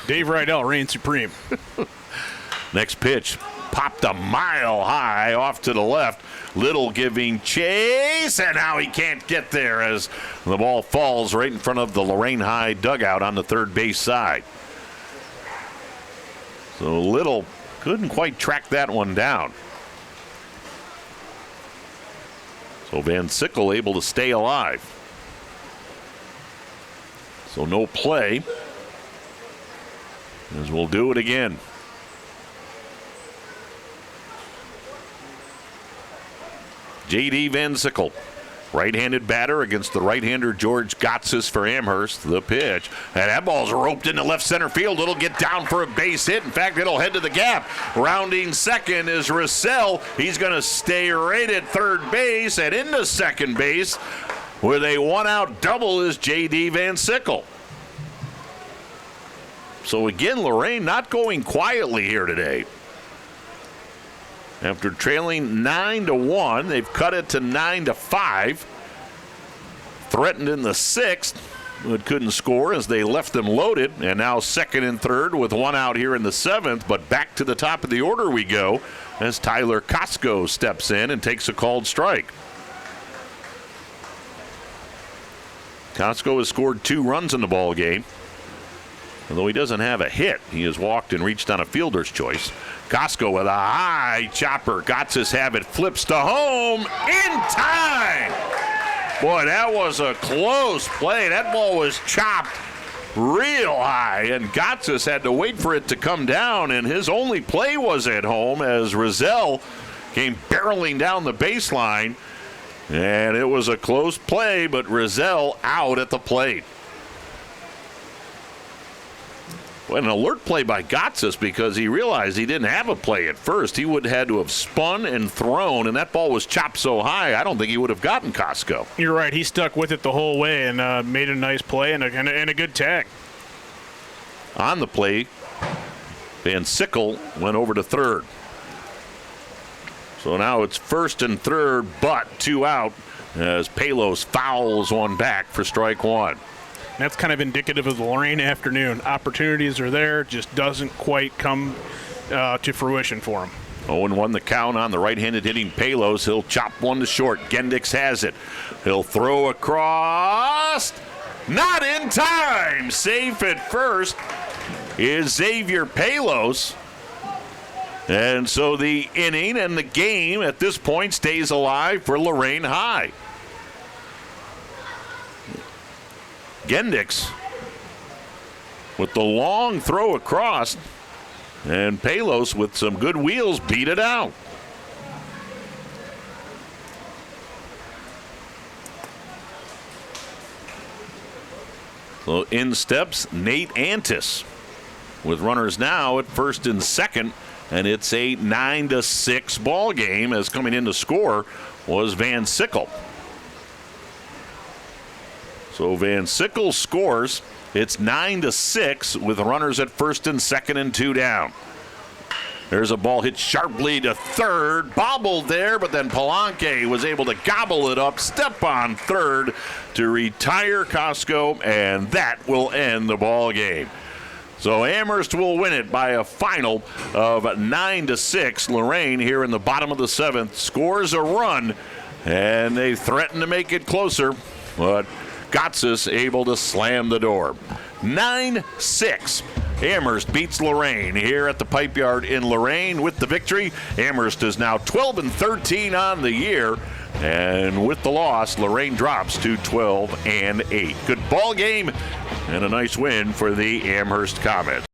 Dave Rydell reigns supreme. Next pitch popped a mile high off to the left. Little giving chase, and now he can't get there as the ball falls right in front of the Lorraine High dugout on the third base side. So Little couldn't quite track that one down. So Van Sickle able to stay alive. So no play, as we'll do it again. J.D. Van Sickle, right-handed batter against the right-hander George Gotsis for Amherst. The pitch, and that ball's roped into left center field. It'll get down for a base hit. In fact, it'll head to the gap. Rounding second is Russell. He's going to stay right at third base, and into second base with a one-out double is J.D. Van Sickle. So again, Lorraine not going quietly here today. After trailing 9-1, they've cut it to 9-5. Threatened in the sixth, but couldn't score as they left them loaded. And now second and third with one out here in the seventh. But back to the top of the order we go as Tyler Costco steps in and takes a called strike. Costco has scored 2 runs in the ball game. Although he doesn't have a hit, he has walked and reached on a fielder's choice. Costco with a high chopper. Gotsis have it, flips to home in time. Boy, that was a close play. That ball was chopped real high, and Gotsis had to wait for it to come down, and his only play was at home as Rizal came barreling down the baseline, and it was a close play, but Rizal out at the plate. An alert play by Gotsis because he realized he didn't have a play at first. He would have had to have spun and thrown, and that ball was chopped so high, I don't think he would have gotten Costco. You're right. He stuck with it the whole way and made a nice play and a good tag. On the play, Van Sickle went over to third. So now it's first and third, but 2 out as Palos fouls one back for strike 1. That's kind of indicative of the Lorraine afternoon. Opportunities are there, just doesn't quite come to fruition for him. 0-1 the count on the right-handed hitting Palos. He'll chop one to short. Gendix has it. He'll throw across. Not in time. Safe at first is Xavier Palos. And so the inning and the game at this point stays alive for Lorraine High. Gendix with the long throw across, and Palos with some good wheels beat it out. So in steps Nate Antis with runners now at first and second, and it's a 9-6 ball game as coming in to score was Van Sickle. So Van Sickle scores. It's 9-6 with runners at first and second and 2 down. There's a ball hit sharply to third, bobbled there, but then Palanque was able to gobble it up, step on third to retire Costco, and that will end the ball game. So Amherst will win it by a final of 9-6. Lorraine here in the bottom of the seventh scores a run and they threaten to make it closer, but Gotsis able to slam the door. 9-6. Amherst beats Lorain here at the Pipe Yard in Lorain with the victory. Amherst is now 12-13 on the year, and with the loss, Lorain drops to 12-8. Good ball game and a nice win for the Amherst Comets.